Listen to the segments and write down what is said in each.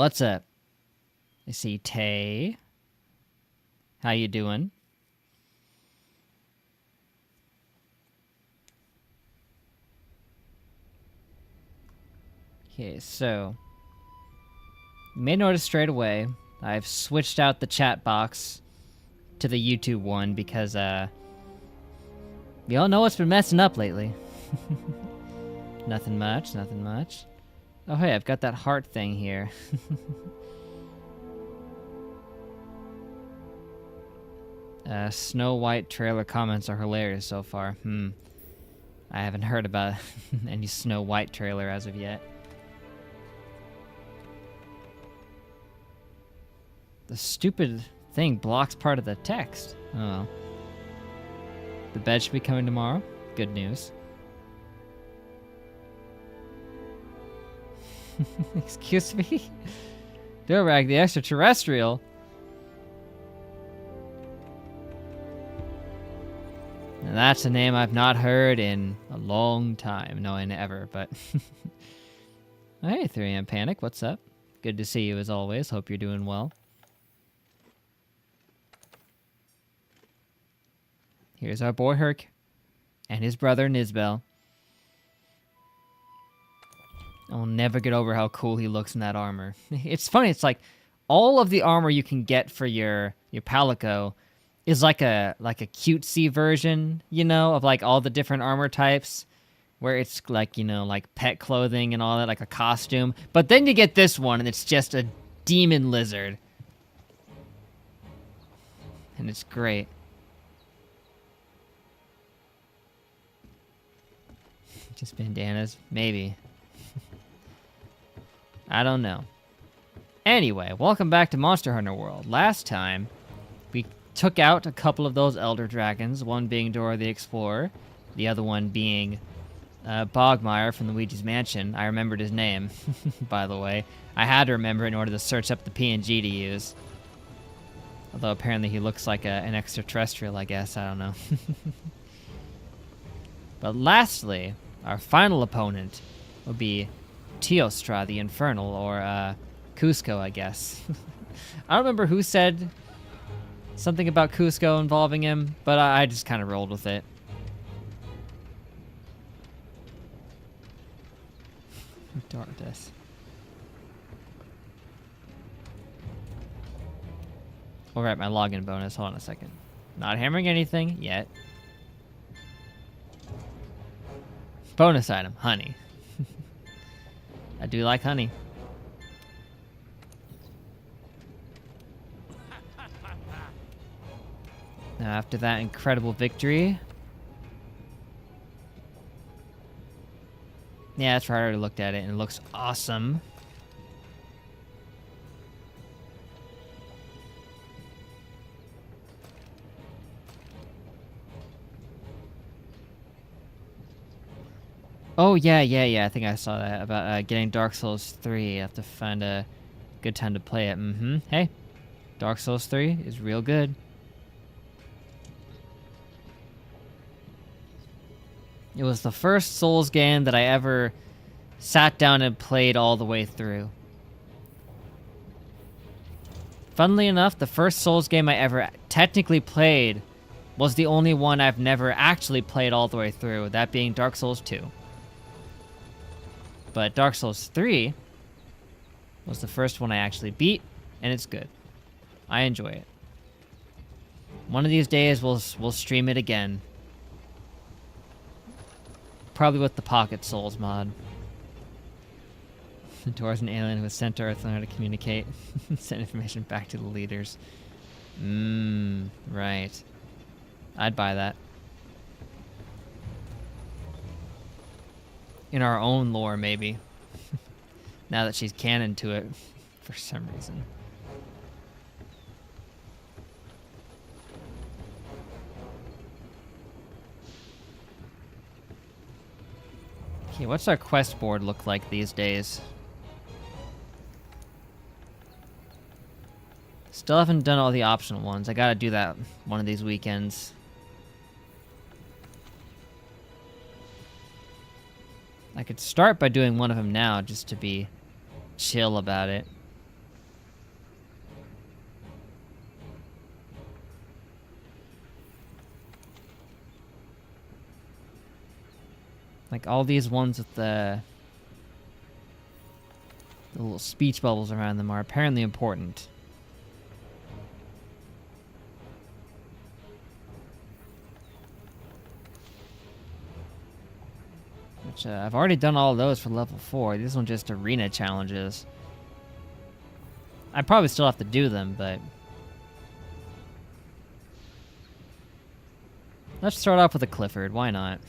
What's up? I see Tay. How you doing? Okay, so you may notice straight away I've switched out the chat box to the YouTube one because we all know what's been messing up lately. Nothing much, nothing much. Oh hey, I've got that heart thing here. Snow White trailer comments are hilarious so far. I haven't heard about any Snow White trailer as of yet. The stupid thing blocks part of the text. Oh well. The bed should be coming tomorrow. Good news. Excuse me? Dorag the extraterrestrial? Now that's a name I've not heard in a long time. No, in ever, but... Hey, 3am Panic, what's up? Good to see you as always. Hope you're doing well. Here's our boy Herc and his brother Nizbel. I'll never get over how cool he looks in that armor. It's funny, it's like all of the armor you can get for your Palico is like a cutesy version, you know, of like all the different armor types where it's like, you know, like pet clothing and all that, like a costume. But then you get this one and it's just a demon lizard. And it's great. Just bandanas? Maybe. I don't know. Anyway, welcome back to Monster Hunter World. Last time, we took out a couple of those Elder Dragons, one being Dora the Explorer, the other one being Bogmire from Luigi's Mansion. I remembered his name, by the way. I had to remember in order to search up the PNG to use. Although apparently he looks like an extraterrestrial, I guess. I don't know. But lastly, our final opponent will be Teostra the Infernal, or Cusco, I guess. I don't remember who said something about Cusco involving him, but I just kind of rolled with it. Darkness. Alright, my login bonus. Hold on a second. Not hammering anything yet. Bonus item, honey. I do like honey. Now after that incredible victory... Yeah, that's right, I already looked at it and it looks awesome. Oh, yeah, I think I saw that about getting Dark Souls 3. You have to find a good time to play it. Hey, Dark Souls 3 is real good. It was the first Souls game that I ever sat down and played all the way through. Funnily enough, the first Souls game I ever technically played was the only one I've never actually played all the way through, that being Dark Souls 2. But Dark Souls 3 was the first one I actually beat, and it's good. I enjoy it. One of these days, we'll stream it again. Probably with the Pocket Souls mod. Dora's an alien who was sent to Earth to learn how to communicate. Send information back to the leaders. Right. I'd buy that. In our own lore, maybe. Now that she's canon to it, for some reason. Okay, what's our quest board look like these days? Still haven't done all the optional ones. I gotta do that one of these weekends. I could start by doing one of them now, just to be chill about it. Like all these ones with the little speech bubbles around them are apparently important. Which, I've already done all of those for level 4. These ones just arena challenges. I probably still have to do them, but... let's start off with a Clifford. Why not?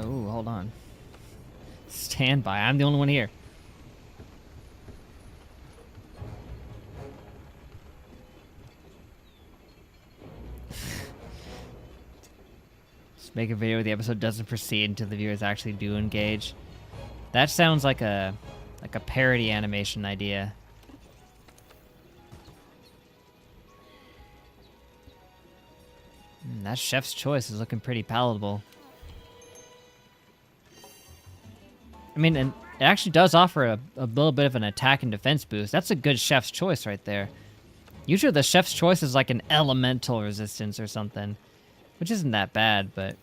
Ooh, hold on. Stand by. I'm the only one here. Just make a video where the episode doesn't proceed until the viewers actually do engage. That sounds like a parody animation idea. That chef's choice is looking pretty palatable. I mean, and it actually does offer a little bit of an attack and defense boost. That's a good chef's choice right there. Usually the chef's choice is like an elemental resistance or something, which isn't that bad, but...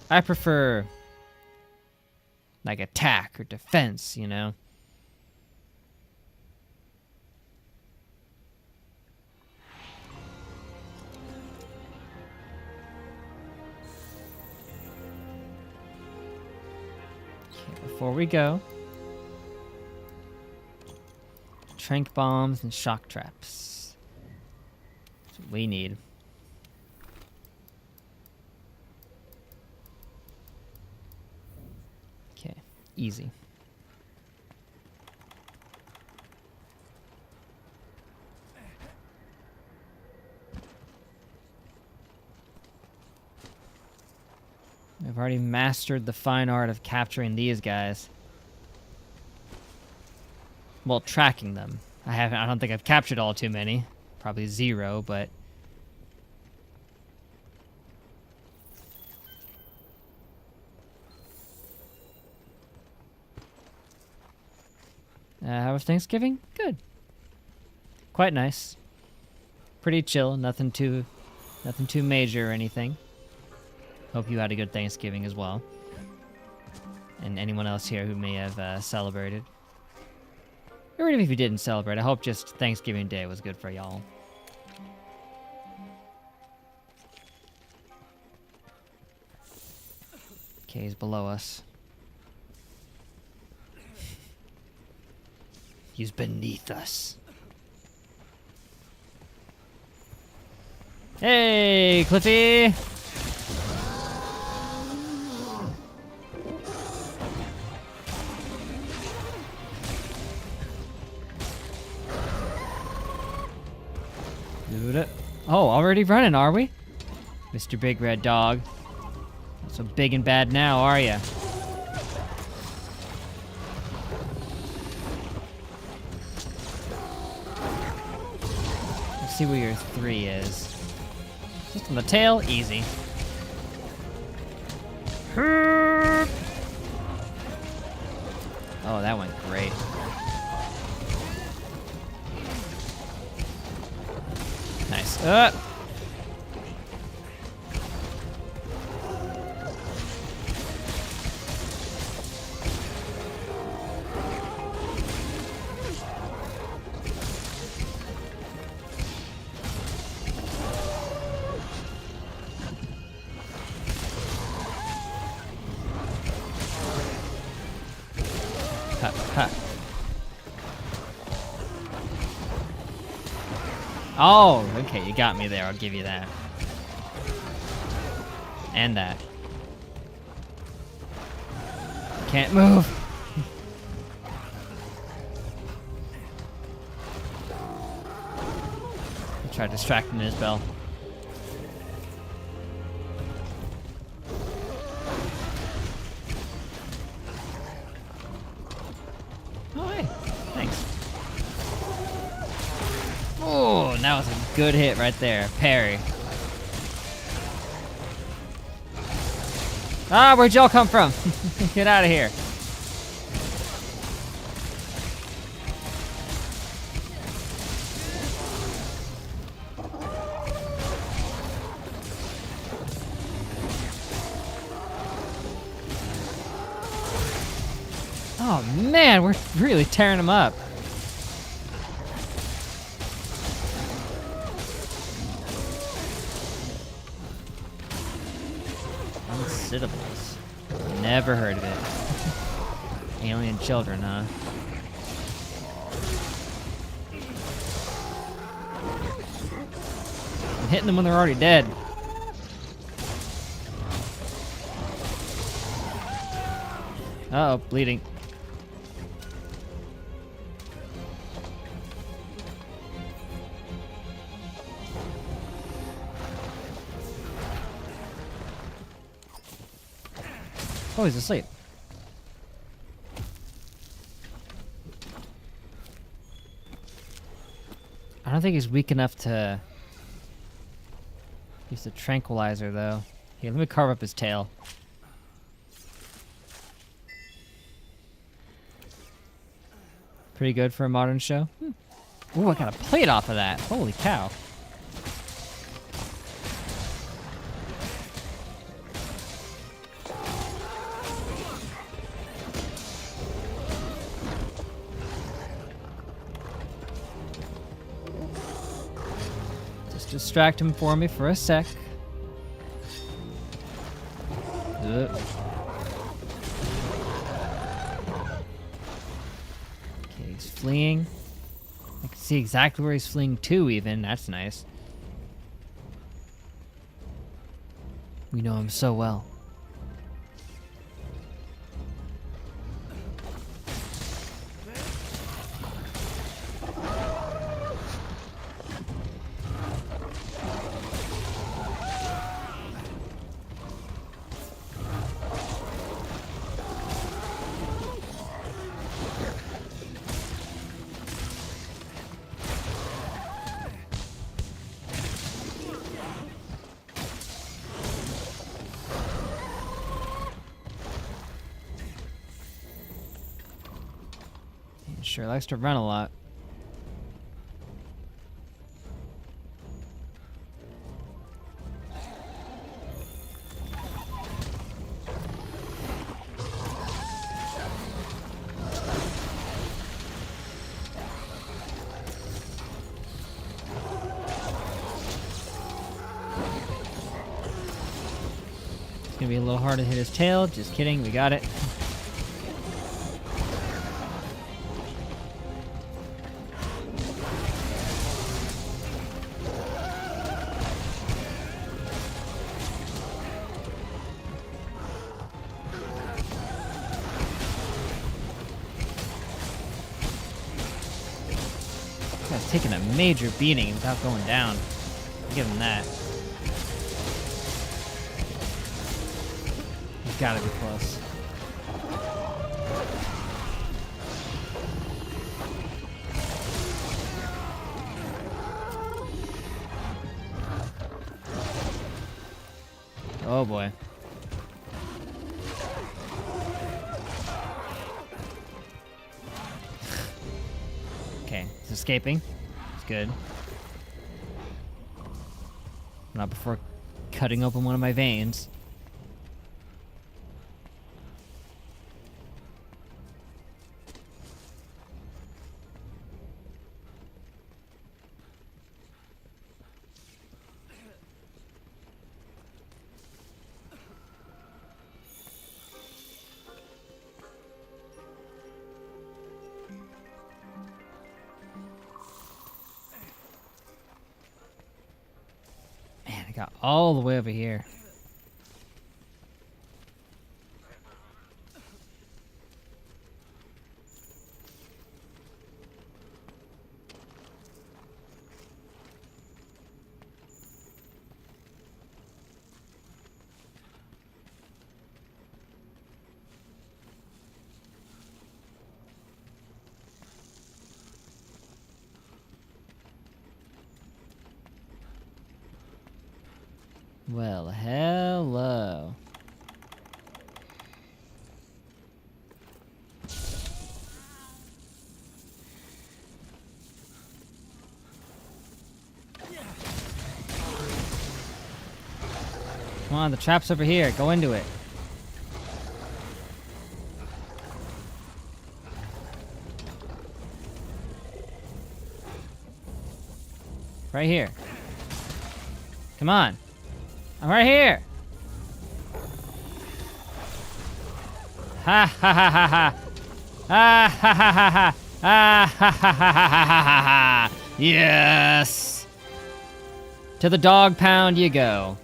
I prefer like attack or defense, you know? Before we go, trank bombs and shock traps. That's what we need. Okay, easy. I've already mastered the fine art of capturing these guys. Well, tracking them. I don't think I've captured all too many. Probably 0, but... how was Thanksgiving? Good. Quite nice. Pretty chill, nothing too major or anything. Hope you had a good Thanksgiving as well. And anyone else here who may have celebrated. Or even if you didn't celebrate, I hope just Thanksgiving Day was good for y'all. Okay, he's below us. He's beneath us. Hey, Cliffy! Oh, already running, are we? Mr. Big Red Dog. Not so big and bad now, are ya? Let's see where your 3 is. Just on the tail, easy. Oh, that went great. Nice. Ha, ha. Oh, okay, you got me there. I'll give you that. And that. Can't move. I'll try distracting Nizbel. Oh, hey. Thanks. good hit right there. Parry. Ah, where'd y'all come from? Get out of here. Oh man, we're really tearing them up. Uncitables. Never heard of it. Alien children, huh? I'm hitting them when they're already dead. Uh oh, bleeding. Oh, he's asleep. I don't think he's weak enough to use the tranquilizer, though. Here, let me carve up his tail. Pretty good for a modern show. Ooh, I got a plate off of that. Holy cow. Just distract him for me for a sec. Okay, he's fleeing. I can see exactly where he's fleeing to, even. That's nice. We know him so well. Sure likes to run a lot. It's gonna be a little hard to hit his tail. Just kidding, we got it. Guy's taking a major beating without going down. I'll give him that. He's gotta be close. Oh boy. Okay, he's escaping. It's good. Not before cutting open one of my veins. I got all the way over here. Well, hello. Come on, the trap's over here. Go into it. Right here. Come on. I'm right here. Ha ha ha ha ha. Ah ha ha ha ha. Ah ha ha ha ha ha ha ha. Yes. To the dog pound you go.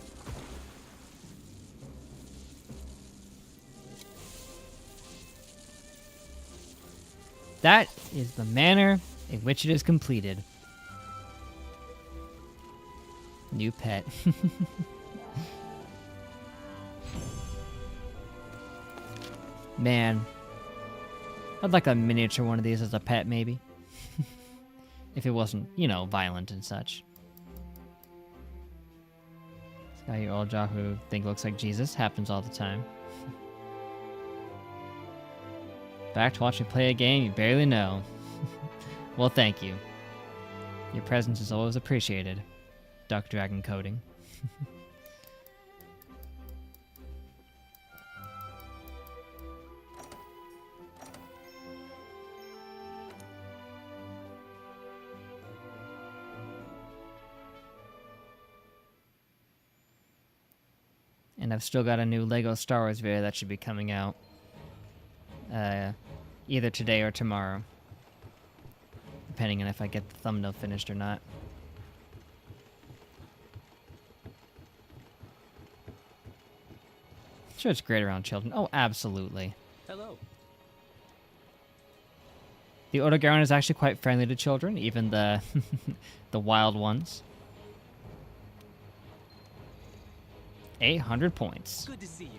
That is the manner in which it is completed. New pet. Man. I'd like a miniature one of these as a pet, maybe. If it wasn't, you know, violent and such. This guy here, old Jock, who think looks like Jesus, happens all the time. Back to watch me play a game you barely know. Well, thank you. Your presence is always appreciated. Duck Dragon coding. And I've still got a new Lego Star Wars video that should be coming out. Either today or tomorrow. Depending on if I get the thumbnail finished or not. Sure, it's great around children. Oh, absolutely. Hello. The Otogaron is actually quite friendly to children, even the the wild ones. 800 points. Good to see you.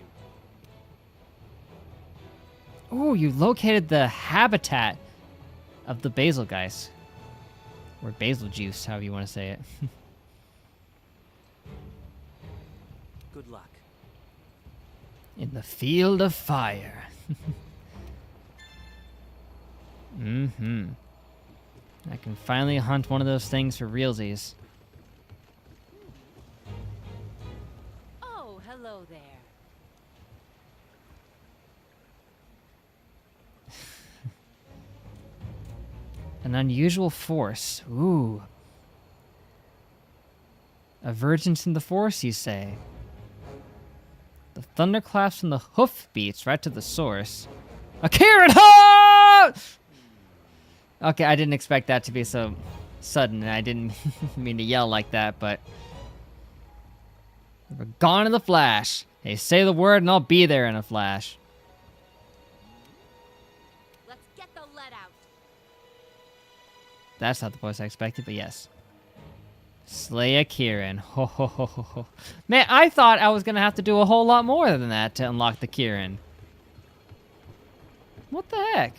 Oh, you located the habitat of the basil guys. Or basil juice, however you want to say it. Good luck. In the field of fire. Mm-hmm. I can finally hunt one of those things for realsies. Oh, hello there. An unusual force. Ooh. A virgins in the force, you say? The thunderclaps and the hoof beats right to the source. A Kieran! Ha! Okay, I didn't expect that to be so sudden, and I didn't mean to yell like that, but... We're gone in the flash. Hey, say the word and I'll be there in a flash. Let's get the lead out. That's not the voice I expected, but yes. Slay a Kieran. Ho ho ho ho ho. Man, I thought I was gonna have to do a whole lot more than that to unlock the Kieran. What the heck?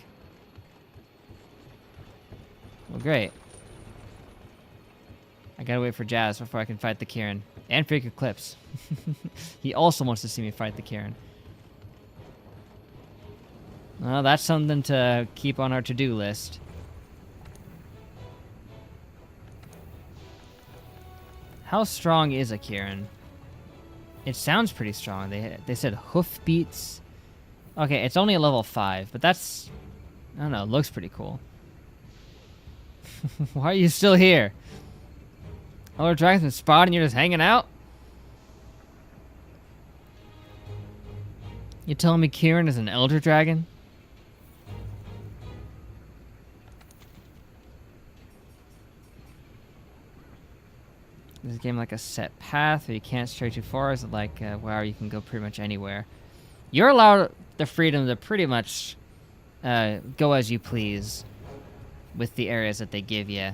Well, great. I gotta wait for Jazz before I can fight the Kieran. And Freak Eclipse. He also wants to see me fight the Kieran. Well, that's something to keep on our to-do list. How strong is a Kieran? It sounds pretty strong. They said hoof beats. Okay, it's only a level 5, but that's... I don't know, it looks pretty cool. Why are you still here? Elder Dragon's been spotted and you're just hanging out? You telling me Kieran is an Elder Dragon? Is this game like a set path, or you can't stray too far? Is it like, wow, you can go pretty much anywhere? You're allowed the freedom to pretty much go as you please with the areas that they give you.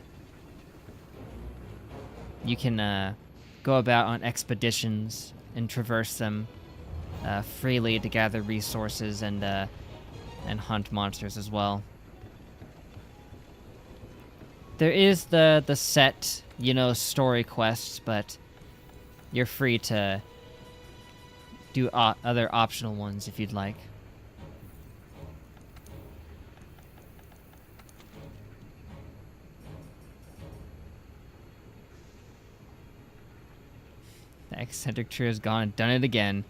You can go about on expeditions and traverse them freely to gather resources and hunt monsters as well. There is the set, you know, story quests, but you're free to do other optional ones if you'd like. The eccentric trio is gone and done it again.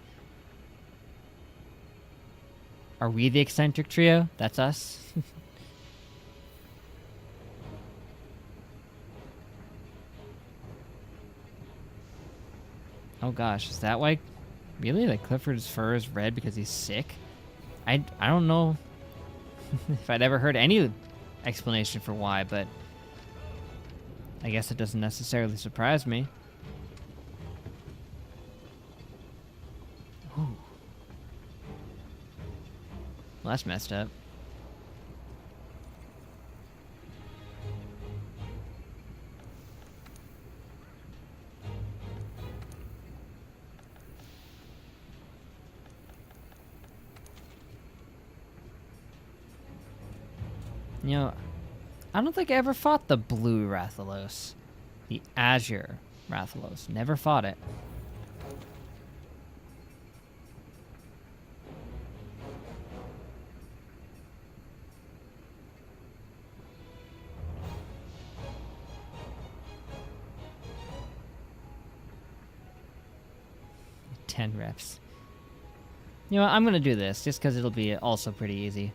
Are we the eccentric trio? That's us? Oh gosh, is that why? Really? Like Clifford's fur is red because he's sick? I don't know if I'd ever heard any explanation for why, but I guess it doesn't necessarily surprise me. Ooh. Well, that's messed up. You know, I don't think I ever fought the blue Rathalos. The azure Rathalos. Never fought it. Ten reps. You know what, I'm gonna do this, just because it'll be also pretty easy.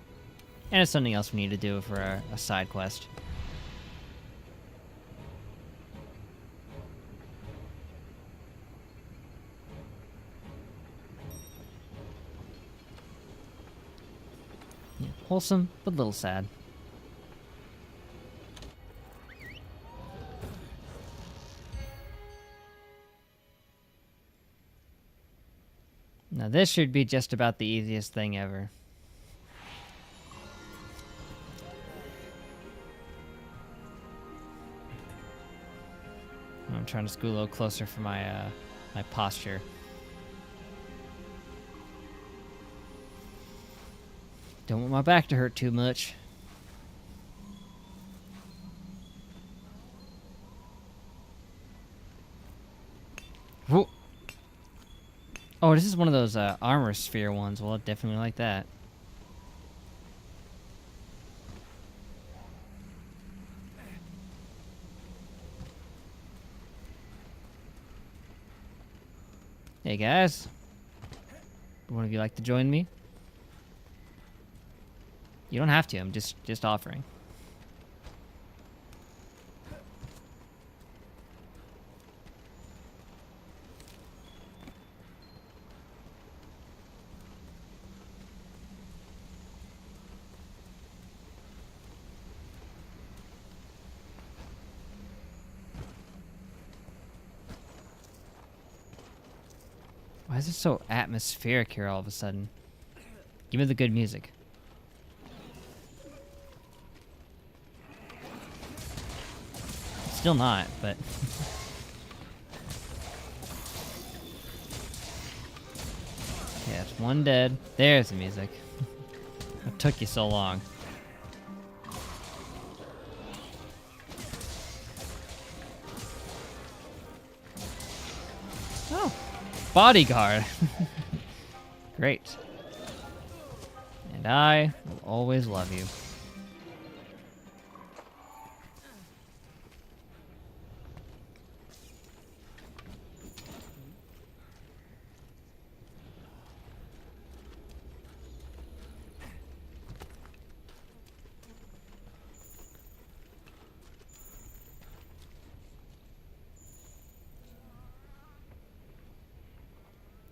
And it's something else we need to do for a side quest. Yeah, wholesome, but a little sad. Now this should be just about the easiest thing ever. I'm trying to scoot a little closer for my my posture. Don't want my back to hurt too much. Whoa. Oh, this is one of those armor sphere ones. Well, I definitely like that. Hey guys, one of you like to join me? You don't have to. I'm just offering. Why is it so atmospheric here all of a sudden? Give me the good music. Still not, but... yeah, it's one dead. There's the music. What took you so long? Oh! Bodyguard! Great. And I will always love you.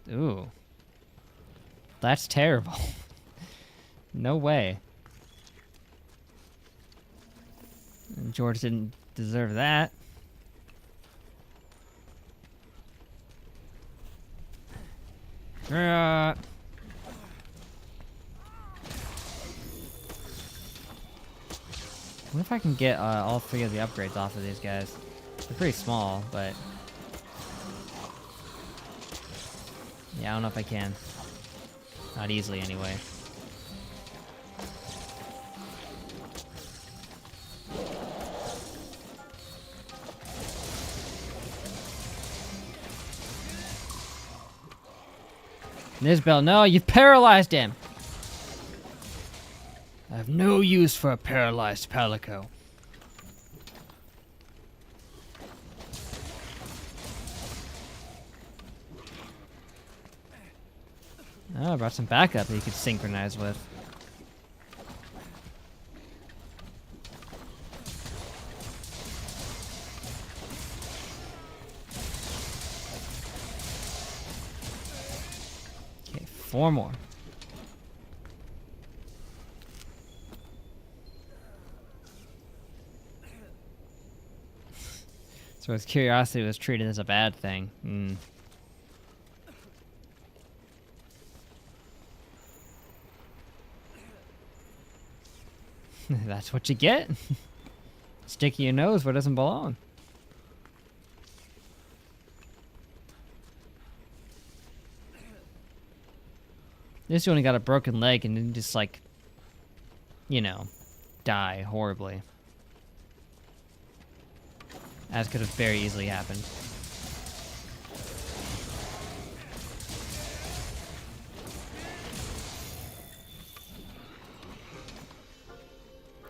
Ooh. That's terrible. No way. And George didn't deserve that. What if I can get all three of the upgrades off of these guys? They're pretty small, but... yeah, I don't know if I can. Not easily, anyway. Nizbel, no, you've paralyzed him. I have no use for a paralyzed palico. Oh, I brought some backup that you could synchronize with. Okay, 4 more. So his curiosity was treated as a bad thing. Hmm. That's what you get. Sticking your nose where it doesn't belong. This only got a broken leg and didn't just like, you know, die horribly. As could have very easily happened.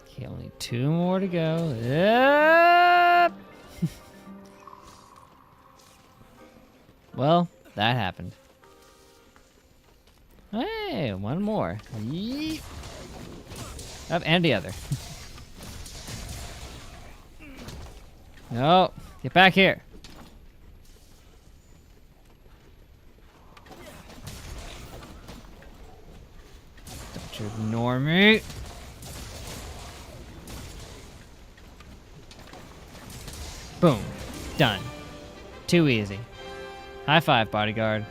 Okay, only 2 more to go. Yep. Well, that happened. Hey, 1 more. Yeet. Oh, and the other. No, get back here. Don't you ignore me. Boom. Done. Too easy. High five, bodyguard.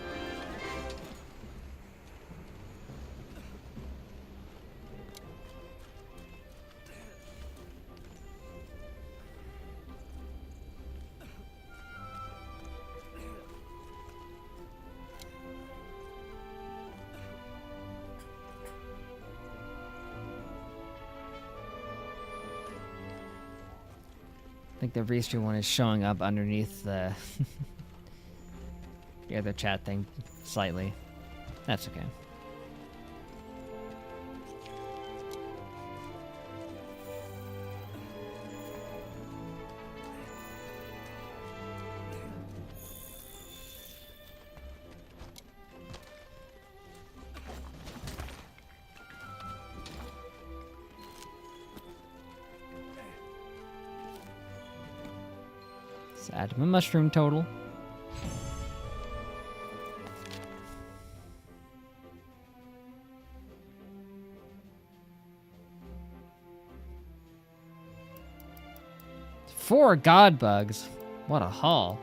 I think the restream one is showing up underneath the the other chat thing slightly. That's okay. Let's add my mushroom total. Four god bugs. What a haul.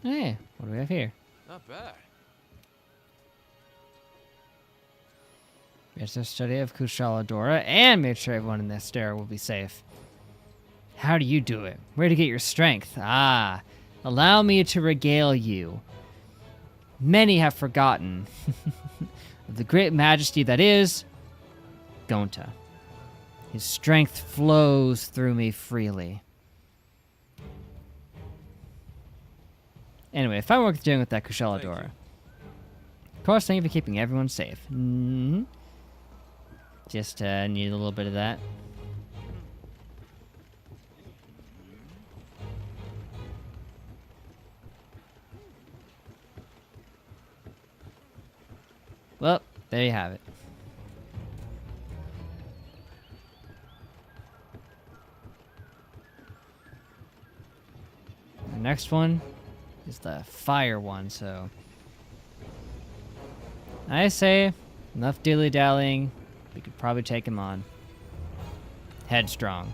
Hey, what do we have here? Not bad. It's a study of Kushaladora and made sure everyone in this stair will be safe. How do you do it? Where to get your strength? Ah, allow me to regale you. Many have forgotten of the great majesty that is Gonta. His strength flows through me freely. Anyway, fun work doing with that Kushaladora. Of course, thank you for keeping everyone safe. Mm-hmm. Just need a little bit of that. Well, there you have it. The next one is the fire one, so I say enough dilly-dallying. We could probably take him on. Headstrong.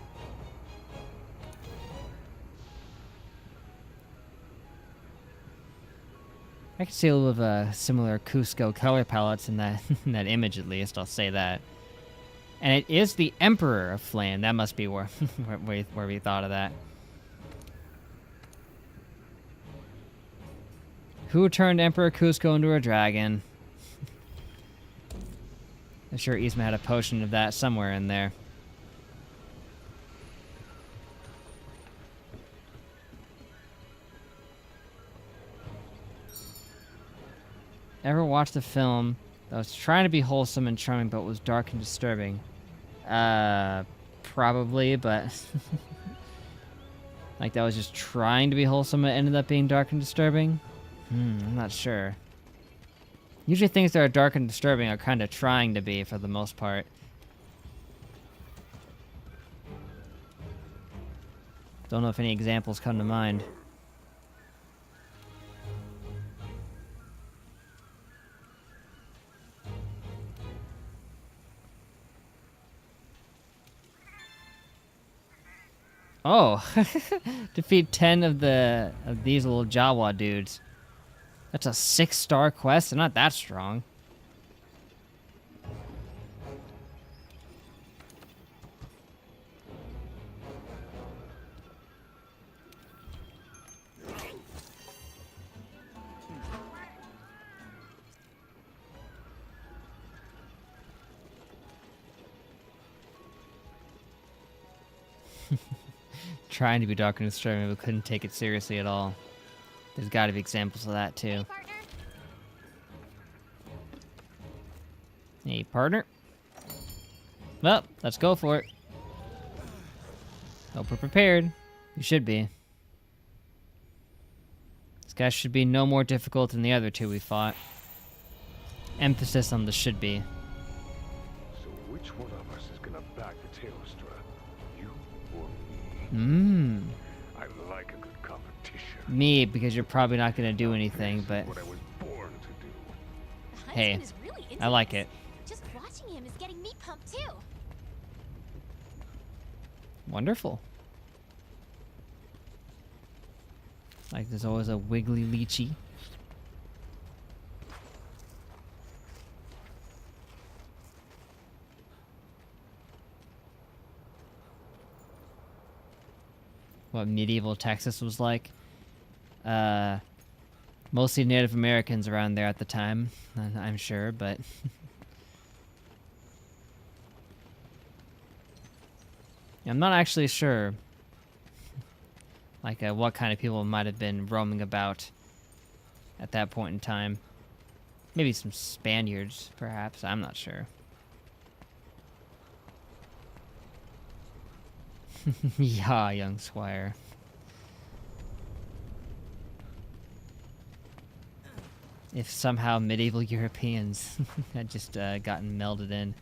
I can see a little of a similar Cusco color palettes in that in that image, at least. I'll say that. And it is the Emperor of Flame. That must be where where we thought of that. Who turned Emperor Cusco into a dragon? I'm sure Yzma had a potion of that somewhere in there. Ever watched a film that was trying to be wholesome and charming but was dark and disturbing? Probably, but like that was just trying to be wholesome and ended up being dark and disturbing? I'm not sure. Usually things that are dark and disturbing are kind of trying to be for the most part. Don't know if any examples come to mind. Oh, defeat 10 of these little Jawa dudes. That's a 6-star quest. They're not that strong. Trying to be dark and disturbing, but couldn't take it seriously at all. There's got to be examples of that too. Hey, partner. Hey, partner. Well, let's go for it. Hope we're prepared. You should be. This guy should be no more difficult than the other two we fought. Emphasis on the should be. So which one of us is gonna back the Tailstra? You or me? I like a good competition. Me, because you're probably not going to do anything, but What I was born to do. The hey, huntsman is really into I like this. it. Just watching him is getting me pumped too. Wonderful. Like there's always a wiggly lychee. What medieval Texas was like. Mostly Native Americans around there at the time, I'm sure, but I'm not actually sure like what kind of people might have been roaming about at that point in time. Maybe some Spaniards, perhaps. I'm not sure. Yeah, young squire. If somehow medieval Europeans had just gotten melded in.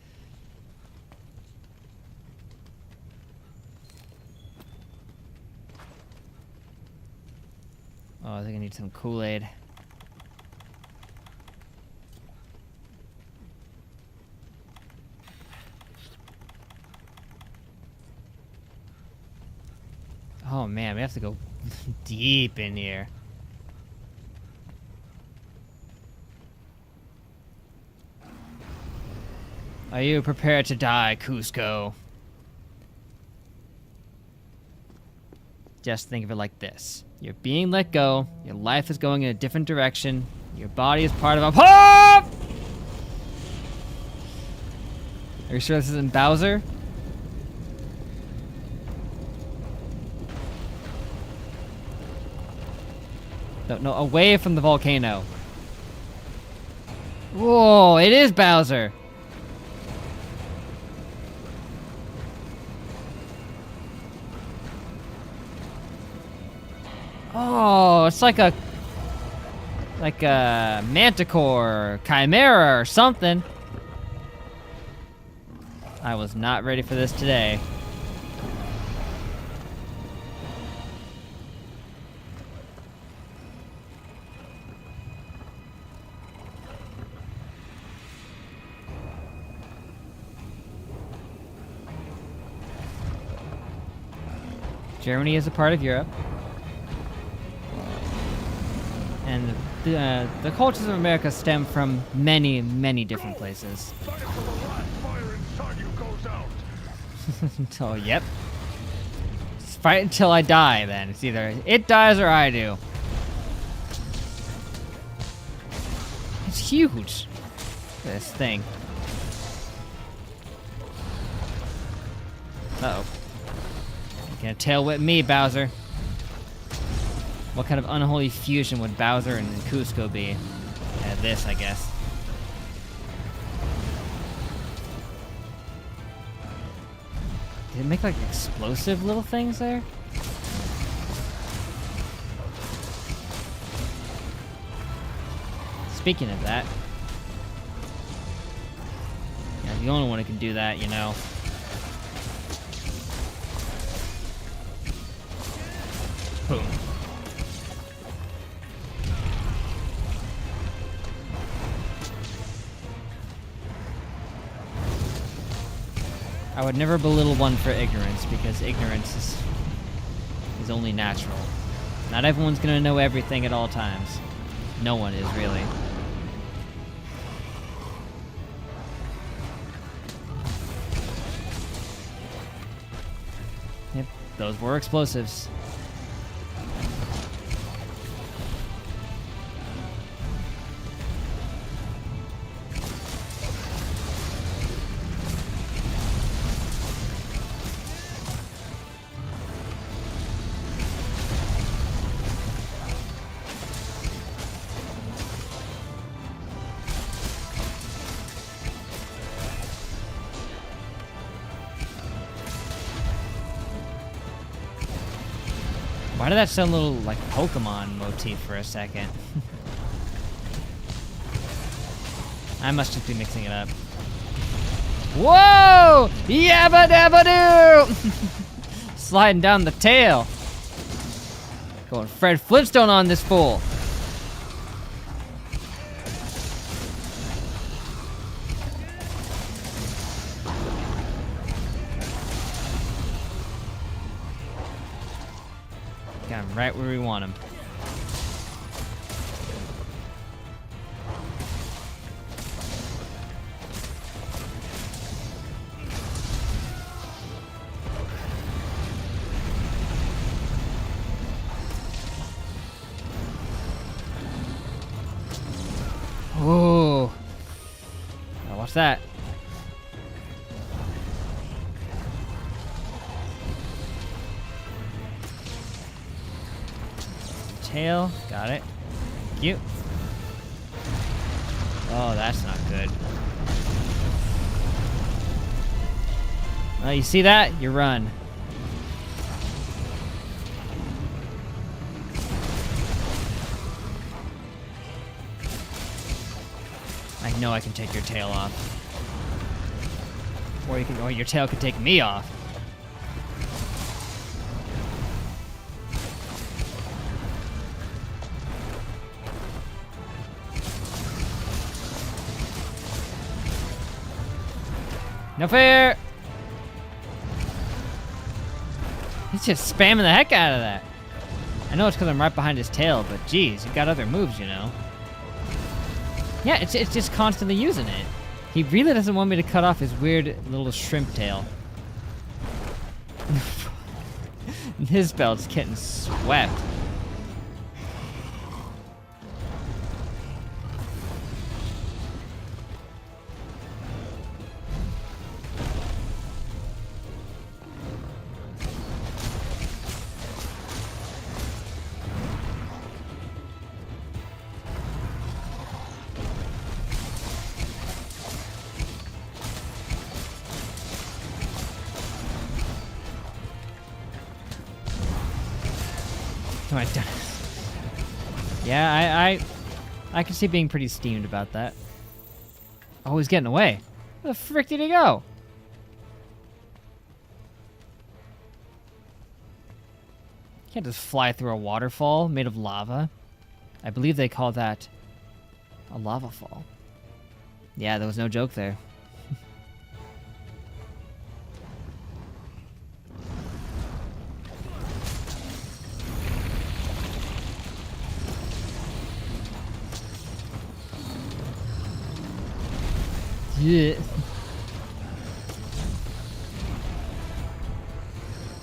Oh, I think I need some Kool-Aid. Oh man, we have to go deep in here. Are you prepared to die, Cusco? Just think of it like this. You're being let go, your life is going in a different direction, your body is part of a POP! Are you sure this isn't Bowser? No, away from the volcano. Whoa, it is Bowser. Oh, it's like a manticore, chimera, or something. I was not ready for this today. Germany is a part of Europe. And the cultures of America stem from many, many different places. Fight until the last fire inside you goes out. So, yep. Just fight until I die, then. It's either it dies or I do. It's huge. This thing. Uh-oh. You can't tail whip me, Bowser. What kind of unholy fusion would Bowser and Cusco be? This, I guess. Did it make like explosive little things there? Speaking of that. Yeah, the only one who can do that, you know. Boom. I would never belittle one for ignorance, because ignorance is only natural. Not everyone's gonna know everything at all times. No one is, really. Yep, those were explosives. Why did that sound a little like Pokemon motif for a second? I must just be mixing it up. Whoa! Yabba dabba doo! Sliding down the tail. Going Fred Flintstone on this fool. Got him right where we want him. Oh, now watch that. Tail, got it. Thank you. Oh, that's not good. Oh, you see that? You run. I know I can take your tail off. Or your tail could take me off. No fair! He's just spamming the heck out of that. I know it's because I'm right behind his tail, but geez, you've got other moves, you know. Yeah, it's just constantly using it. He really doesn't want me to cut off his weird little shrimp tail. Nizbel's getting swept. Am I done? Yeah, I can see being pretty steamed about that. Oh, he's getting away. Where the frick did he go? You can't just fly through a waterfall made of lava. I believe they call that a lava fall. Yeah, there was no joke there. Yeah.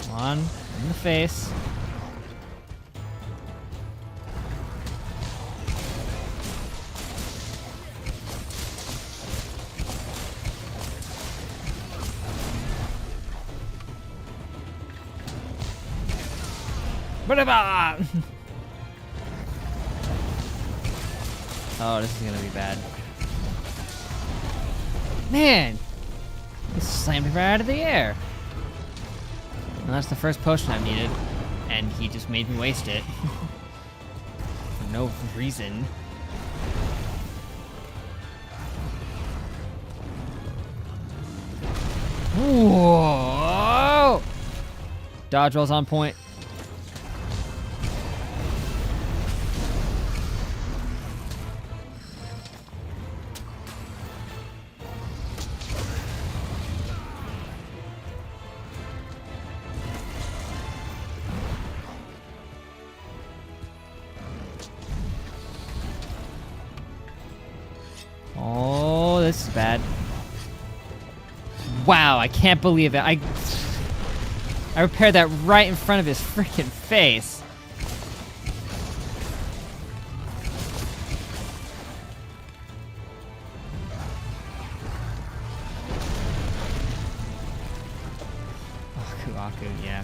Come on, in the face. Oh, this is gonna be bad. Man! This slammed me right out of the air. And that's the first potion I've needed. And he just made me waste it. For no reason. Whoa! Dodge roll's on point. Oh, this is bad. Wow, I can't believe it. I repaired that right in front of his freaking face. Oh, Kuaku, yeah.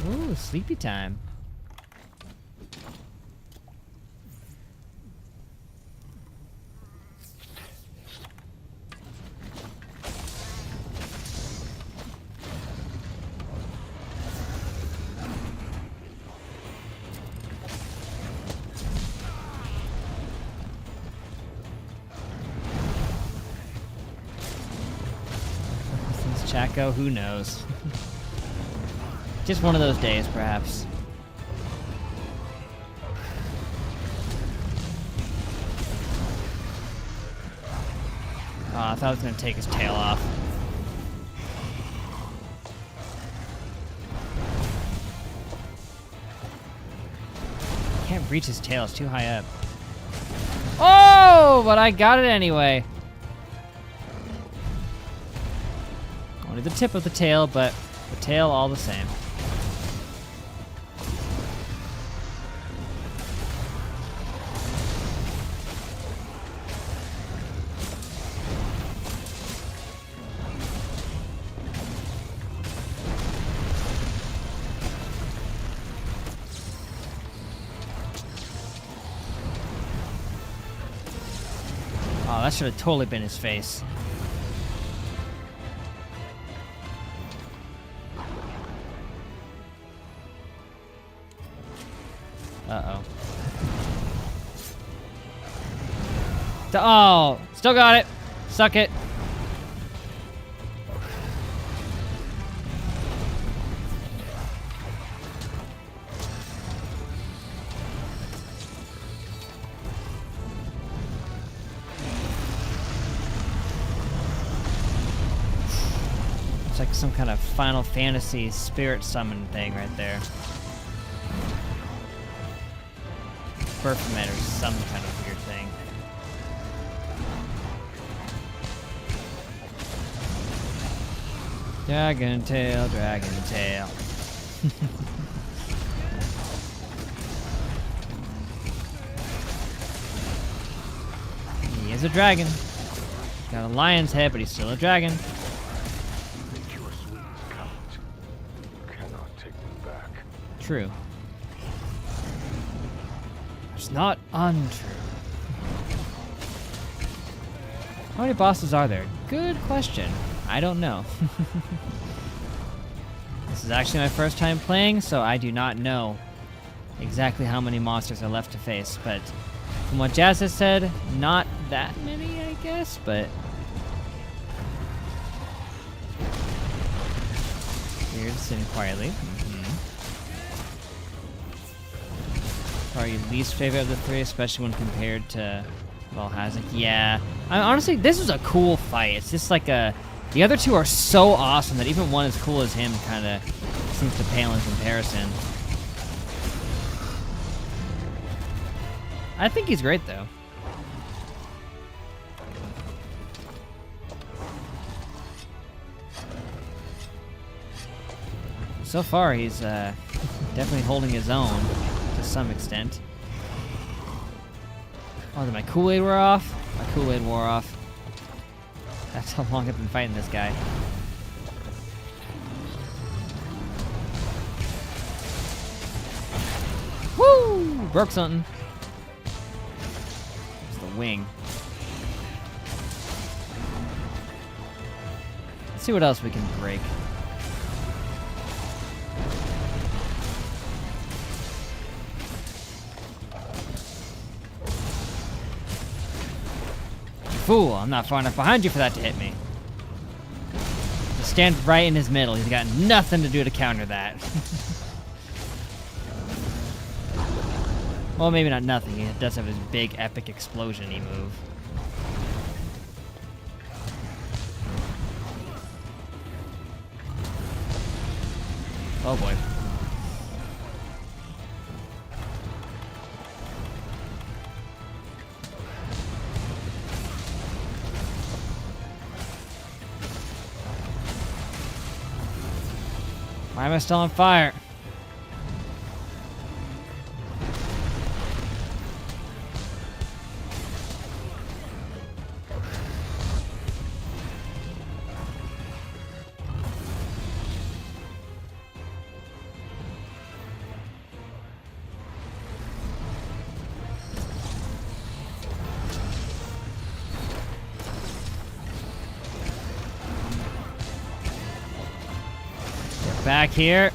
Ooh, sleepy time. Since Chaco, who knows? Just one of those days, perhaps. Oh, I thought I was gonna take his tail off. Can't reach his tail, it's too high up. Oh, but I got it anyway. Only the tip of the tail, but the tail all the same. Oh, that should have totally been his face. Uh-oh. Oh, still got it. Suck it. It's like some kind of Final Fantasy spirit summon thing right there. Perfect or some kind of weird thing. Dragon tail, dragon tail. He is a dragon. Got a lion's head, but he's still a dragon. Your sweet count. You cannot take them back. True. It's not untrue. How many bosses are there? Good question. I don't know. This is actually my first time playing, so I do not know exactly how many monsters are left to face, but from what Jazz has said, not that many, I guess, but... Weird, sitting quietly. Probably least favorite of the three, especially when compared to Valhazak. Yeah. Honestly, this was a cool fight. It's just like a... The other two are so awesome that even one as cool as him kind of seems to pale in comparison. I think he's great though. So far, he's definitely holding his own to some extent. Oh, did my Kool-Aid wear off? My Kool-Aid wore off. That's how long I've been fighting this guy. Woo! Broke something. It's the wing. Let's see what else we can break. Fool, I'm not far enough behind you for that to hit me. Just stand right in his middle. He's got nothing to do to counter that. Well, maybe not nothing. He does have his big epic explosion-y move. Oh boy. Why am I still on fire? Back here.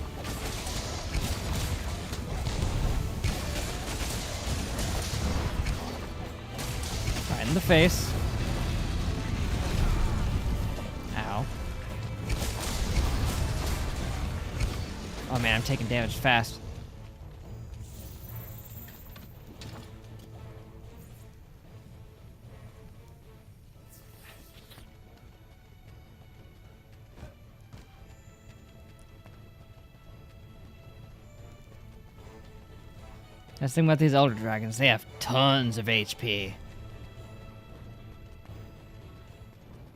Right in the face. Ow. Oh man, I'm taking damage fast. That's the thing about these Elder Dragons, they have tons of HP.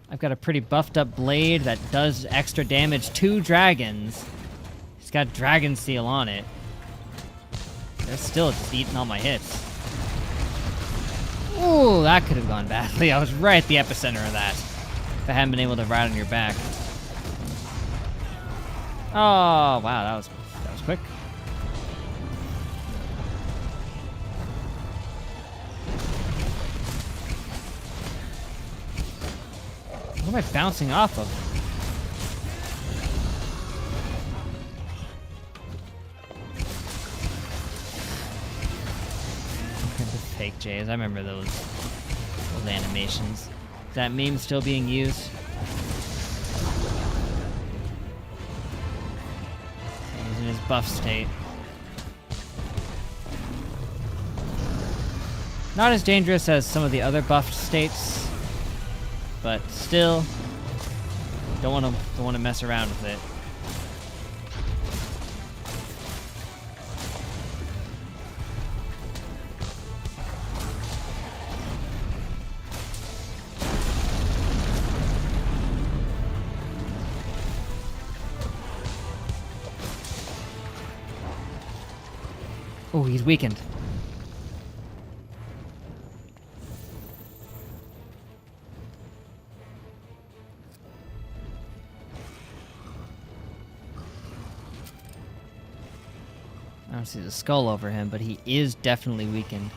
I've got a pretty buffed up blade that does extra damage to dragons. It's got Dragon Seal on it. They're still just eating all my hits. Ooh, that could have gone badly. I was right at the epicenter of that. If I hadn't been able to ride on your back. Oh, wow, that was quick. What am I bouncing off of? The fake J's. I remember those animations. Is that meme still being used? He's in his buff state. Not as dangerous as some of the other buffed states. But still, don't want to mess around with it. Oh, he's weakened. I don't see the skull over him, but he is definitely weakened.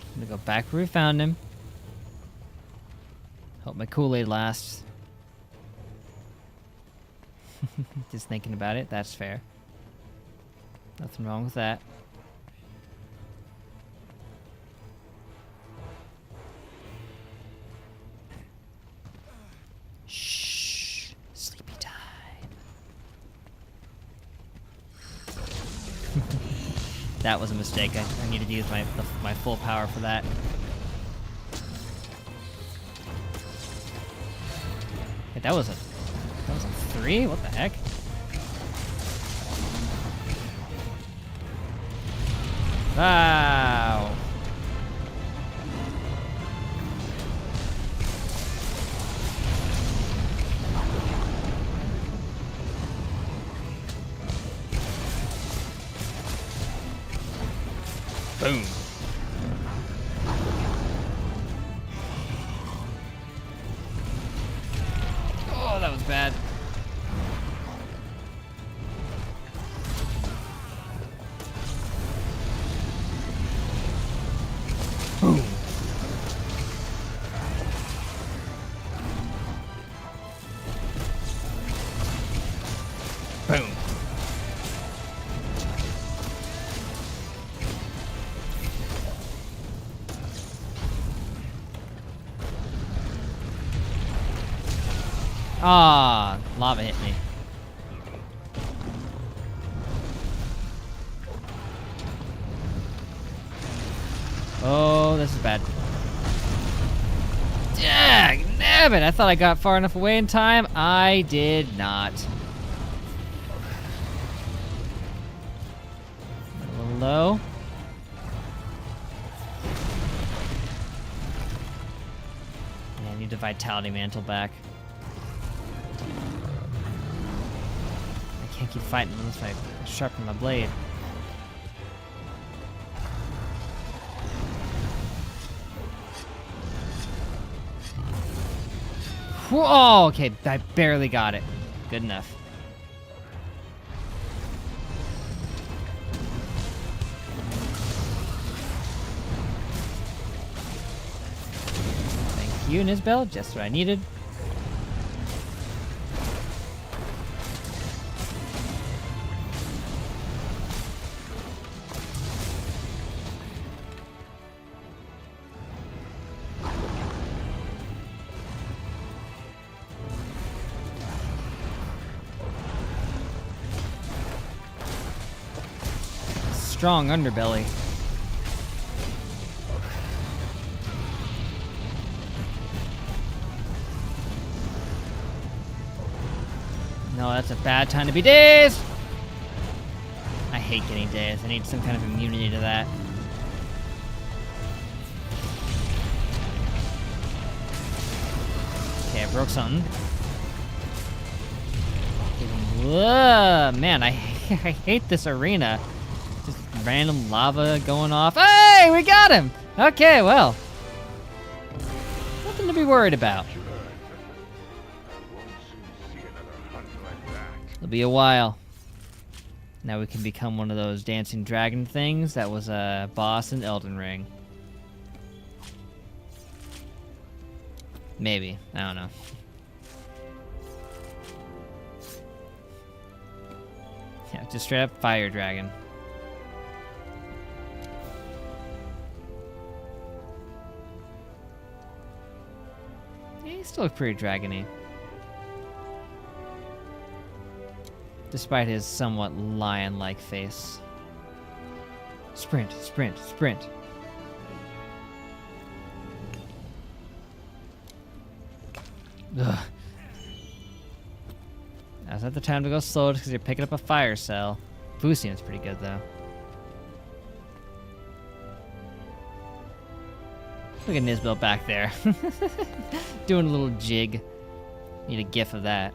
I'm gonna go back where we found him. Hope my Kool-Aid lasts. Just thinking about it, that's fair. Nothing wrong with that. Shh. Sleepy time. That was a mistake. I needed to use my full power for that. Hey, that was a 3? What the heck? Wow. Boom. Oh, that was bad. Boom. Boom. Ah, lava hit me. Oh, this is bad. Dag nabbit! I thought I got far enough away in time. I did not. A little low. Yeah, I need the Vitality Mantle back. I can't keep fighting unless I sharpen my blade. Whoa, okay, I barely got it. Good enough. Thank you, Nizbel, just what I needed. Strong underbelly. No, that's a bad time to be dazed! I hate getting dazed. I need some kind of immunity to that. Okay, I broke something. Whoa, man, I hate this arena. Just random lava going off. Hey, we got him! Okay, well. Nothing to be worried about. It'll be a while. Now we can become one of those dancing dragon things that was a boss in Elden Ring. Maybe. I don't know. Yeah, just straight up fire dragon. Yeah, he still looks pretty dragony. Despite his somewhat lion-like face. Sprint, sprint, sprint. Ugh. Now's not the time to go slow because you're picking up a fire cell. Boosting is pretty good though. Look at Nizbel back there. Doing a little jig. Need a gif of that.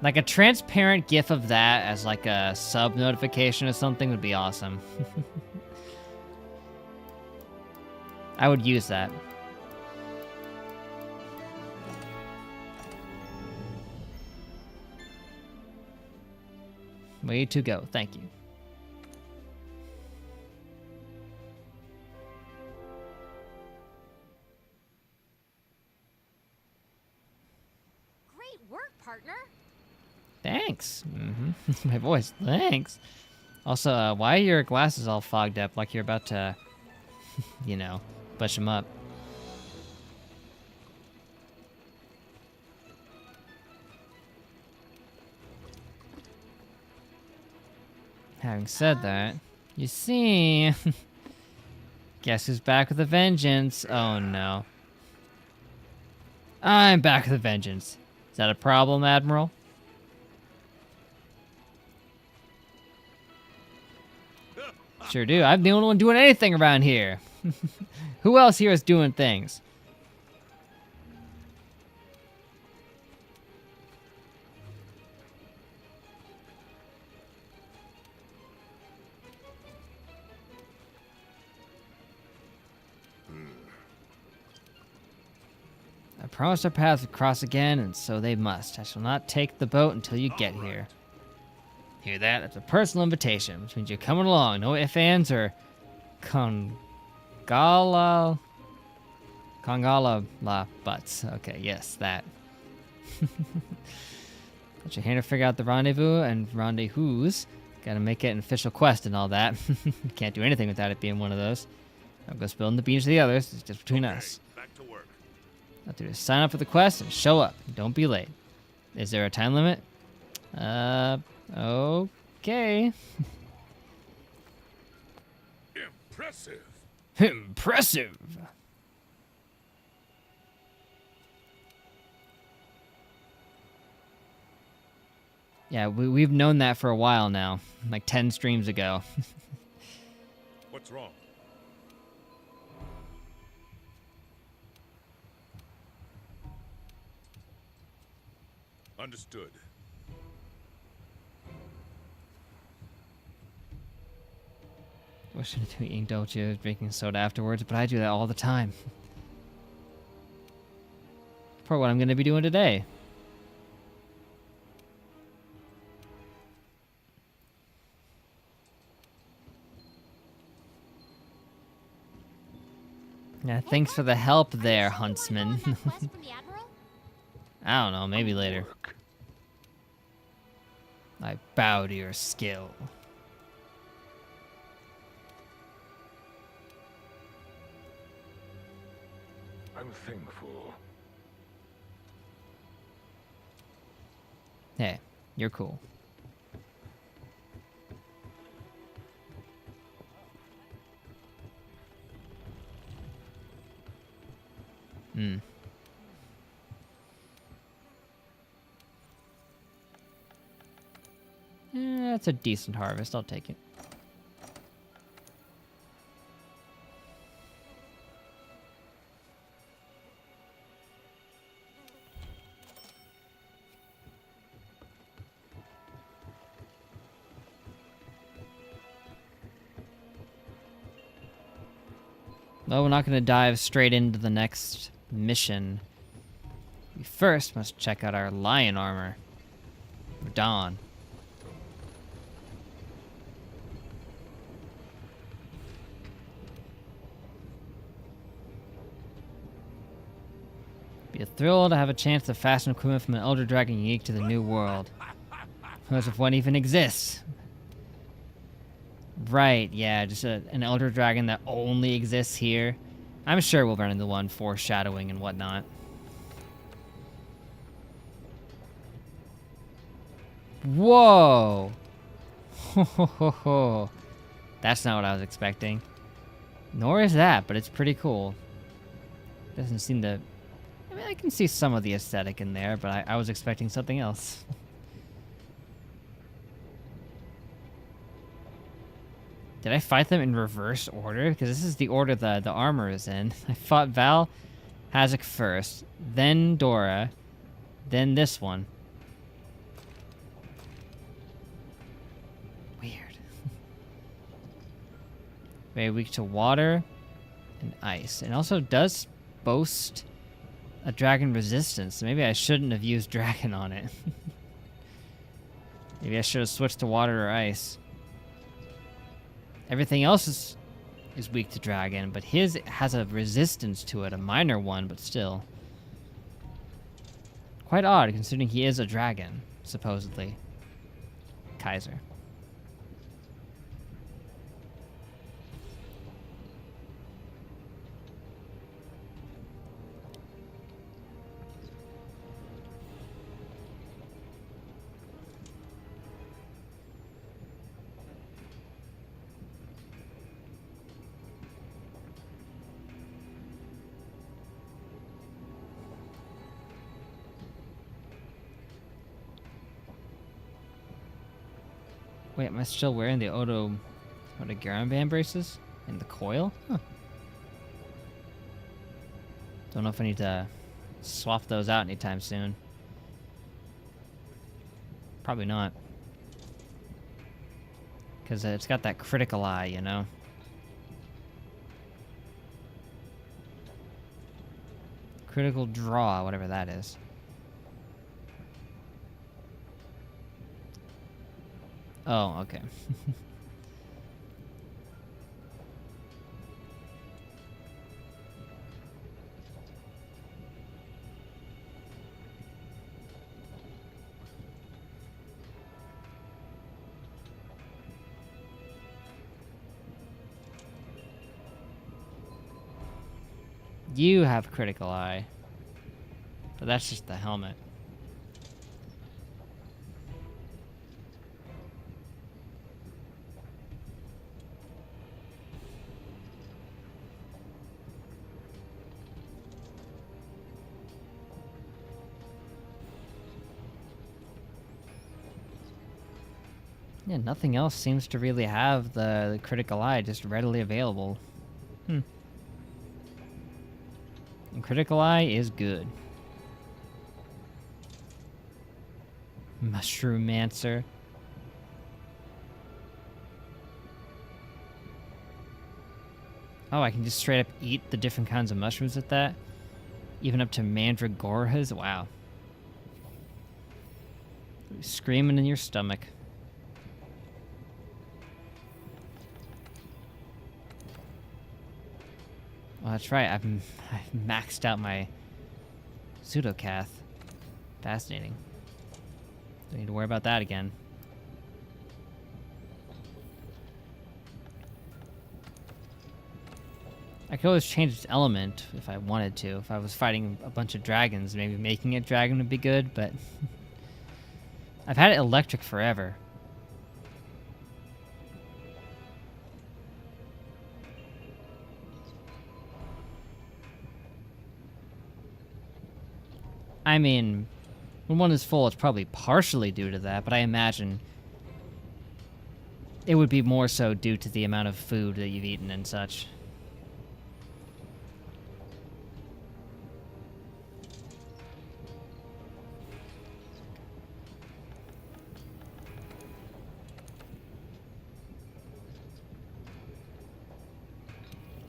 Like a transparent gif of that as like a sub notification or something would be awesome. I would use that. Way to go, thank you. Great work, partner. Thanks. My voice, thanks. Also, why are your glasses all fogged up like you're about to, you know, push them up? Having said that, you see... Guess who's back with a vengeance? Oh no. I'm back with a vengeance. Is that a problem, Admiral? Sure do. I'm the only one doing anything around here. Who else here is doing things? I promised our paths would cross again, and so they must. I shall not take the boat until you get here. Hear that? That's a personal invitation, which means you're coming along. No ifs, ands, or Kongala la butts. Okay, yes, that. Put your hand to figure out the rendezvous and rendezvous. Gotta make it an official quest and all that. Can't do anything without it being one of those. I'll go spilling the beans to the others. It's just between us. Back to work. I'll do is sign up for the quest and show up. Don't be late. Is there a time limit? Okay. Impressive. Impressive. Yeah, we've known that for a while now. Like 10 streams ago. What's wrong? Understood. Wishing to be eating dojo, drinking soda afterwards, but I do that all the time. For what I'm going to be doing today. Yeah, thanks for the help there, Huntsman. That quest from the Admiral? I don't know, maybe later. Work. I bow to your skill. I'm thankful. Hey, you're cool. Hmm. That's a decent harvest. I'll take it. No, we're not going to dive straight into the next mission. We first must check out our lion armor. For Dawn. Be a thrill to have a chance to fashion equipment from an elder dragon unique to the new world. As if one even exists. Right, yeah, just an elder dragon that only exists here. I'm sure we'll run into one foreshadowing and whatnot. Whoa! Ho ho ho ho. That's not what I was expecting. Nor is that, but it's pretty cool. Doesn't seem to... I mean, I can see some of the aesthetic in there, but I was expecting something else. Did I fight them in reverse order? Because this is the order the armor is in. I fought Val Hazak first, then Dora, then this one. Weird. Very weak to water and ice. And also does boast a dragon resistance. So maybe I shouldn't have used dragon on it. Maybe I should have switched to water or ice. Everything else is weak to dragon, but his has a resistance to it, a minor one, but still. Quite odd, considering he is a dragon, supposedly. Kaiser. Wait, am I still wearing the Otogaron band braces? And the coil? Huh. Don't know if I need to swap those out anytime soon. Probably not. Because it's got that critical eye, you know? Critical draw, whatever that is. Oh, okay. You have critical eye. But that's just the helmet. Yeah, nothing else seems to really have the critical eye just readily available. And critical eye is good. Mushroomancer. Oh, I can just straight up eat the different kinds of mushrooms with that? Even up to mandragoras? Wow. Screaming in your stomach. Oh, that's right. I've maxed out my pseudocath. Fascinating. Don't need to worry about that again. I could always change its element if I wanted to. If I was fighting a bunch of dragons, maybe making it dragon would be good, but... I've had it electric forever. I mean, when one is full, it's probably partially due to that, but I imagine it would be more so due to the amount of food that you've eaten and such.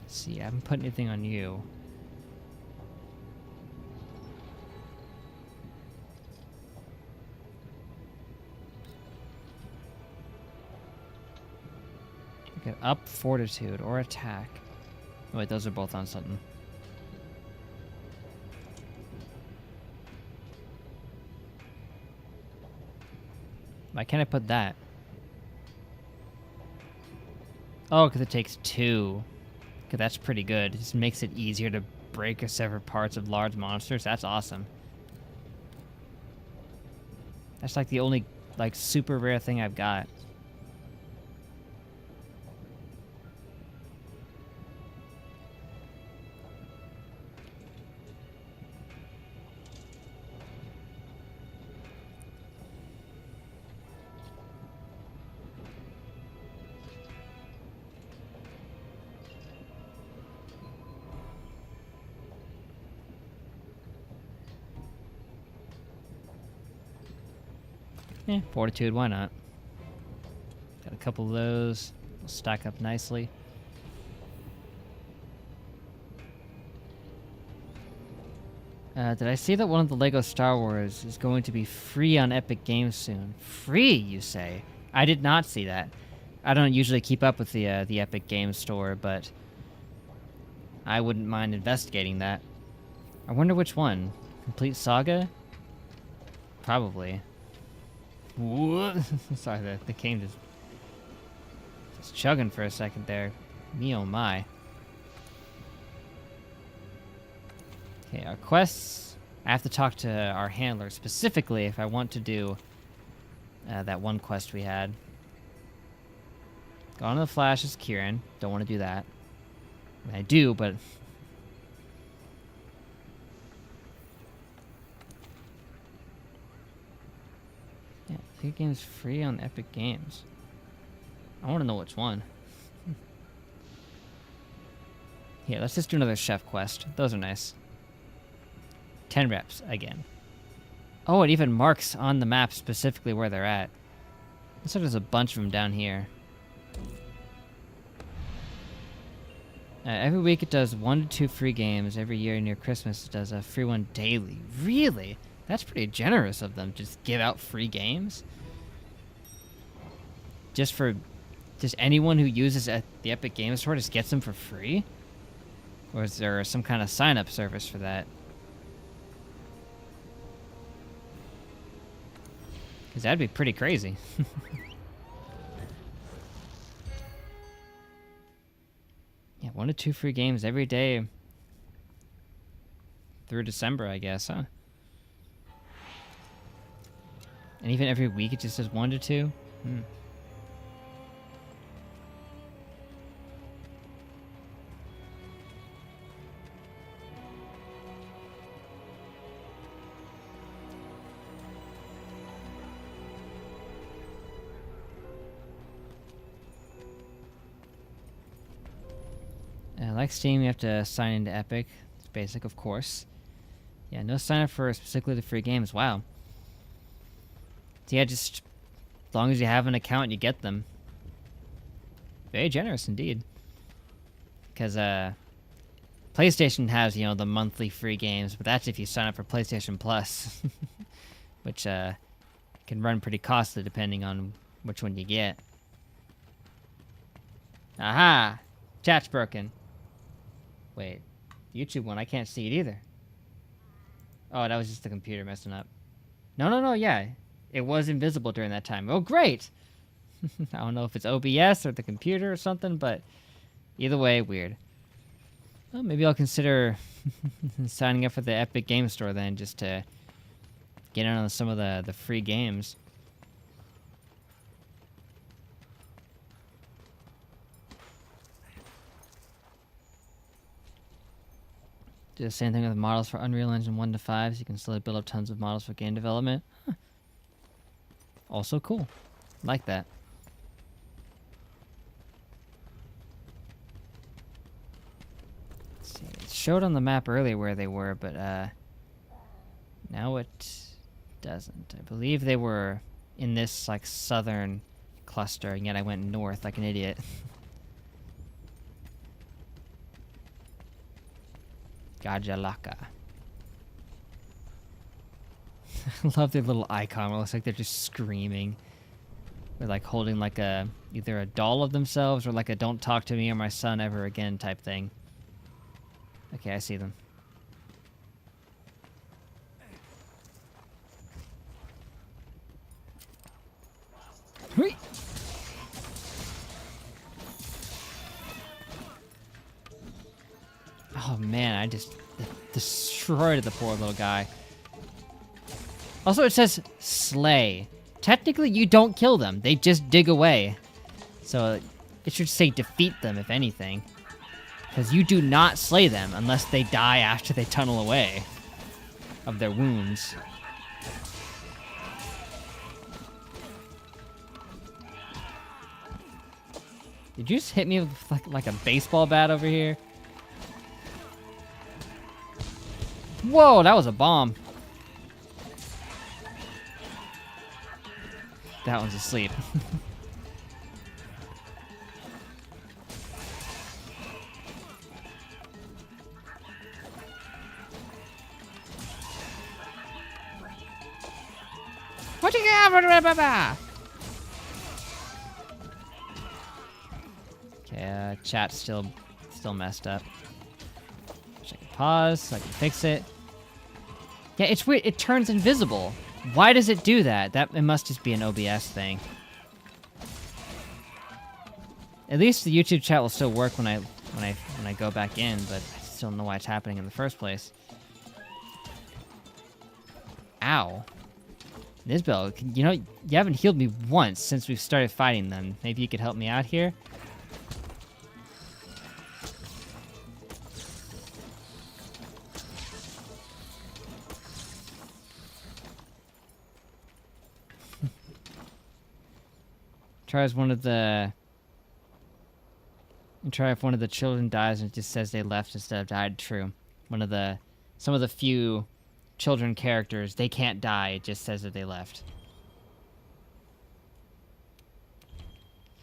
Let's see, I haven't put anything on you. Okay, up fortitude or attack. Oh, wait, those are both on something. Why can't I put that? Oh, because it takes 2. Okay, that's pretty good. It just makes it easier to break or sever parts of large monsters. That's awesome. That's like the only, like, super rare thing I've got. Yeah, fortitude, why not? Got a couple of those. They'll stack up nicely. Did I see that one of the LEGO Star Wars is going to be free on Epic Games soon? Free, you say? I did not see that. I don't usually keep up with the Epic Games Store, but I wouldn't mind investigating that. I wonder which one. Complete Saga? Probably. What? Sorry, the game just chugging for a second there. Me oh my. Okay, our quests. I have to talk to our handler specifically if I want to do that one quest we had. Gone to the Flash is Kieran. Don't want to do that. I mean, I do, but... Yeah, the game's free on Epic Games. I want to know which one. Here, let's just do another chef quest. Those are nice. 10 reps again. Oh, it even marks on the map specifically where they're at. Looks like there's a bunch of them down here. Every week it does 1 to 2 free games. Every year near Christmas it does a free one daily. Really? That's pretty generous of them. Just give out free games? Just anyone who uses the Epic Games Store just gets them for free? Or is there some kind of sign-up service for that? Because that'd be pretty crazy. Yeah, 1 to 2 free games every day through December, I guess, huh? And even every week it just says 1 to 2? Hmm. Like Steam, you have to sign into Epic. It's basic, of course. Yeah, no sign up for specifically the free games. Wow. So yeah, just as long as you have an account, you get them. Very generous indeed. Because PlayStation has, you know, the monthly free games, but that's if you sign up for PlayStation Plus, which can run pretty costly depending on which one you get. Aha! Chat's broken. Wait, YouTube one, I can't see it either. Oh, that was just the computer messing up. No, yeah. It was invisible during that time. Oh, great! I don't know if it's OBS or the computer or something, but either way, weird. Well, maybe I'll consider signing up for the Epic Game Store then, just to get in on some of the free games. Do the same thing with models for Unreal Engine 1 to 5, so you can slowly build up tons of models for game development. Huh. Also cool. Like that. Let's see. It showed on the map earlier where they were, but now it doesn't. I believe they were in this like southern cluster, and yet I went north like an idiot. Gajalaka. I love their little icon. It looks like they're just screaming. They're like holding like either a doll of themselves or like a "don't talk to me or my son ever again" type thing. Okay, I see them. Hui! Oh man, I just destroyed the poor little guy. Also, it says slay. Technically, you don't kill them. They just dig away. So, it should say defeat them, if anything. Because you do not slay them unless they die after they tunnel away of their wounds. Did you just hit me with like a baseball bat over here? Whoa, that was a bomb. That one's asleep. What you got? Okay, chat's still messed up. So I can pause, so I can fix it. Yeah, it's weird. It turns invisible. Why does it do that? It must just be an OBS thing. At least the YouTube chat will still work when I go back in, but I still don't know why it's happening in the first place. Ow. Nizbel, you know, you haven't healed me once since we've started fighting them. Maybe you could help me out here? Try as one of the Try if one of the children dies and it just says they left instead of died. True. Some of the few children characters, they can't die. It just says that they left.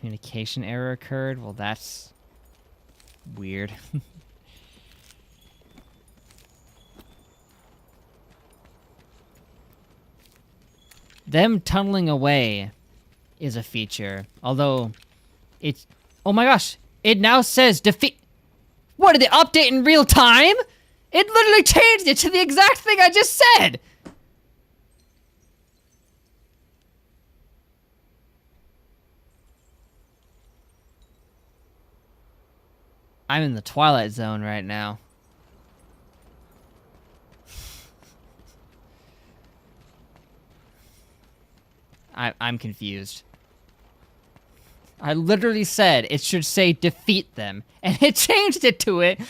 Communication error occurred. Well, that's weird. Them tunneling away is a feature. Although, it's... Oh my gosh! It now says defeat... What, did they update in real time? It literally changed it to the exact thing I just said! I'm in the Twilight Zone right now. I'm confused. I literally said it should say defeat them, and it changed it to it.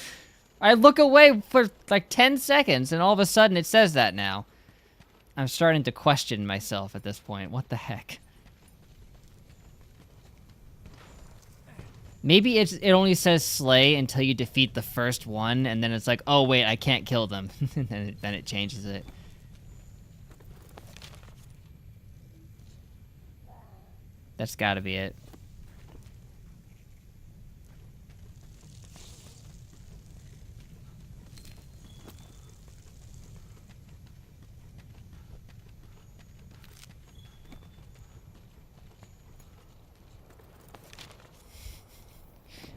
I look away for like 10 seconds, and all of a sudden it says that now. I'm starting to question myself at this point. What the heck? Maybe it only says slay until you defeat the first one, and then it's like, oh wait, I can't kill them. Then it changes it. That's gotta be it.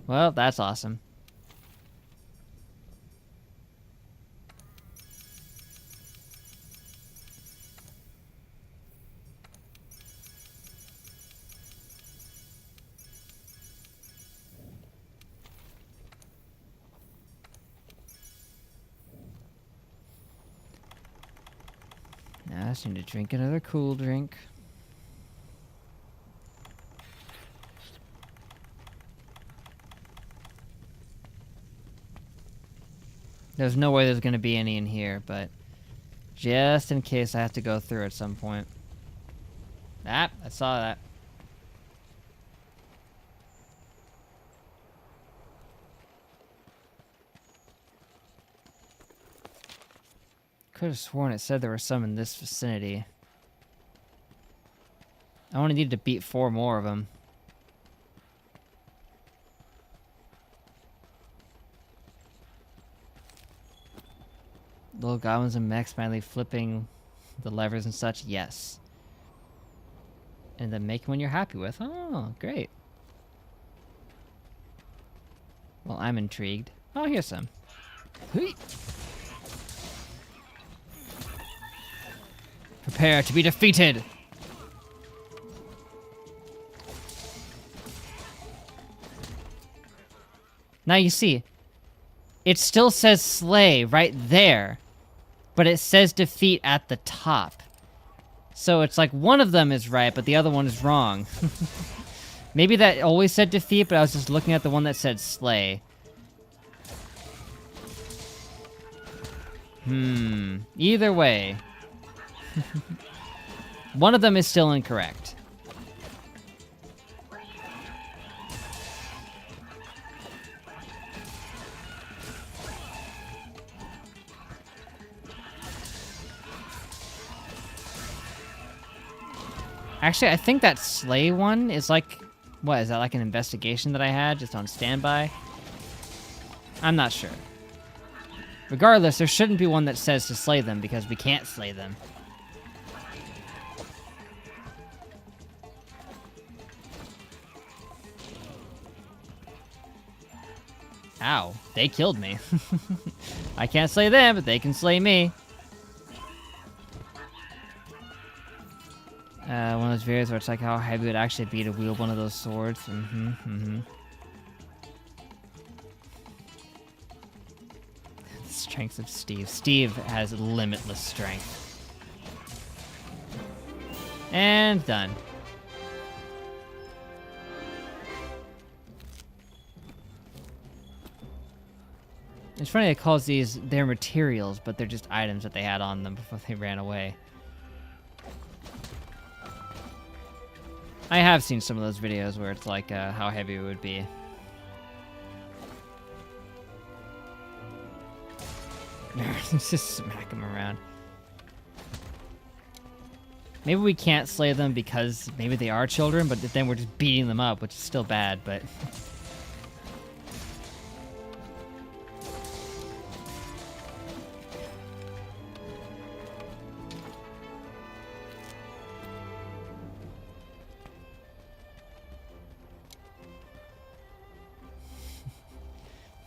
Well, that's awesome. Now I just need to drink another cool drink. There's no way there's gonna be any in here, but just in case I have to go through at some point. Ah, I saw that. Could have sworn it said there were some in this vicinity. I only need to beat 4 more of them. Little goblins and mechs finally flipping the levers and such. Yes. And then make one you're happy with. Oh, great. Well, I'm intrigued. Oh, here's some. Hui. Prepare to be defeated. Now you see, it still says slay right there, but it says defeat at the top. So it's like one of them is right, but the other one is wrong. Maybe that always said defeat, but I was just looking at the one that said slay. Either way. One of them is still incorrect. Actually, I think that slay one is like... What, is that like an investigation that I had just on standby? I'm not sure. Regardless, there shouldn't be one that says to slay them because we can't slay them. Ow, they killed me. I can't slay them, but they can slay me. One of those videos where it's like how heavy it would actually be to wield one of those swords. The strength of Steve. Steve has limitless strength. And done. It's funny it calls these their materials, but they're just items that they had on them before they ran away. I have seen some of those videos where it's like how heavy it would be. Just smack them around. Maybe we can't slay them because maybe they are children, but then we're just beating them up, which is still bad, but...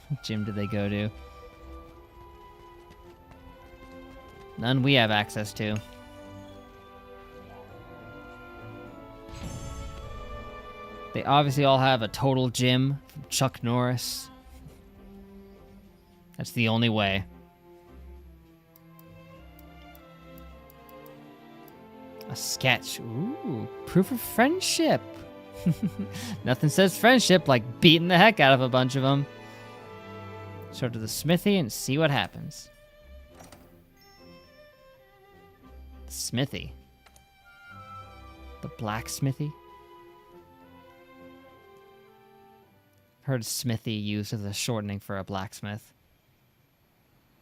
What gym do they go to? None we have access to. They obviously all have a total gym from Chuck Norris. That's the only way. A sketch. Ooh, proof of friendship. Nothing says friendship like beating the heck out of a bunch of them. So to the smithy and see what happens. Smithy. The blacksmithy. Heard smithy used as a shortening for a blacksmith.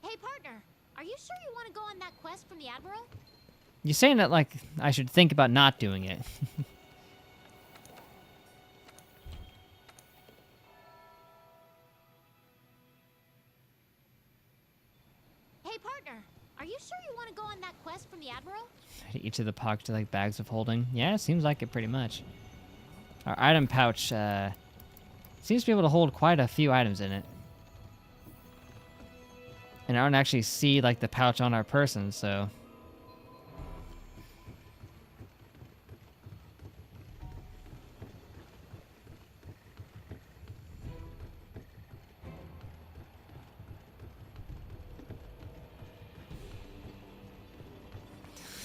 Hey, partner. Are you sure you want to go on that quest from the Admiral? You're saying that like I should think about not doing it. Hey, partner. Are you sure you want to go on that quest from the Admiral? Each of the pockets are like bags of holding. Yeah, it seems like it pretty much. Our item pouch seems to be able to hold quite a few items in it. And I don't actually see like the pouch on our person, so...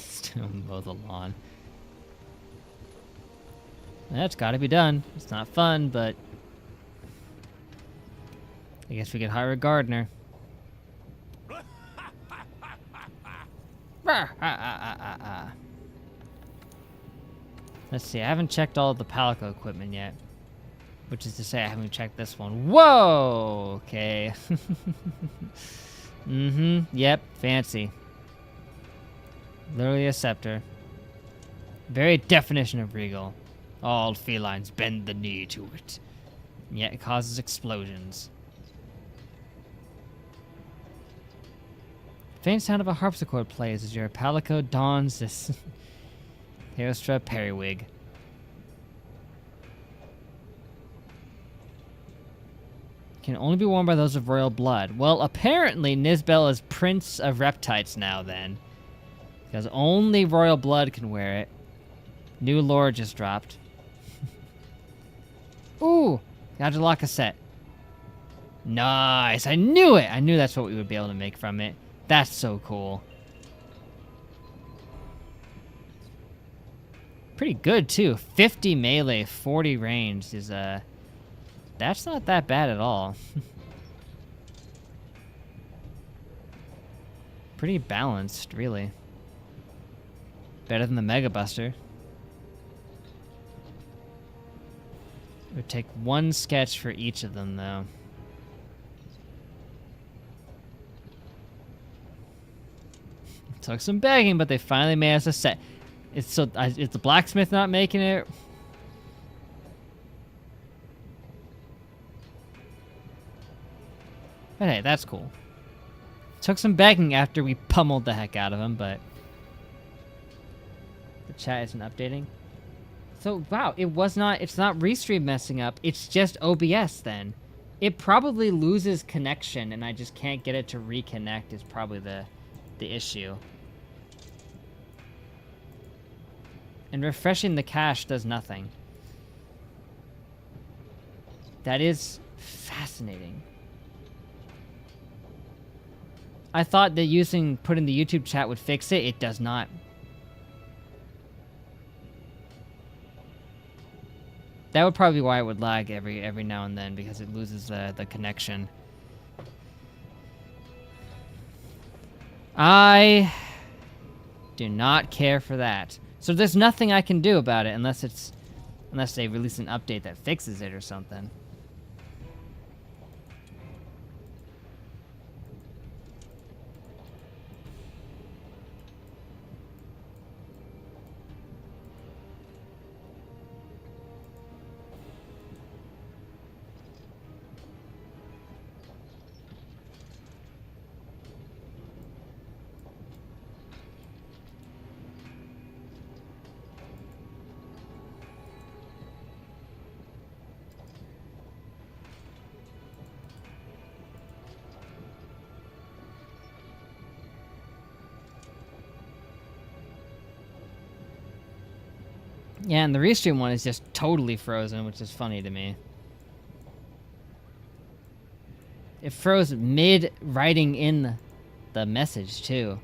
Still mow the lawn. That's gotta be done. It's not fun, but... I guess we could hire a gardener. Let's see, I haven't checked all of the Palico equipment yet. Which is to say, I haven't checked this one. Whoa! Okay. Yep, fancy. Literally a scepter. Very definition of regal. All felines bend the knee to it. And yet it causes explosions. Faint sound of a harpsichord plays as your Palico dons this Theostra periwig. Can only be worn by those of royal blood. Well, apparently Nizbel is Prince of Reptites now then. Because only royal blood can wear it. New lore just dropped. Ooh! Got a lock cassette. Nice! I knew it! I knew that's what we would be able to make from it. That's so cool. Pretty good, too. 50 melee, 40 range is, that's not that bad at all. Pretty balanced, really. Better than the Mega Buster. It would take one sketch for each of them, though. Took some begging, but they finally made us a set. Is the blacksmith not making it? But hey, that's cool. Took some begging after we pummeled the heck out of him, but... The chat isn't updating. So, wow, it's not Restream messing up, it's just OBS then. It probably loses connection and I just can't get it to reconnect is probably the issue. And refreshing the cache does nothing. That is fascinating. I thought that putting the YouTube chat would fix it. It does not. That would probably be why it would lag every now and then, because it loses the connection. I do not care for that. So there's nothing I can do about it unless they release an update that fixes it or something. Yeah, and the restream one is just totally frozen, which is funny to me. It froze mid writing in the message too.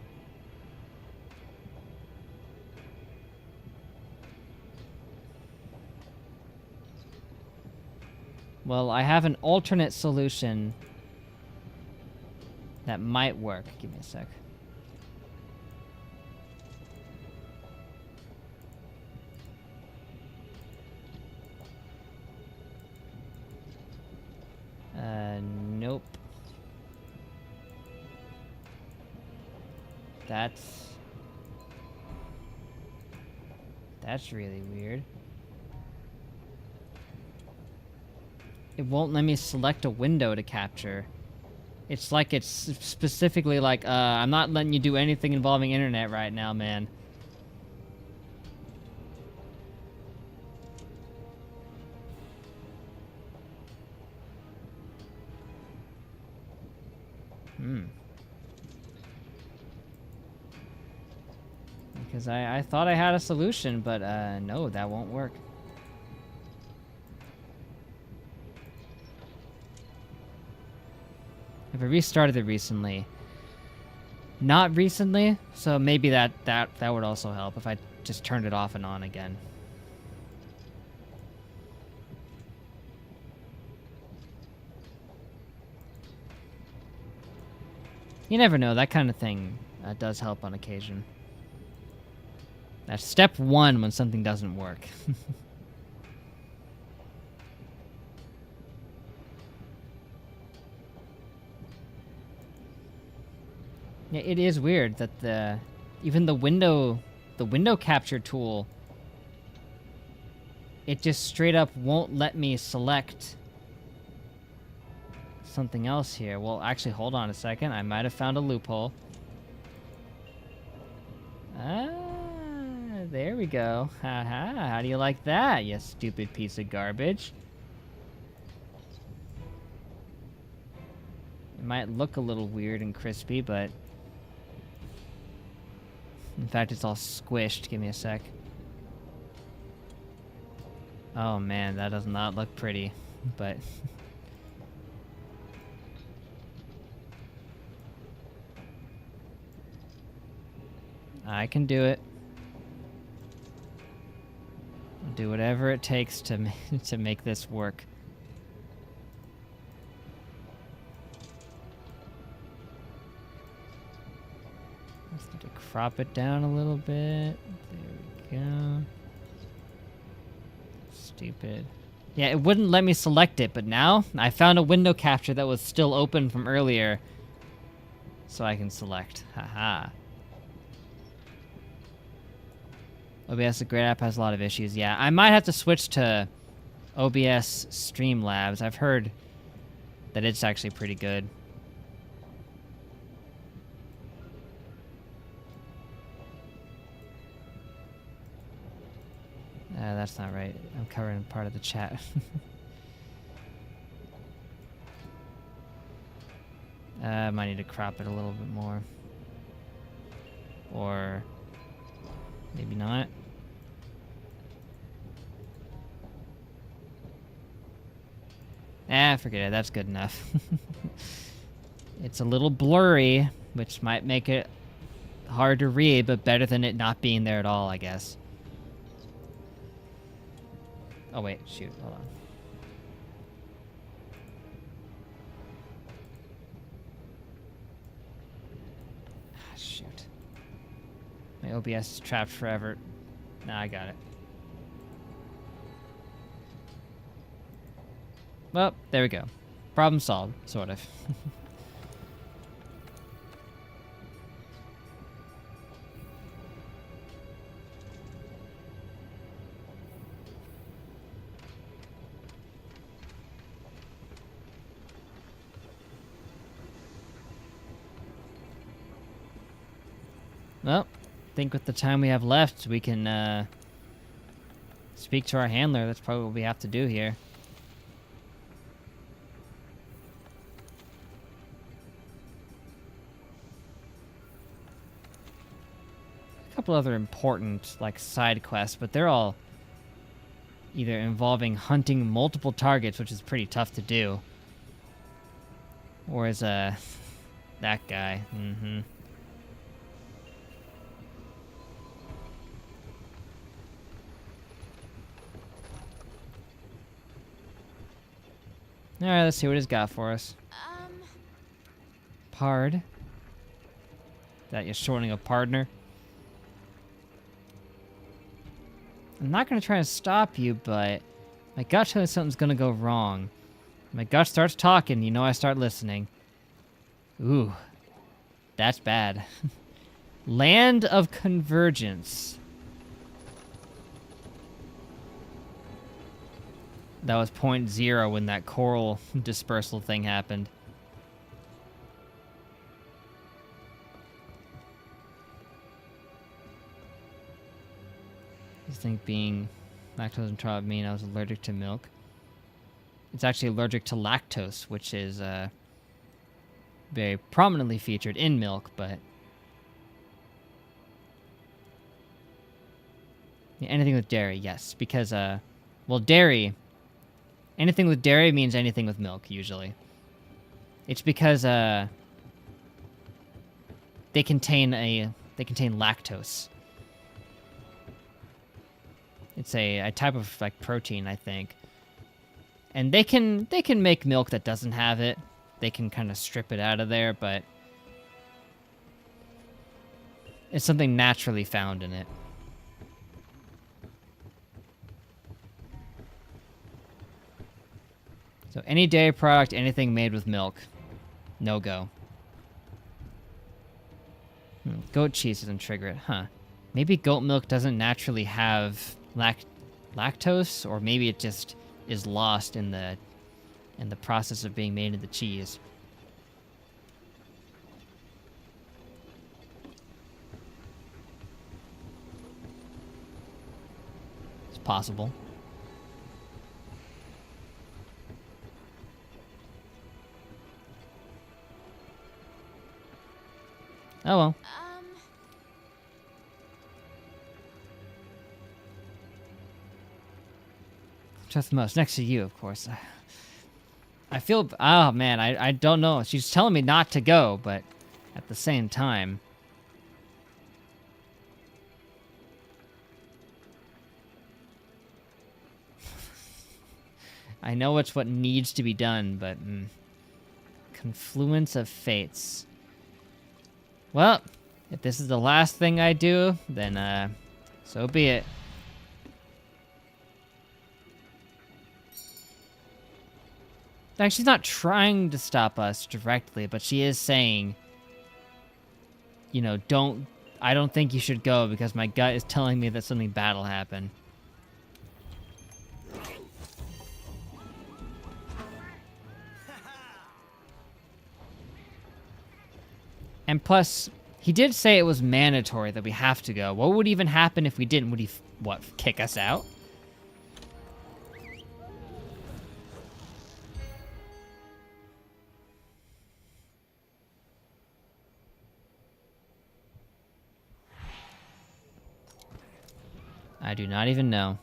Well, I have an alternate solution that might work. Give me a sec. Nope. That's really weird. It won't let me select a window to capture. It's like it's specifically like, I'm not letting you do anything involving internet right now, man. Because I thought I had a solution, but no, that won't work. If I restarted it recently. Not recently, so maybe that would also help if I just turned it off and on again. You never know, that kind of thing does help on occasion. That's step one when something doesn't work. Yeah, it is weird that even the window capture tool, it just straight up won't let me select something else here. Well, actually, hold on a second. I might have found a loophole. There we go. Haha, how do you like that, you stupid piece of garbage? It might look a little weird and crispy, but... in fact, it's all squished. Give me a sec. Oh man, that does not look pretty, but... I can do it. I'll do whatever it takes to to make this work. Just need to crop it down a little bit. There we go. Stupid. Yeah, it wouldn't let me select it, but now I found a window capture that was still open from earlier, so I can select. Haha. OBS, the great app, has a lot of issues. Yeah, I might have to switch to OBS Streamlabs. I've heard that it's actually pretty good. That's not right. I'm covering part of the chat. I might need to crop it a little bit more. Or maybe not. Forget it. That's good enough. It's a little blurry, which might make it hard to read, but better than it not being there at all, I guess. Oh, wait. Shoot. Hold on. Shoot. My OBS is trapped forever. Nah, I got it. Well, there we go. Problem solved, sort of. Well, I think with the time we have left, we can speak to our handler. That's probably what we have to do here. A couple other important, like, side quests, but they're all either involving hunting multiple targets, which is pretty tough to do, or as that guy. Alright, let's see what he's got for us. Pard. That you're shortening a partner. I'm not gonna try to stop you, but my gut tells me something's gonna go wrong. My gut starts talking, you know I start listening. Ooh. That's bad. Land of Convergence. That was 0.0 when that coral dispersal thing happened. I think being lactose intolerant mean I was allergic to milk. It's actually allergic to lactose, which is very prominently featured in milk, but yeah, anything with dairy, yes, because well, dairy. Anything with dairy means anything with milk, usually. It's because they contain lactose. It's a type of like protein, I think. And they can make milk that doesn't have it. They can kind of strip it out of there, but it's something naturally found in it. So any dairy product, anything made with milk, no go. Goat cheese doesn't trigger it, huh? Maybe goat milk doesn't naturally have lactose, or maybe it just is lost in the process of being made into cheese. It's possible. Oh well. Trust the most. Next to you, of course. I feel... Oh, man. I don't know. She's telling me not to go, but at the same time... I know it's what needs to be done, but... Confluence of Fates. Well, if this is the last thing I do, then, so be it. Like, she's not trying to stop us directly, but she is saying, you know, I don't think you should go because my gut is telling me that something bad will happen. And plus, he did say it was mandatory that we have to go. What would even happen if we didn't? Would he, what, kick us out? I do not even know.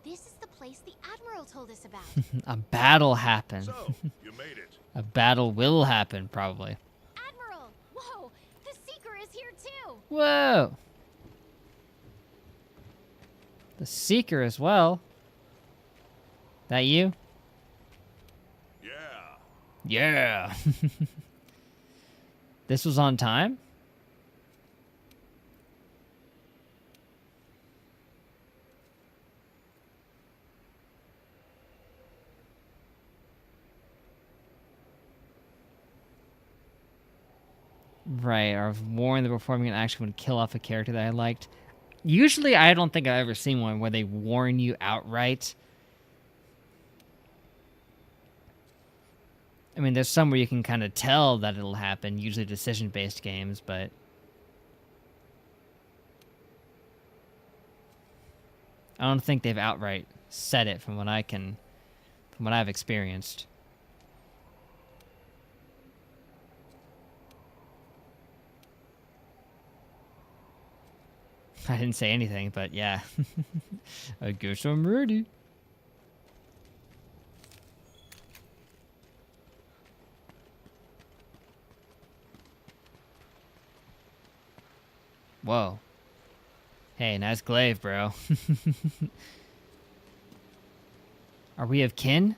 This is the place the Admiral told us about. A battle happened. So, you made it. A battle will happen, probably. Admiral! Whoa! The Seeker is here too! Whoa! The Seeker as well. That you? Yeah. Yeah. This was on time? Right, or warned that performing an action would kill off a character that I liked. Usually, I don't think I've ever seen one where they warn you outright. I mean, there's some where you can kind of tell that it'll happen, usually decision-based games, but... I don't think they've outright said it from what I've experienced. I didn't say anything, but yeah. I guess I'm ready. Whoa. Hey, nice glaive, bro. Are we of kin?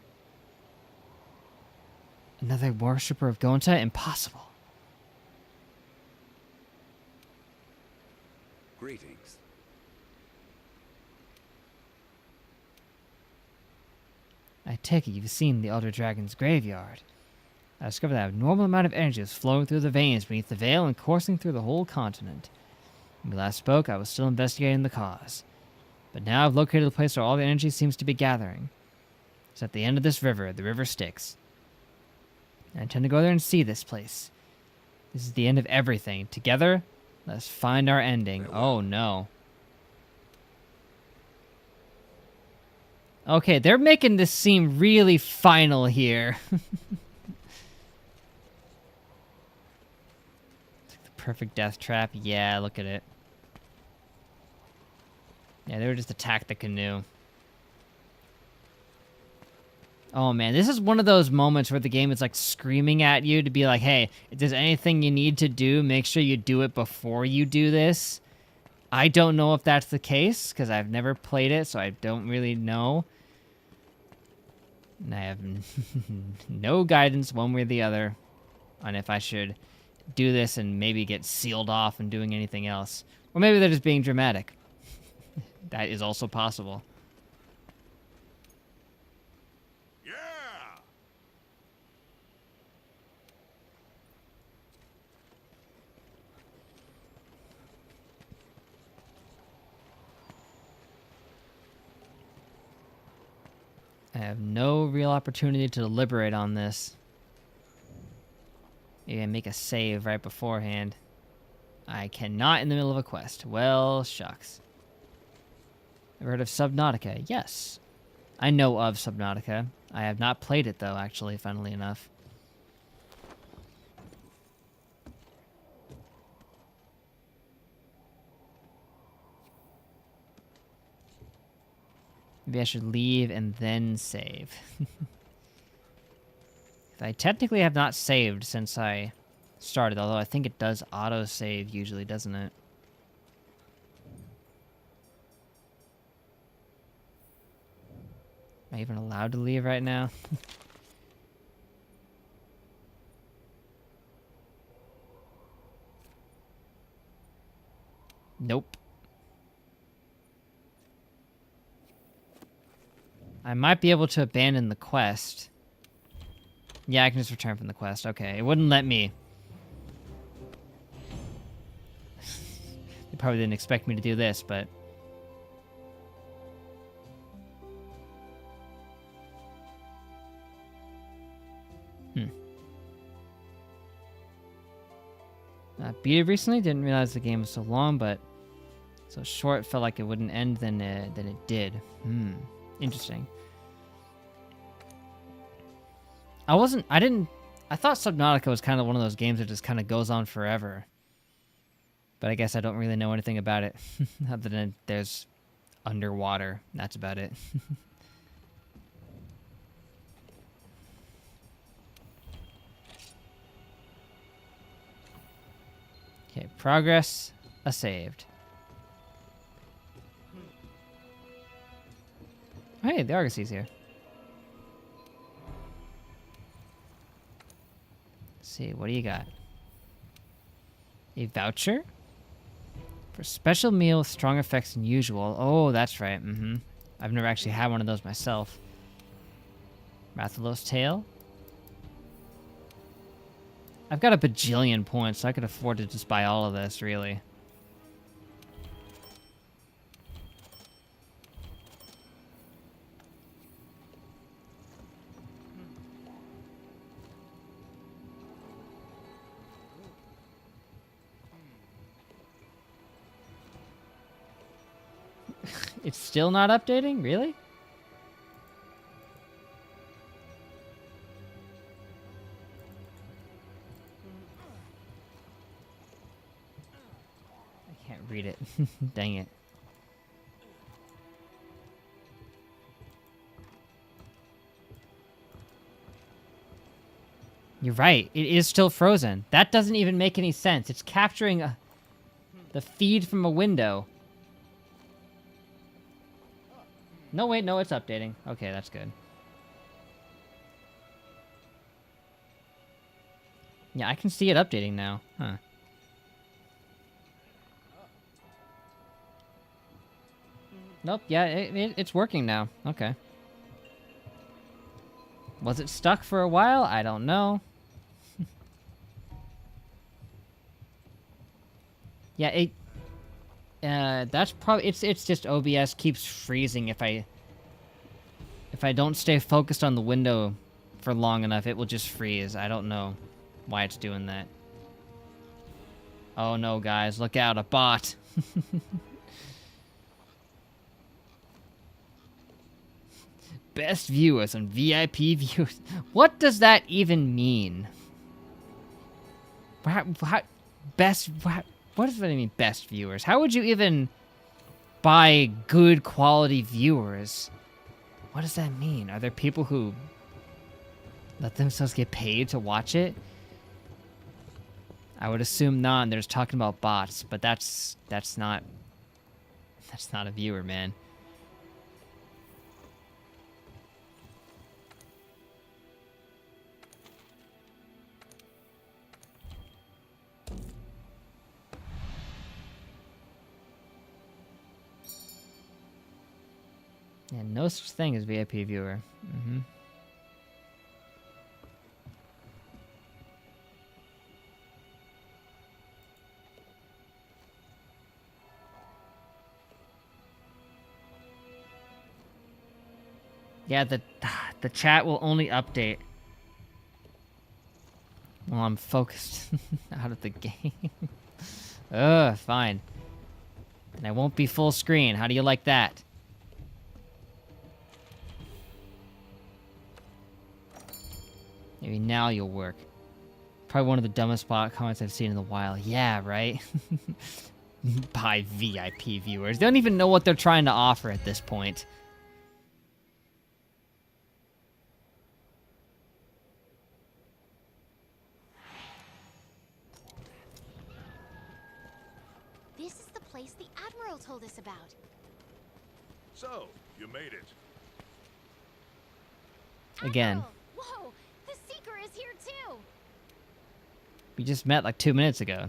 Another worshipper of Gonta? Impossible. Greetings. I take it you've seen the Elder Dragon's graveyard. I discovered that an abnormal amount of energy was flowing through the veins beneath the veil and coursing through the whole continent. When we last spoke, I was still investigating the cause. But now I've located the place where all the energy seems to be gathering. It's at the end of this river, the river Styx. I intend to go there and see this place. This is the end of everything. Together, let's find our ending. Oh no. Okay, they're making this seem really final here. Perfect death trap. Yeah, look at it. Yeah, they were just attack the canoe. Oh man, this is one of those moments where the game is like screaming at you to be like, hey, if there's anything you need to do, make sure you do it before you do this. I don't know if that's the case, because I've never played it, so I don't really know. And I have no guidance one way or the other on if I should do this and maybe get sealed off and doing anything else. Or maybe they're just being dramatic. That is also possible. Yeah. I have no real opportunity to deliberate on this. Maybe I make a save right beforehand. I cannot in the middle of a quest. Well, shucks. Ever heard of Subnautica? Yes. I know of Subnautica. I have not played it, though, actually, funnily enough. Maybe I should leave and then save. I technically have not saved since I started, although I think it does auto-save usually, doesn't it? Am I even allowed to leave right now? Nope. I might be able to abandon the quest. Yeah, I can just return from the quest. Okay, it wouldn't let me. They probably didn't expect me to do this, but... beat it recently. Didn't realize the game was so long, but so short. Felt like it wouldn't end than it did. Interesting. I thought Subnautica was kind of one of those games that just kind of goes on forever. But I guess I don't really know anything about it. Other than there's underwater. That's about it. Okay, progress saved. Hey, the Argosy's here. Let's see, what do you got? A voucher? For a special meal with stronger effects than usual. Oh, that's right, I've never actually had one of those myself. Rathalos tail? I've got a bajillion points, so I could afford to just buy all of this, really. It's still not updating? Really? I can't read it. Dang it. You're right. It is still frozen. That doesn't even make any sense. It's capturing a... The feed from a window. No, wait, no, it's updating. Okay, that's good. Yeah, I can see it updating now. Huh. Nope, yeah, it's working now. Okay. Was it stuck for a while? I don't know. Yeah, that's probably it's just OBS keeps freezing if I don't stay focused on the window for long enough, it will just freeze. I don't know why it's doing that. Oh no, guys, look out, a bot. Best viewers and VIP viewers. What does that even mean? What does that mean, best viewers? How would you even buy good quality viewers? What does that mean? Are there people who let themselves get paid to watch it? I would assume not, and they're just talking about bots, but that's not a viewer, man. Yeah, no such thing as VIP viewer. Mm-hmm. Yeah, the chat will only update while I'm focused out of the game. Ugh, fine. And I won't be full screen. How do you like that? Maybe now you'll work. Probably one of the dumbest bot comments I've seen in a while. Yeah, right? Buy VIP viewers. They don't even know what they're trying to offer at this point. This is the place the Admiral told us about. So, you made it. Again. Admiral! Whoa! The Seeker is here too! We just met like 2 minutes ago.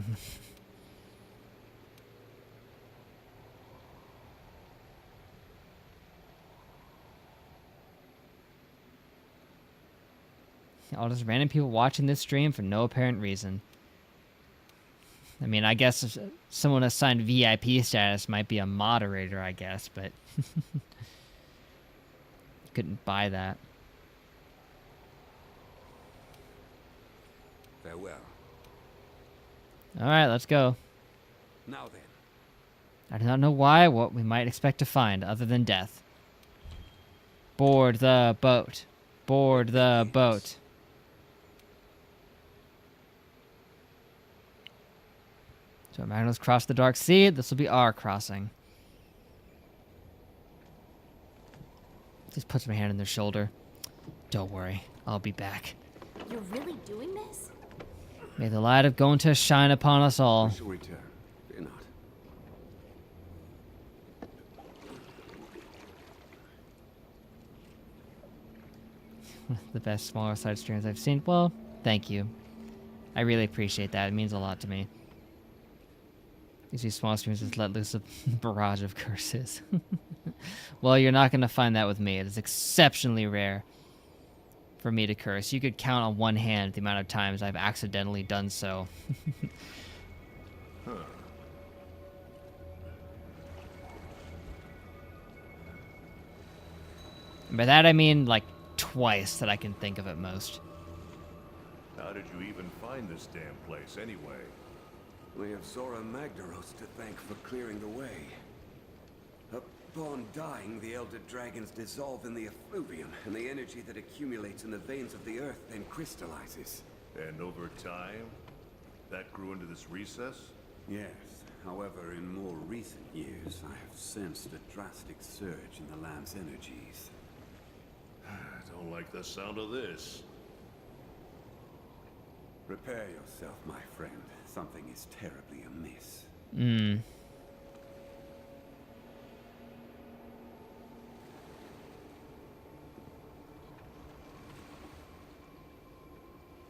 All just random people watching this stream for no apparent reason. I mean, I guess if someone assigned VIP status might be a moderator, I guess, but couldn't buy that. Farewell. All right, let's go. Now then. I do not know what we might expect to find other than death. Board the boat. Board the boat. So Magnus crossed the dark sea. This will be our crossing. Just puts my hand on their shoulder. Don't worry, I'll be back. You're really doing this? May the light of Gonta shine upon us all. We shall return. Fear not. The best smaller side streams I've seen. Well, thank you. I really appreciate that. It means a lot to me. These small streams just let loose a barrage of curses. Well, you're not going to find that with me. It is exceptionally rare for me to curse. You could count on one hand the amount of times I've accidentally done so. By that I mean like twice that I can think of at most. How did you even find this damn place anyway? We have Zora Magdaros to thank for clearing the way. Upon dying, the Elder Dragons dissolve in the effluvium, and the energy that accumulates in the veins of the earth then crystallizes. And over time, that grew into this recess? Yes. However, in more recent years, I have sensed a drastic surge in the land's energies. I don't like the sound of this. Prepare yourself, my friend. Something is terribly amiss. Hmm.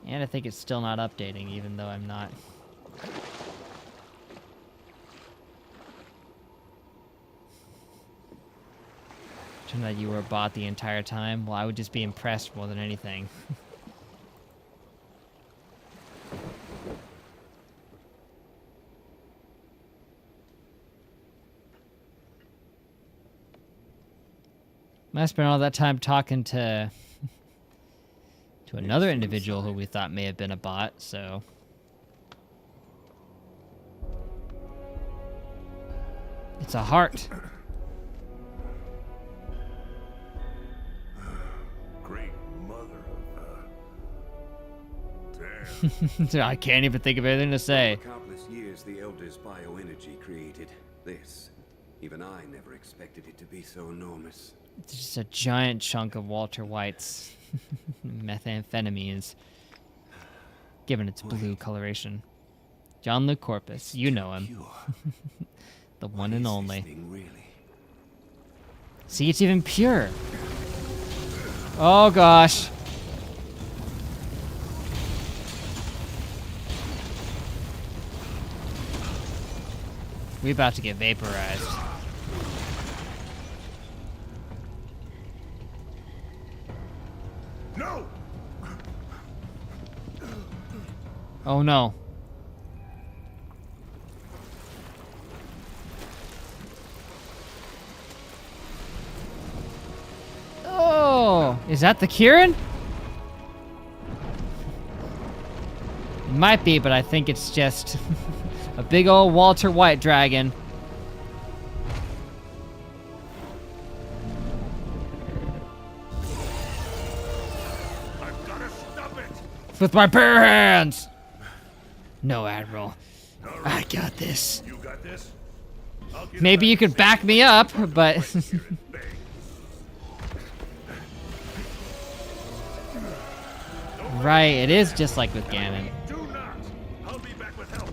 And I think it's still not updating, even though I'm not. Turned out you were a bot the entire time. Well, I would just be impressed more than anything. I spent all that time talking to another individual who we thought may have been a bot, so. It's a heart. Great mother of damn. I can't even think of anything to say. For countless years, the Elders' bioenergy created this. Even I never expected it to be so enormous. It's just a giant chunk of Walter White's methamphetamines, given its blue coloration. John Luke Corpus, you know him. Pure. The one and What is only. this thing really? See, it's even pure. Oh gosh. We about to get vaporized. No! Oh no. Oh, is that the Kieran? Might be, but I think it's just a big old Walter White dragon. I've gotta stop it! With my bare hands! No, Admiral. I got this. You got this? I'll get Maybe you could back me up, but... Bang. Right, it is just like with Ganon. Do not! I'll be back with help.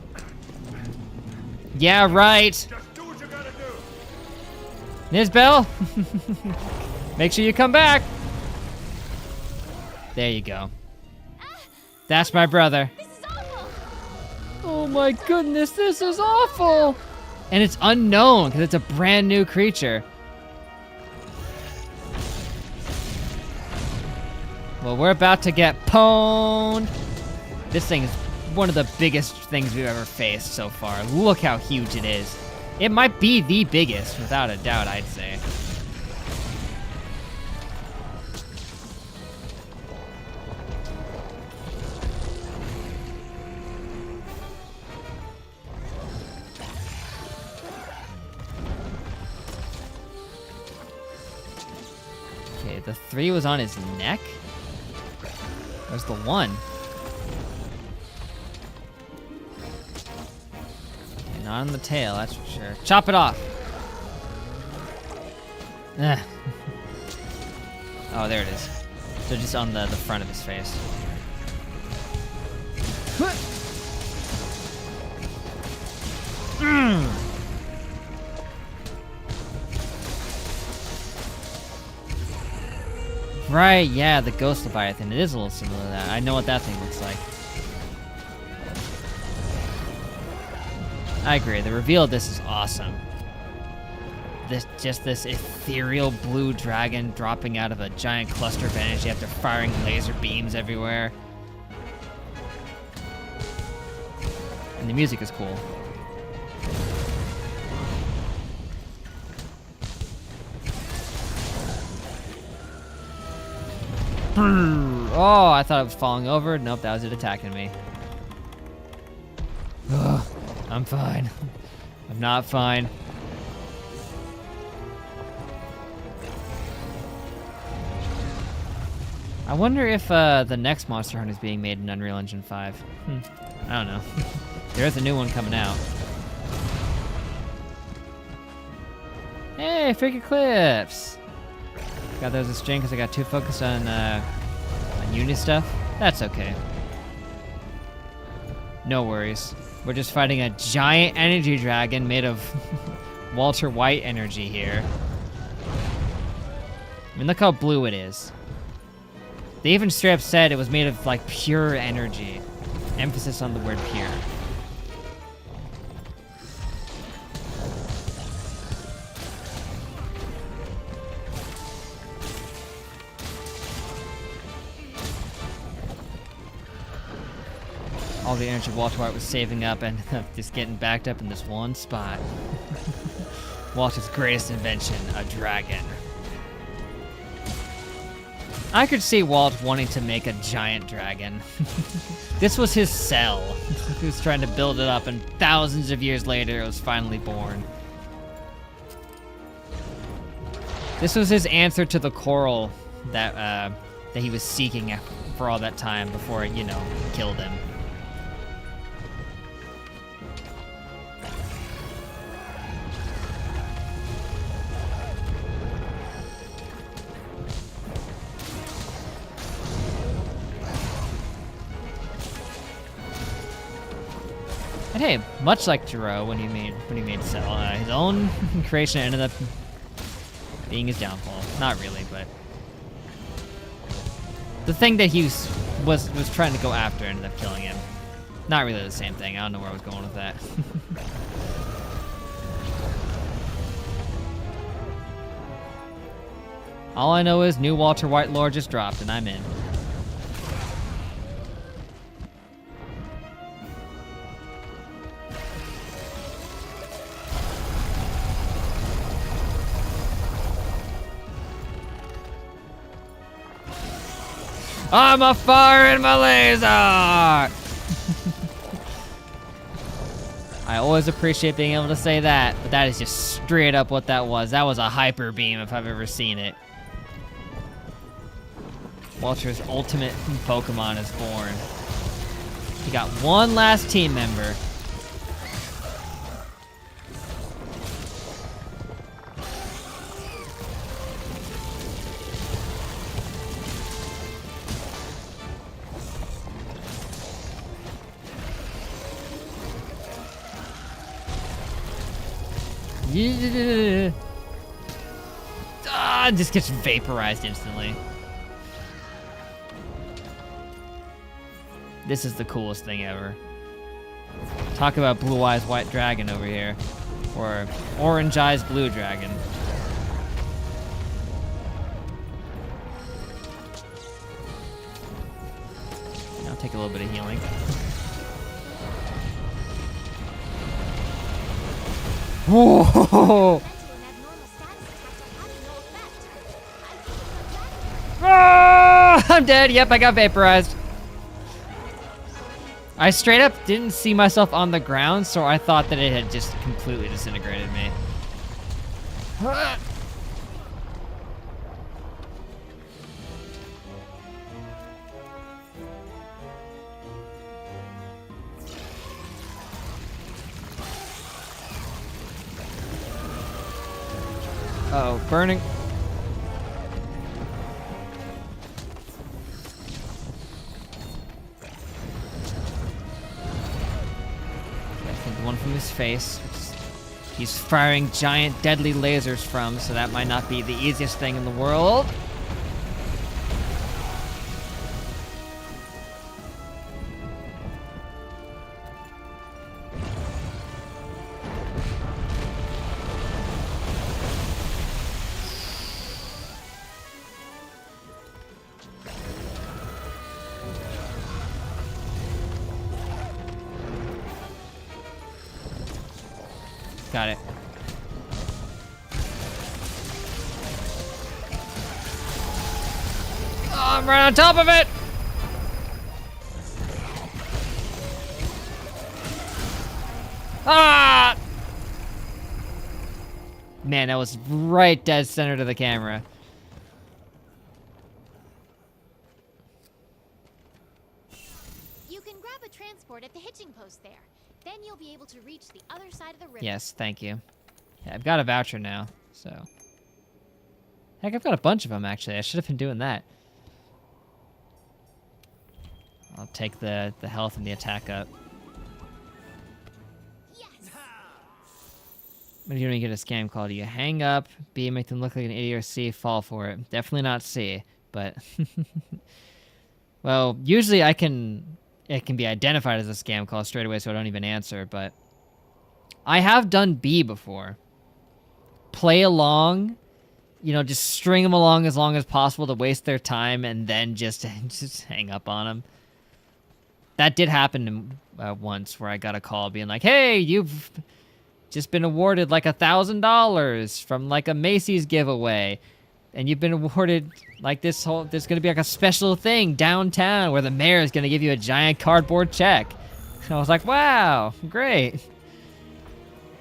Yeah, right. Just do what you gotta do! Nizbel! Make sure you come back! There you go. That's my brother. This is awful! Oh my goodness, this is awful! And it's unknown, because it's a brand new creature. Well, we're about to get pwned. This thing is one of the biggest things we've ever faced so far. Look how huge it is. It might be the biggest, without a doubt, I'd say. Okay, the 3 was on his neck? Where's the 1? Okay, not on the tail, that's for sure. Chop it off! Ugh. Oh, there it is. So just on the front of his face. Right, yeah, the Ghost Leviathan. It is a little similar to that. I know what that thing looks like. I agree. The reveal of this is awesome. This ethereal blue dragon dropping out of a giant cluster of energy after firing laser beams everywhere. And the music is cool. Oh, I thought it was falling over. Nope, that was it attacking me. Ugh, I'm fine. I'm not fine. I wonder if the next Monster Hunter is being made in Unreal Engine 5. I don't know. There's a new one coming out. Hey, freaking clips! Got those as string because I got too focused on uni stuff. That's okay. No worries. We're just fighting a giant energy dragon made of Walter White energy here. I mean, look how blue it is. They even straight up said it was made of, like, pure energy. Emphasis on the word pure. All the energy Walter White was saving up and just getting backed up in this one spot. Walter's greatest invention, a dragon. I could see Walt wanting to make a giant dragon. This was his cell. He was trying to build it up, and thousands of years later, it was finally born. This was his answer to the coral that he was seeking for all that time before it, you know, killed him. And hey, much like Giro when he made Cell, his own creation ended up being his downfall. Not really, but the thing that he was trying to go after ended up killing him. Not really the same thing. I don't know where I was going with that. All I know is new Walter White lore just dropped, and I'm in. I'm a firing my laser! I always appreciate being able to say that, but that is just straight up what that was. That was a hyper beam if I've ever seen it. Walter's ultimate Pokemon is born. He got one last team member. Just gets vaporized instantly. This is the coolest thing ever. Talk about blue eyes white dragon over here. Or orange eyes blue dragon. I'll take a little bit of healing. Whoa! Ah, I'm dead. Yep, I got vaporized. I straight up didn't see myself on the ground, so I thought that it had just completely disintegrated me. Uh-oh, burning. One from his face, which he's firing giant deadly lasers from, so that might not be the easiest thing in the world. Got it. Oh, I'm right on top of it! Ah! Man, that was right dead center to the camera. You can grab a transport at the hitching post there. Then you'll be able to reach the other side of the river. Yes, thank you. Yeah, I've got a voucher now, so. Heck, I've got a bunch of them, actually. I should have been doing that. I'll take the health and the attack up. What do you when you get a scam call? Do you hang up, B, make them look like an idiot, or C, fall for it? Definitely not C, but... well, usually it can be identified as a scam call straight away, so I don't even answer, but... I have done B before. Play along, you know, just string them along as possible to waste their time, and then just hang up on them. That did happen once, where I got a call being like, hey, you've just been awarded like $1,000 from like a Macy's giveaway, and you've been awarded like there's gonna be like a special thing downtown where the mayor is gonna give you a giant cardboard check. And I was like, wow, great.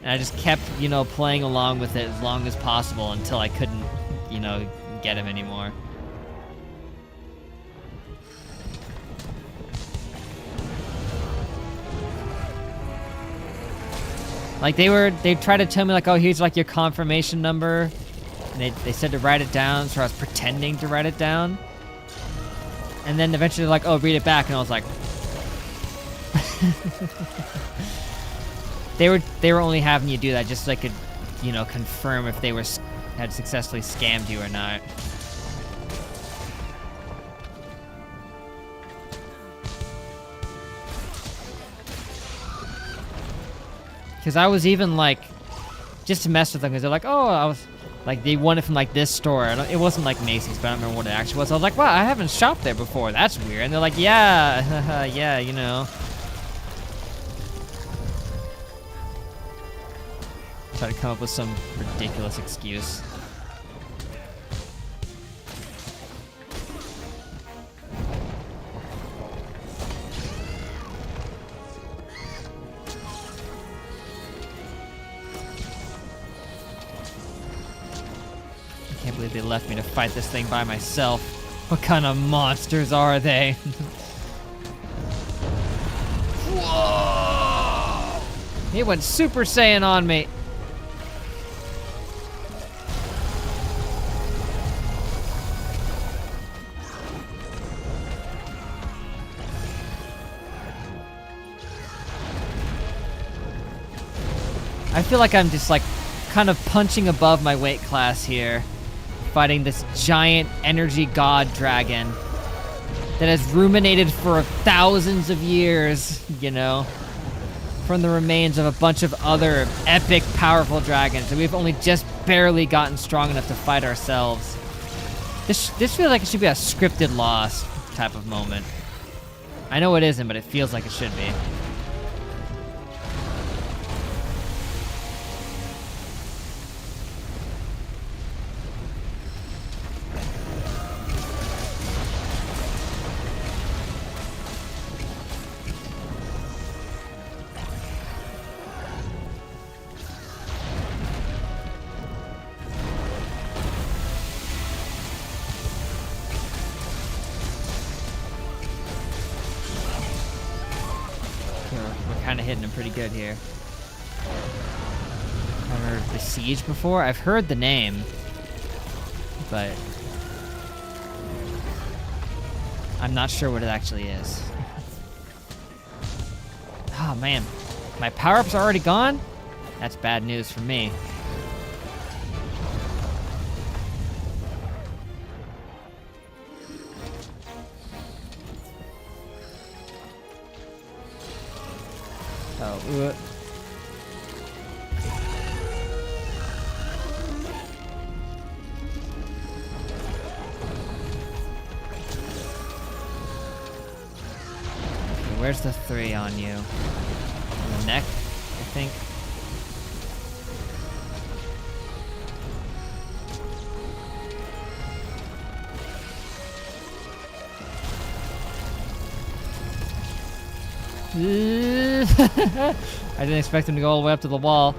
And I just kept, you know, playing along with it as long as possible until I couldn't, you know, get him anymore. Like they tried to tell me like, oh, here's like your confirmation number. And they said to write it down, so I was pretending to write it down. And then eventually they're like, oh, read it back, and I was like... They were only having you do that just so they could, you know, confirm if they had successfully scammed you or not. Because I was even like, just to mess with them, because they're like, oh, I was like, they won it from like this store. It wasn't like Macy's, but I don't remember what it actually was. I was like, wow, I haven't shopped there before. That's weird. And they're like, yeah, yeah, you know. Try to come up with some ridiculous excuse. I can't believe they left me to fight this thing by myself. What kind of monsters are they? Whoa! He went Super Saiyan on me. I feel like I'm just like kind of punching above my weight class here, fighting this giant energy god dragon that has ruminated for thousands of years, you know, from the remains of a bunch of other epic, powerful dragons, and we've only just barely gotten strong enough to fight ourselves. This feels like it should be a scripted loss type of moment. I know it isn't, but it feels like it should be. Kind of hitting him pretty good here. I've heard the siege before. I've heard the name, but I'm not sure what it actually is. Oh man, my power-ups are already gone? That's bad news for me. Oh, where's the 3 on you? On the neck, I think. I didn't expect him to go all the way up to the wall.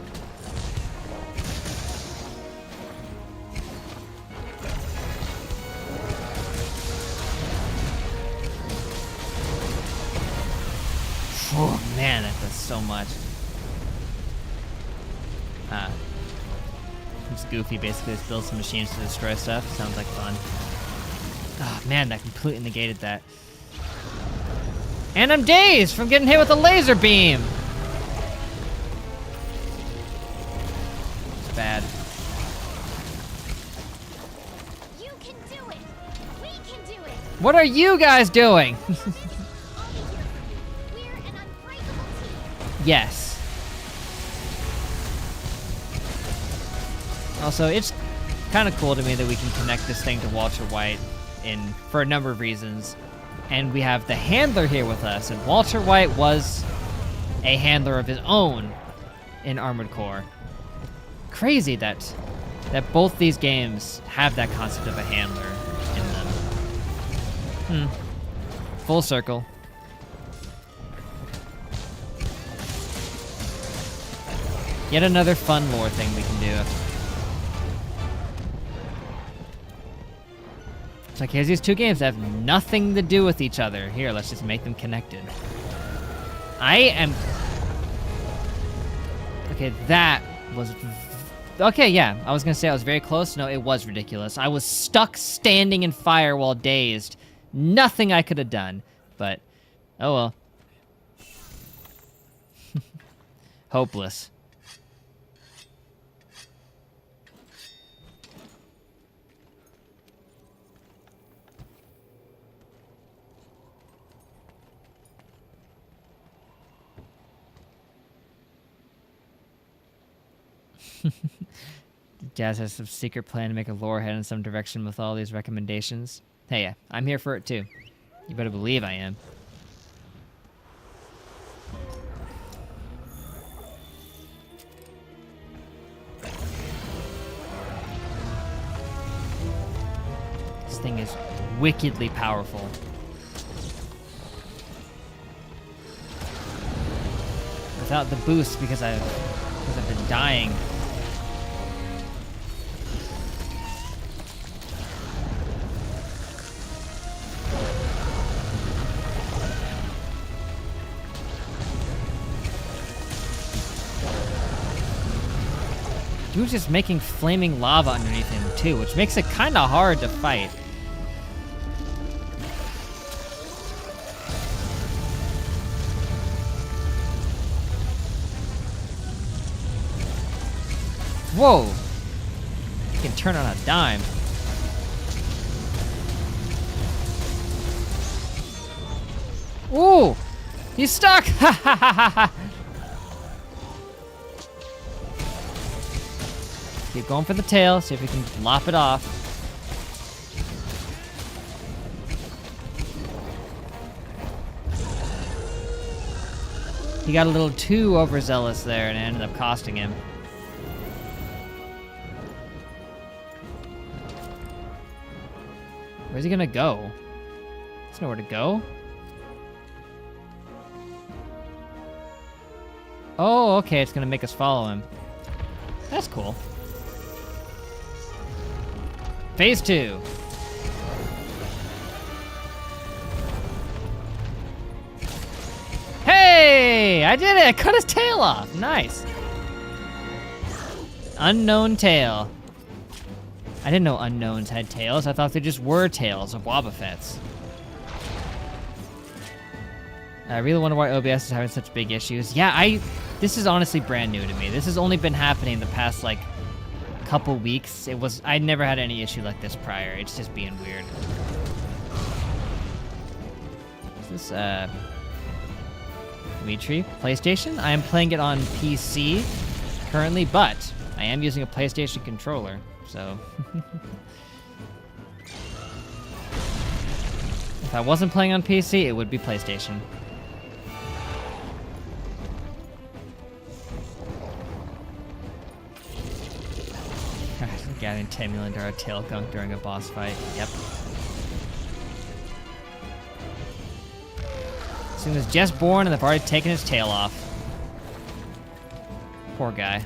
Oh man, that does so much. It's Goofy basically just builds some machines to destroy stuff. Sounds like fun. Oh man, that completely negated that. And I'm dazed from getting hit with a laser beam! What are you guys doing? I'll be here for you. We're an unbreakable team. Yes. Also, it's kind of cool to me that we can connect this thing to Walter White for a number of reasons. And we have the handler here with us, and Walter White was a handler of his own in Armored Core. Crazy that both these games have that concept of a handler in them. Full circle. Yet another fun lore thing we can do. It's like, here's these two games that have nothing to do with each other. Here, let's just make them connected. Okay, that was... Okay, yeah, I was gonna say I was very close. No, it was ridiculous. I was stuck standing in fire while dazed. Nothing I could have done, but... Oh well. Hopeless. Jazz has some secret plan to make a lore head in some direction with all these recommendations. Hey, yeah, I'm here for it too. You better believe I am. This thing is wickedly powerful. Without the boost, because I've been dying. Dude's just making flaming lava underneath him too, which makes it kind of hard to fight. Whoa! He can turn on a dime. Ooh! He's stuck! Ha ha ha ha ha! Keep going for the tail, see if we can lop it off. He got a little too overzealous there and it ended up costing him. Where's he gonna go? There's nowhere to go. Oh, okay, it's gonna make us follow him. That's cool. Phase 2. Hey! I did it! I cut his tail off! Nice. Unknown tail. I didn't know unknowns had tails. I thought they just were tails of Wobbuffets. I really wonder why OBS is having such big issues. Yeah, this is honestly brand new to me. This has only been happening the past, like, couple weeks. I'd never had any issue like this prior. It's just being weird. Is this, Dimitri? PlayStation? I am playing it on PC currently, but I am using a PlayStation controller, so... If I wasn't playing on PC, it would be PlayStation. Gathering 10 million tail gunk during a boss fight. Yep. This thing was just born and they've already taken his tail off. Poor guy.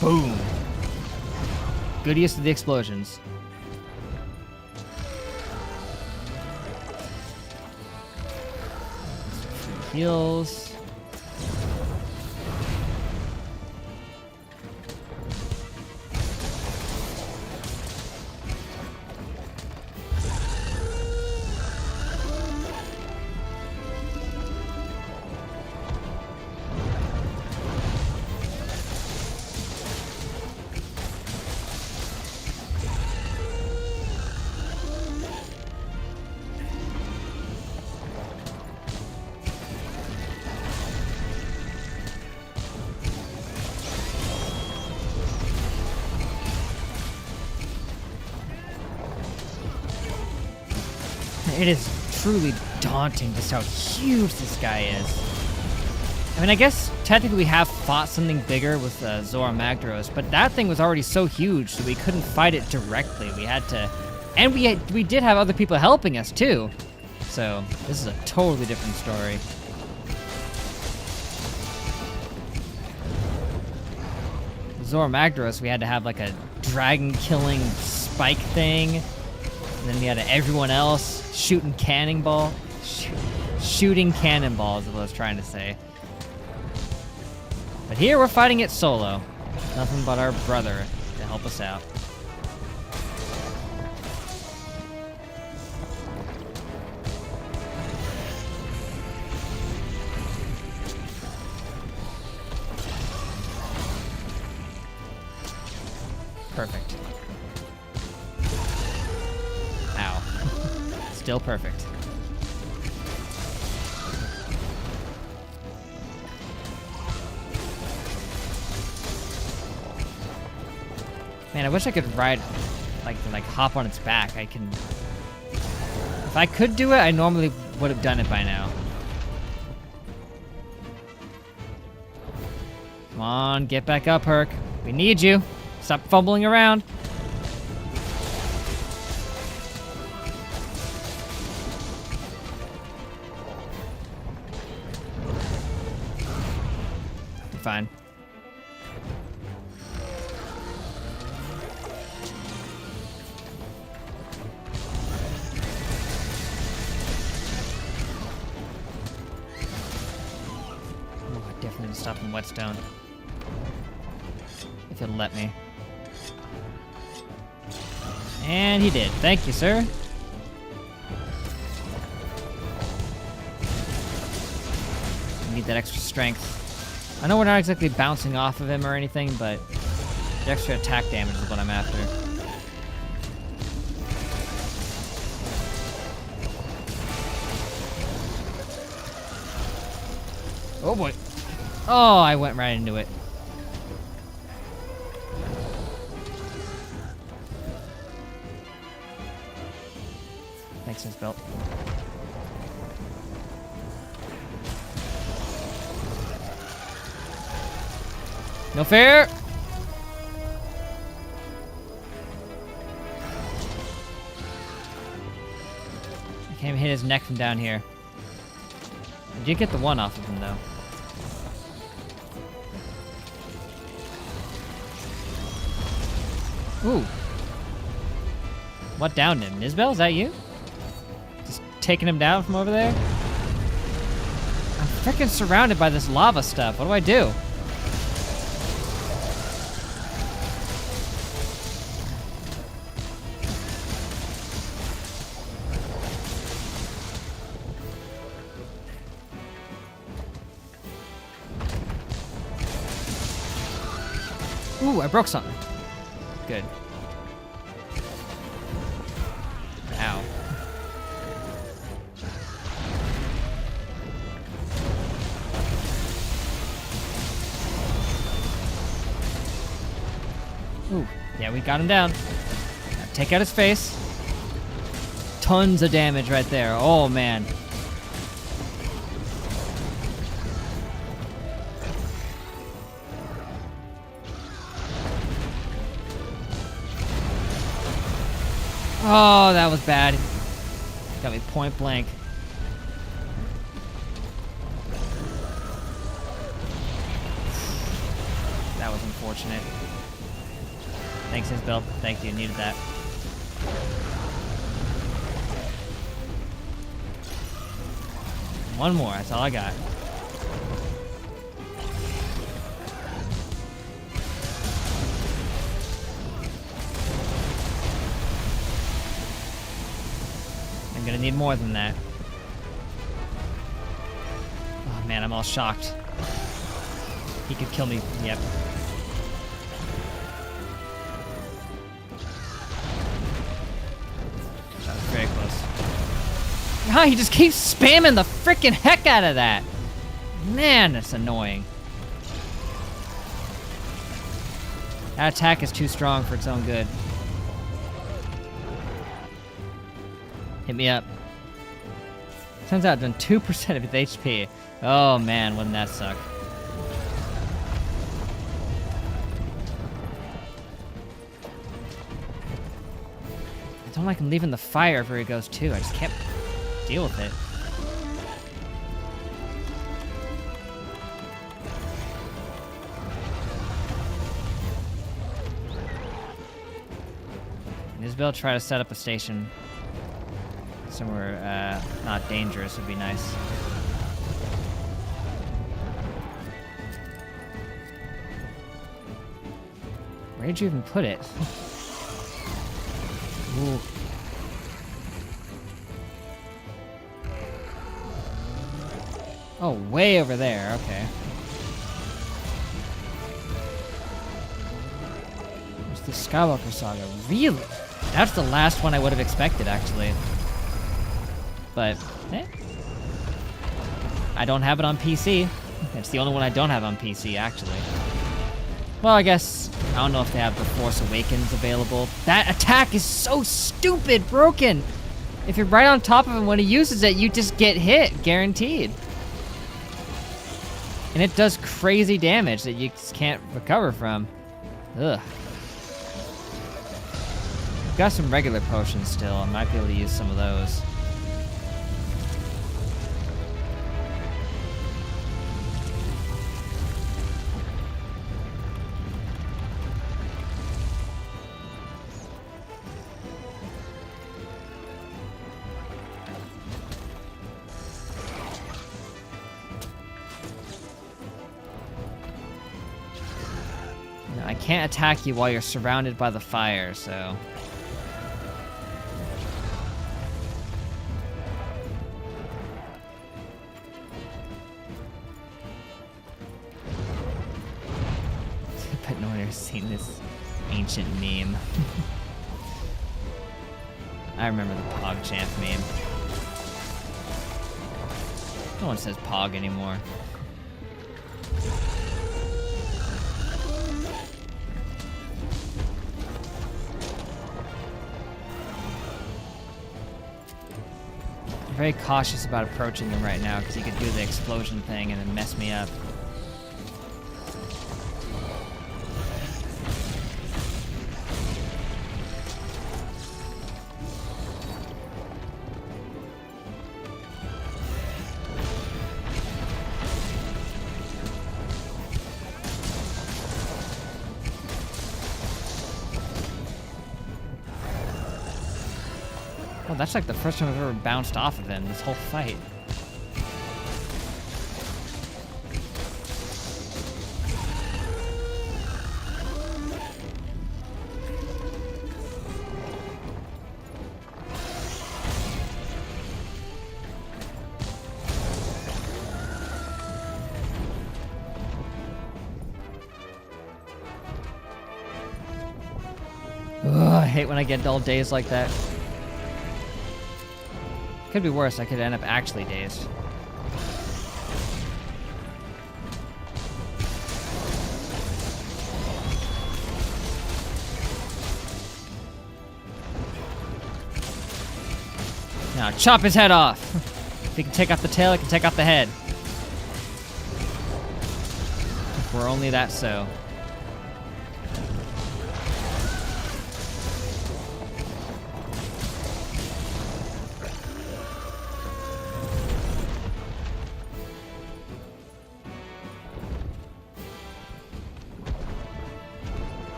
Boom. Good use of the explosions. Heals. it is truly daunting just how huge this guy is. I mean, I guess technically we have fought something bigger with Zora Magdaros, but that thing was already so huge that we couldn't fight it directly. We had to, and we did have other people helping us too. So this is a totally different story. Zora Magdaros, we had to have like a dragon-killing spike thing, and then we had everyone else shooting cannonballs is what I was trying to say. But here we're fighting it solo. Nothing but our brother to help us out. Perfect. Ow. Still perfect. Man, I wish I could ride, like hop on its back. If I could do it, I normally would have done it by now. Come on, get back up, Herc. We need you. Stop fumbling around. You're fine. Definitely stop in Whetstone. If he'll let me. And he did. Thank you, sir. Need that extra strength. I know we're not exactly bouncing off of him or anything, but the extra attack damage is what I'm after. Oh boy. Oh, I went right into it. Thanks, Nizbel. No fair! I can't even hit his neck from down here. I did get the one off of him, though. Ooh. What downed him? Nizbel, is that you? Just taking him down from over there? I'm freaking surrounded by this lava stuff. What do I do? Ooh, I broke something. Good. Ow. Ooh, yeah, we got him down. Now take out his face. Tons of damage right there. Oh, man. Oh, that was bad. Got me point blank. That was unfortunate. Thanks, Nizbel. Thank you. Needed that. One more. That's all I got. I'm gonna need more than that. Oh man, I'm all shocked. He could kill me. Yep. That was very close. Ah, he just keeps spamming the freaking heck out of that. Man, that's annoying. That attack is too strong for its own good. Hit me up. Turns out done 2% of its HP. Oh man, wouldn't that suck? I don't like him leaving the fire where he goes too. I just can't deal with it. Nizbel try to set up a station somewhere not dangerous would be nice. Where'd you even put it? Ooh. Oh, way over there. Okay. There's the Skywalker Saga. Really? That's the last one I would have expected, actually. But, I don't have it on PC. It's the only one I don't have on PC, actually. Well, I guess, I don't know if they have the Force Awakens available. That attack is so stupid broken! If you're right on top of him when he uses it, you just get hit, guaranteed. And it does crazy damage that you just can't recover from. Ugh. I've got some regular potions still. I might be able to use some of those. No, I can't attack you while you're surrounded by the fire, so... But no one has seen this ancient meme. I remember the PogChamp meme. No one says Pog anymore. I'm very cautious about approaching them right now because he could do the explosion thing and then mess me up. Oh, that's like the first time I've ever bounced off of him this whole fight. Ugh, I hate when I get dull days like that. Could be worse, I could end up actually dazed. Now chop his head off! If he can take off the tail, he can take off the head. If we're only that so.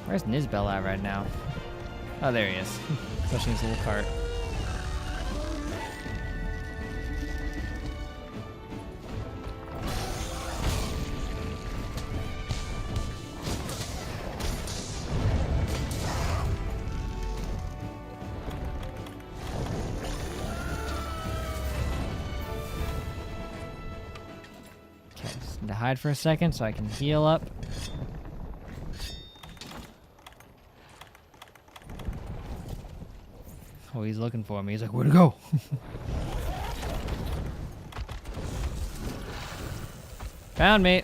Where's Nizbel at right now? Oh, there he is. Pushing his little cart. Okay, just need to hide for a second so I can heal up. Oh, he's looking for me. He's like, where'd it go? Found me.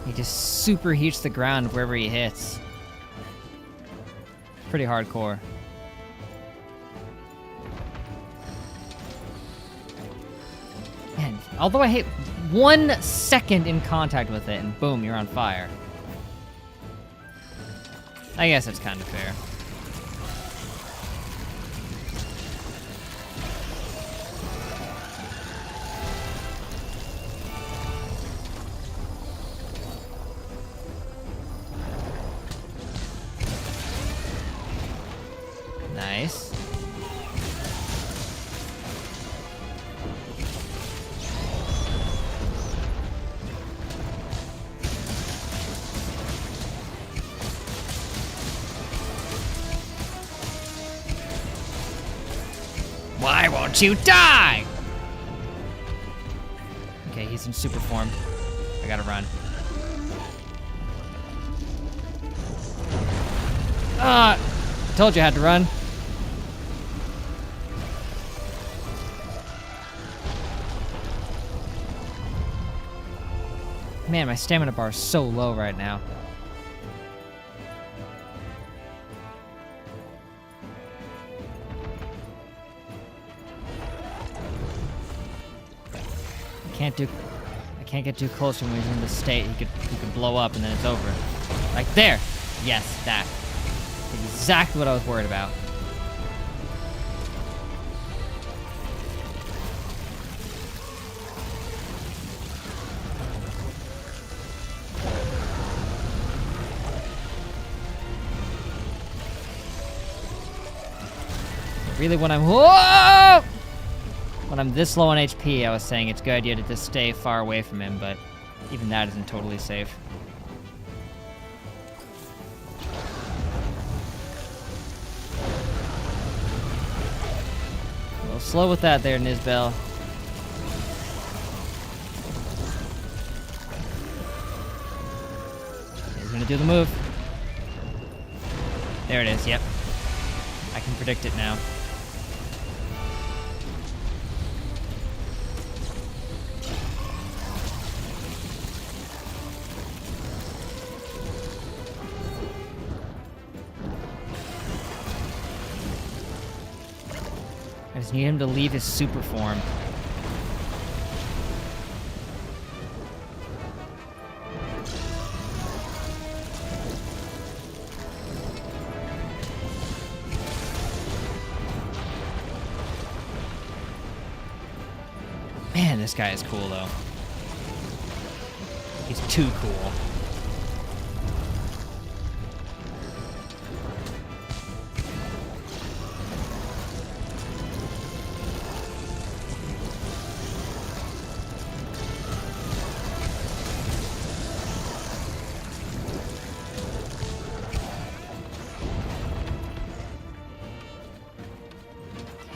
He just superheats the ground wherever he hits. Pretty hardcore. Man, although I hit 1 second in contact with it and boom, you're on fire. I guess that's kind of fair. Nice. Why won't you die? Okay, he's in super form. I gotta run. Told you I had to run. Man, my stamina bar is so low right now. I can't get too close when he's in this state. He could blow up and then it's over. Like there. Yes, that. Exactly what I was worried about. Really, when I'm this low on HP, I was saying it's a good idea to just stay far away from him, but even that isn't totally safe. A little slow with that there, Nizbel. He's gonna do the move. There it is, yep. I can predict it now. I just need him to leave his super form. Man, this guy is cool, though. He's too cool.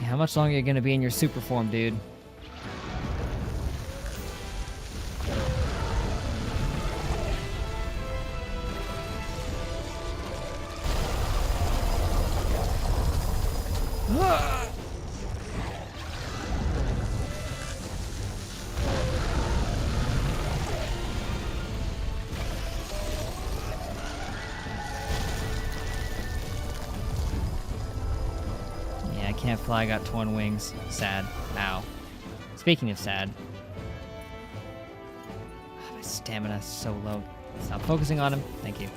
How much longer are you gonna be in your super form, dude? Can't fly, got torn wings. Sad. Ow. Speaking of sad. My stamina's so low. Stop focusing on him. Thank you.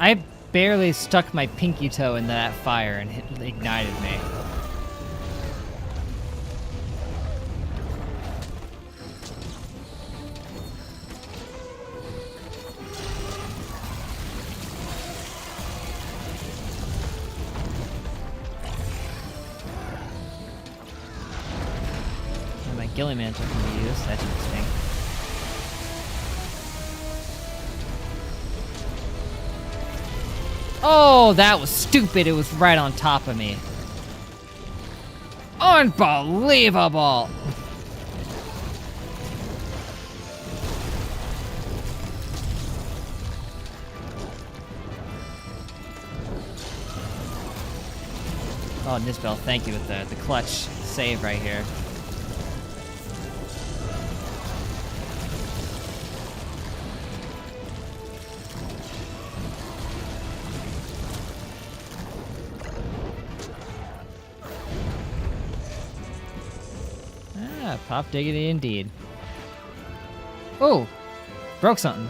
I barely stuck my pinky toe into that fire and it ignited me. Gilly Mantle can be used. That's interesting. Oh, that was stupid. It was right on top of me. Unbelievable! Oh, Nizbel, thank you with the clutch save right here. Ah, pop diggity indeed. Oh, broke something.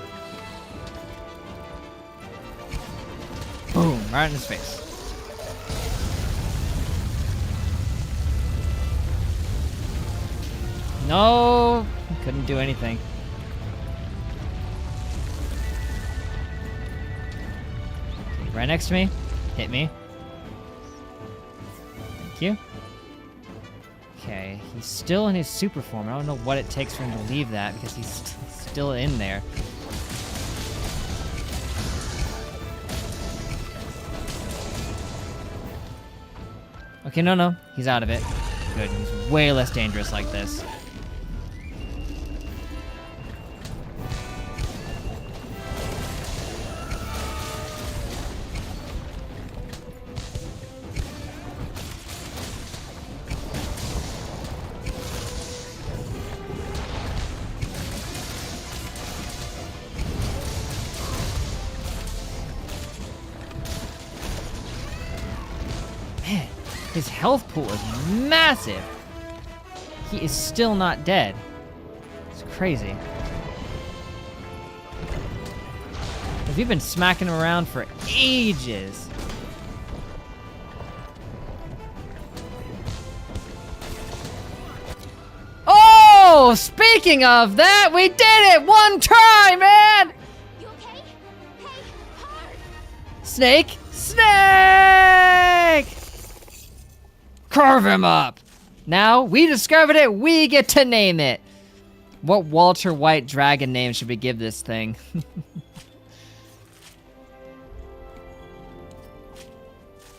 Boom, right in his face. No, couldn't do anything. Okay, right next to me, hit me. Thank you. Okay, he's still in his super form. I don't know what it takes for him to leave that because he's still in there. Okay, no, he's out of it. Good, he's way less dangerous like this. Man, his health pool is massive. He is still not dead. It's crazy. We've been smacking him around for ages. Oh, speaking of that, we did it! One try, man! You okay? Hey, hard! Snake! Snake! Carve him up! Now, we discovered it, we get to name it! What Walter White dragon name should we give this thing?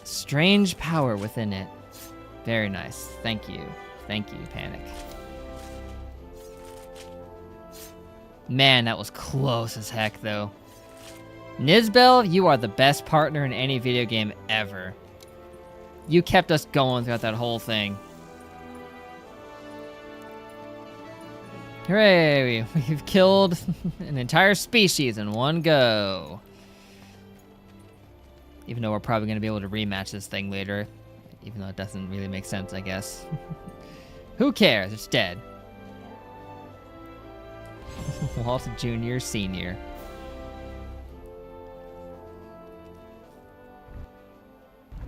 Strange power within it. Very nice. Thank you. Thank you, Panic. Man, that was close as heck, though. Nizbel, you are the best partner in any video game ever. You kept us going throughout that whole thing. Hooray! We've killed an entire species in one go. Even though we're probably going to be able to rematch this thing later. Even though it doesn't really make sense, I guess. Who cares? It's dead. Walt Jr. Sr.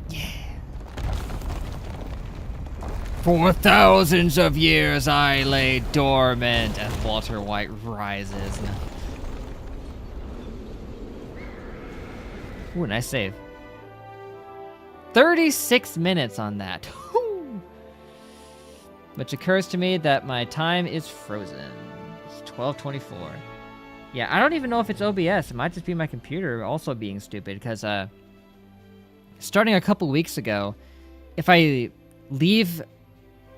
Yeah. For thousands of years I lay dormant as Walter White rises. Ooh, nice save. 36 minutes on that. Which occurs to me that my time is frozen. It's 12:24. Yeah, I don't even know if it's OBS. It might just be my computer also being stupid because starting a couple weeks ago, if I leave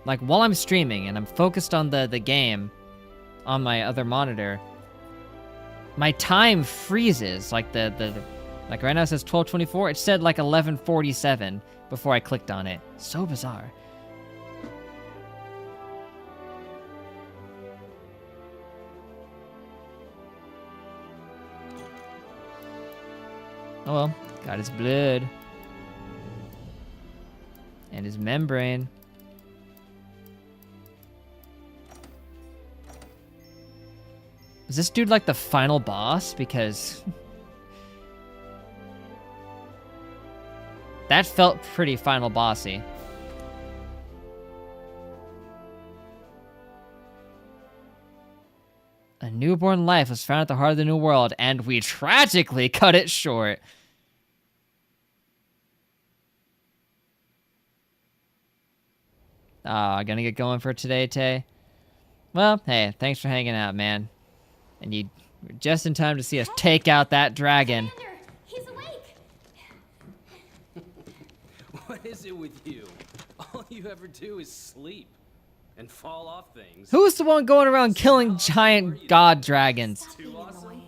like while I'm streaming and I'm focused on the game on my other monitor, my time freezes. Like like right now it says 12:24. It said like 11:47 before I clicked on it. So bizarre. Oh well, got his blood. And his membrane. Is this dude like the final boss? Because that felt pretty final bossy. A newborn life was found at the heart of the new world, and we tragically cut it short. Ah, gonna get going for today, Tay. Well, hey, thanks for hanging out, man. And you were just in time to see us take out that dragon. Commander, he's awake. What is it with you? All you ever do is sleep and fall off things. Who's the one going around killing giant god dragons? Stop being annoying.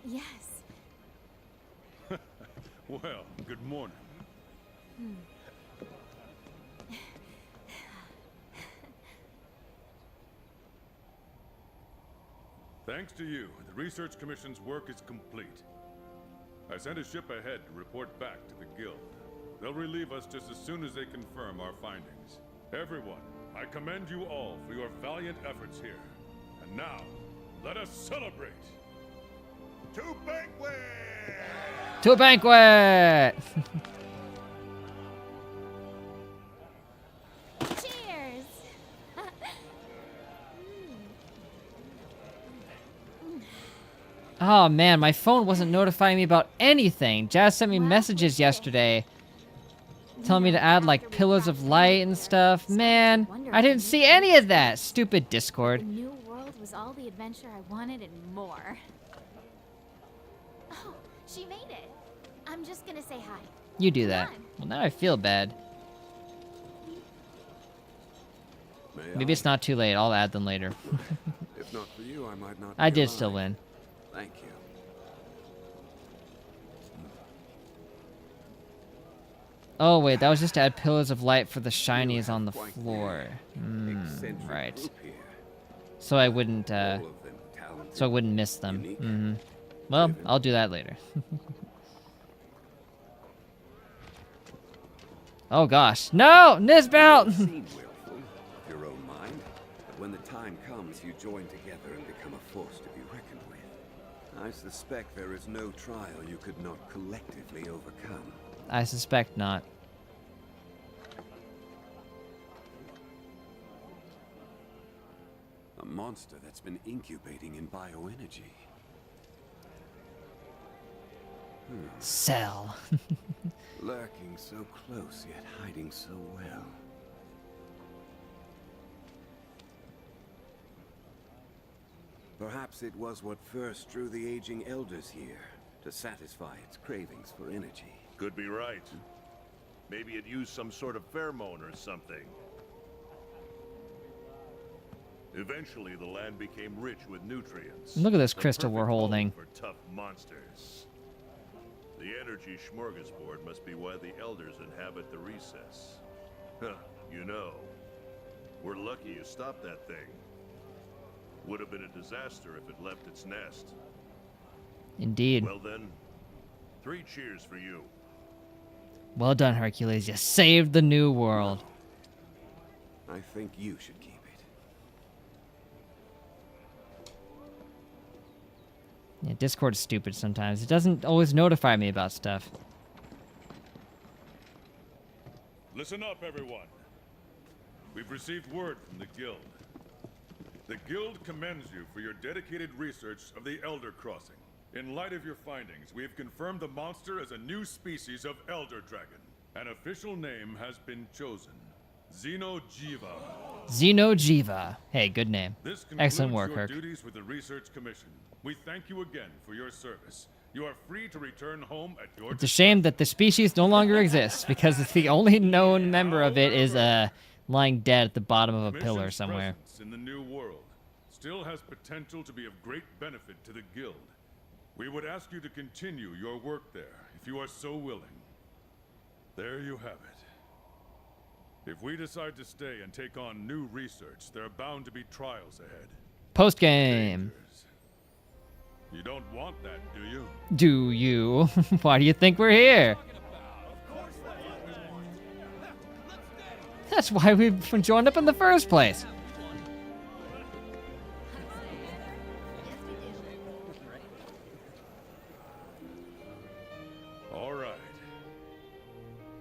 Yes. Well, good morning. Thanks to you, the Research Commission's work is complete. I sent a ship ahead to report back to the Guild. They'll relieve us just as soon as they confirm our findings. Everyone, I commend you all for your valiant efforts here. And now, let us celebrate! To banquet! To a banquet! Cheers. Oh man, my phone wasn't notifying me about anything. Jazz sent me messages yesterday telling me to add like pillars of light and stuff. Man, I didn't see any of that. Stupid The Discord. new world was all the adventure I wanted and more. Oh, she made it. I'm just gonna say hi. You do that. Come on. Well, now I feel bad. Maybe it's not too late. I'll add them later. If not for you, I might not. I be did alive. still win. Thank you. Oh wait, that was just to add pillars of light for the shinies on the floor. Eccentric Right. group here. So I wouldn't All of them talented. so I wouldn't miss them. Unique. Well, I'll do that later. Oh gosh. No! Nizbel! Seem willful, of your own mind, but when the time comes, you join together and become a force to be reckoned with. I suspect there is no trial you could not collectively overcome. I suspect not. A monster that's been incubating in bioenergy. Cell. Lurking so close, yet hiding so well. Perhaps it was what first drew the aging elders here, to satisfy its cravings for energy. Could be right. Maybe it used some sort of pheromone or something. Eventually, the land became rich with nutrients. Look at this The crystal we're perfect home holding. for tough monsters. The energy smorgasbord must be why the elders inhabit the recess. Huh, you know, we're lucky you stopped that thing. Would have been a disaster if it left its nest. Indeed. Well then, 3 cheers for you. Well done, Hercules. You saved the new world. I think you should keep it. Yeah, Discord is stupid sometimes. It doesn't always notify me about stuff. Listen up, everyone. We've received word from the Guild. The Guild commends you for your dedicated research of the Elder Crossing. In light of your findings, we have confirmed the monster as a new species of Elder Dragon. An official name has been chosen. Xenojiva. Xenojiva. Hey, good name. This Excellent concludes work, your Herc. duties with the Research Commission. We thank you again for your service. You are free to return home at your It's a shame that the species no longer exists because it's the only known member of it is lying dead at the bottom of a pillar Commission's somewhere. presence in the new world still has potential to be of great benefit to the Guild. We would ask you to continue your work there, if you are so willing. There you have it. If we decide to stay and take on new research, there are bound to be trials ahead. Post game. Dangers. You don't want that, do you? Do you? Why do you think we're here? That's why we joined up in the first place. All right.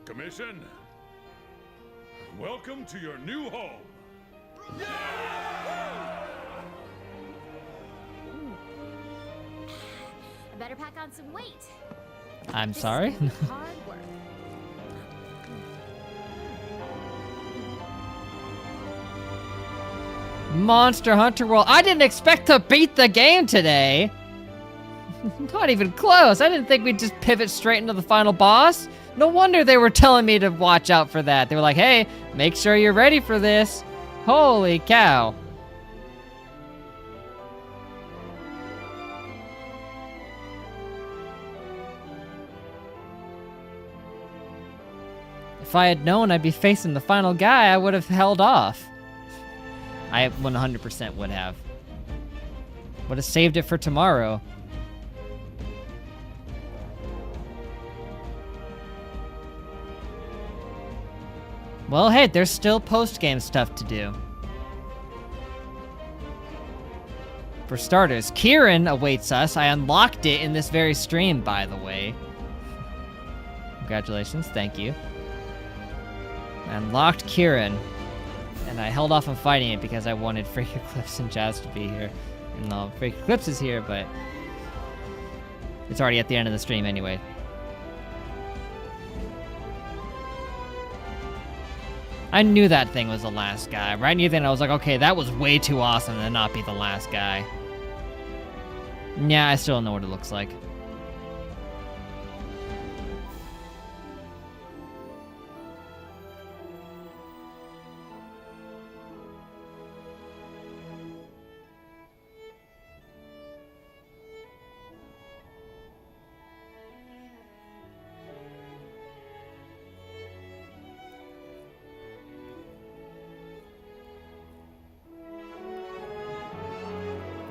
Commission, welcome to your new home. better pack on some weight. I'm This is sorry. gonna be hard work. Monster Hunter World. I didn't expect to beat the game today. Not even close. I didn't think we'd just pivot straight into the final boss. No wonder they were telling me to watch out for that. They were like, hey, make sure you're ready for this. Holy cow. If I had known I'd be facing the final guy, I would have held off. I 100% would have. Would have saved it for tomorrow. Well, hey, there's still post-game stuff to do. For starters, Kieran awaits us. I unlocked it in this very stream, by the way. Congratulations, thank you. I unlocked Kieran, and I held off on fighting it because I wanted Freak Eclipse and Jazz to be here. And no, Freak Eclipse is here, but it's already at the end of the stream anyway. I knew that thing was the last guy. Right near then, I was like, okay, that was way too awesome to not be the last guy. Yeah, I still don't know what it looks like.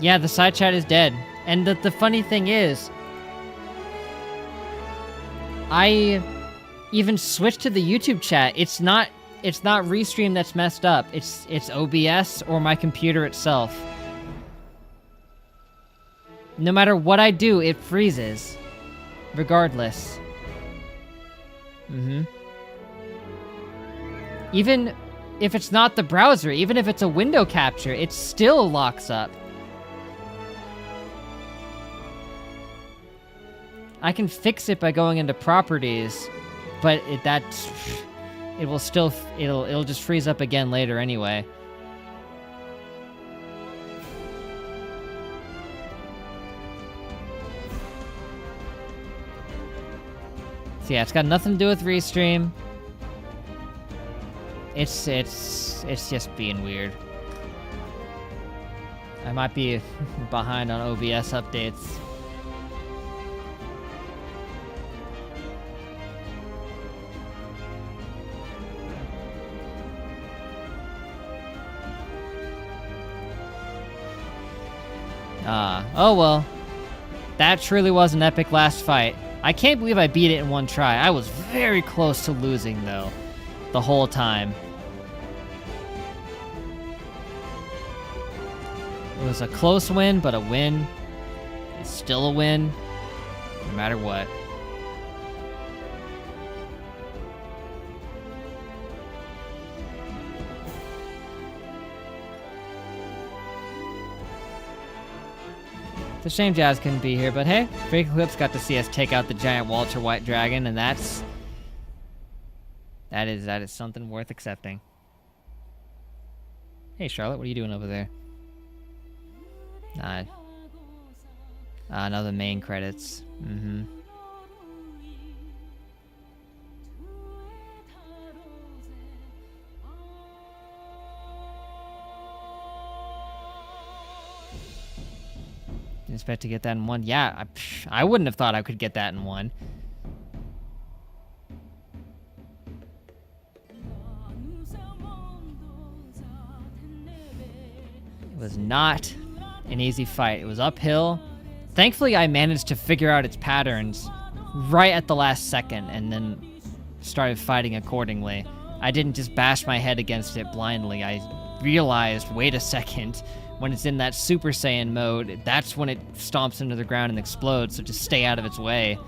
Yeah, the side chat is dead. And the funny thing is, I even switched to the YouTube chat. It's not Restream that's messed up. It's OBS or my computer itself. No matter what I do, it freezes. Regardless. Even if it's not the browser, even if it's a window capture, it still locks up. I can fix it by going into properties, but it'll just freeze up again later anyway. So yeah, it's got nothing to do with Restream. It's just being weird. I might be behind on OBS updates. Oh well. That truly was an epic last fight. I can't believe I beat it in one try. I was very close to losing, though, the whole time. It was a close win, but a win. It's still a win, no matter what. It's a shame Jazz couldn't be here, but hey, Freak Eclipse got to see us take out the giant Walter White dragon, and that is something worth accepting. Hey Charlotte, what are you doing over there? Another main credits. Didn't expect to get that in one. Yeah, I wouldn't have thought I could get that in one. It was not an easy fight. It was uphill. Thankfully, I managed to figure out its patterns right at the last second and then started fighting accordingly. I didn't just bash my head against it blindly. I realized, wait a second, when it's in that Super Saiyan mode, that's when it stomps into the ground and explodes, so just stay out of its way.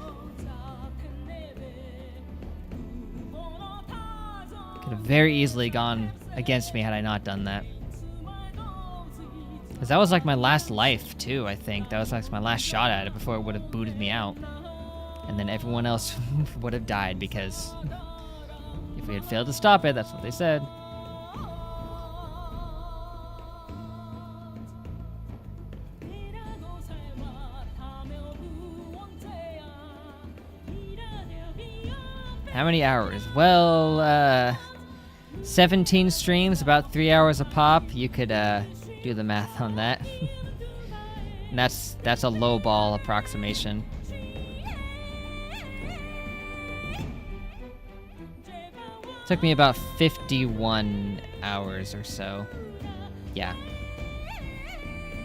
Could have very easily gone against me had I not done that. Because that was like my last life, too, I think. That was like my last shot at it before it would have booted me out. And then everyone else would have died because if we had failed to stop it, that's what they said. How many hours? Well, 17 streams, about 3 hours a pop. You could do the math on that. And that's a low ball approximation. Took me about 51 hours or so. Yeah.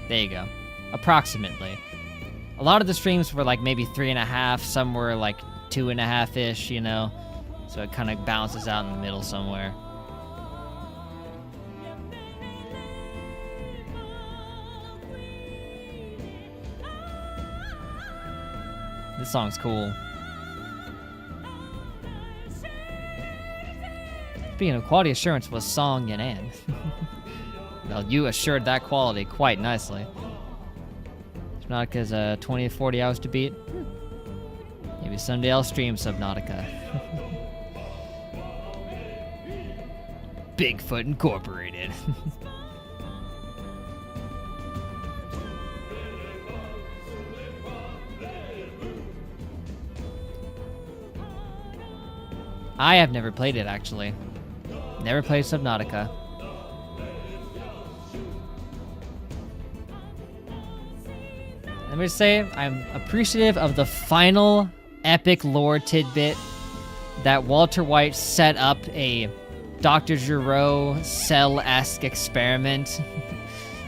There you go. Approximately. A lot of the streams were like maybe 3.5, some were like 2.5-ish, you know? So it kind of balances out in the middle somewhere. This song's cool. Speaking of quality assurance was Song Yanan. Well, you assured that quality quite nicely. Subnautica's 20 to 40 hours to beat. Maybe someday I'll stream Subnautica. Bigfoot Incorporated. I have never played it, actually. Never played Subnautica. Let me just say, I'm appreciative of the final epic lore tidbit that Walter White set up a Dr. Giro cell-esque experiment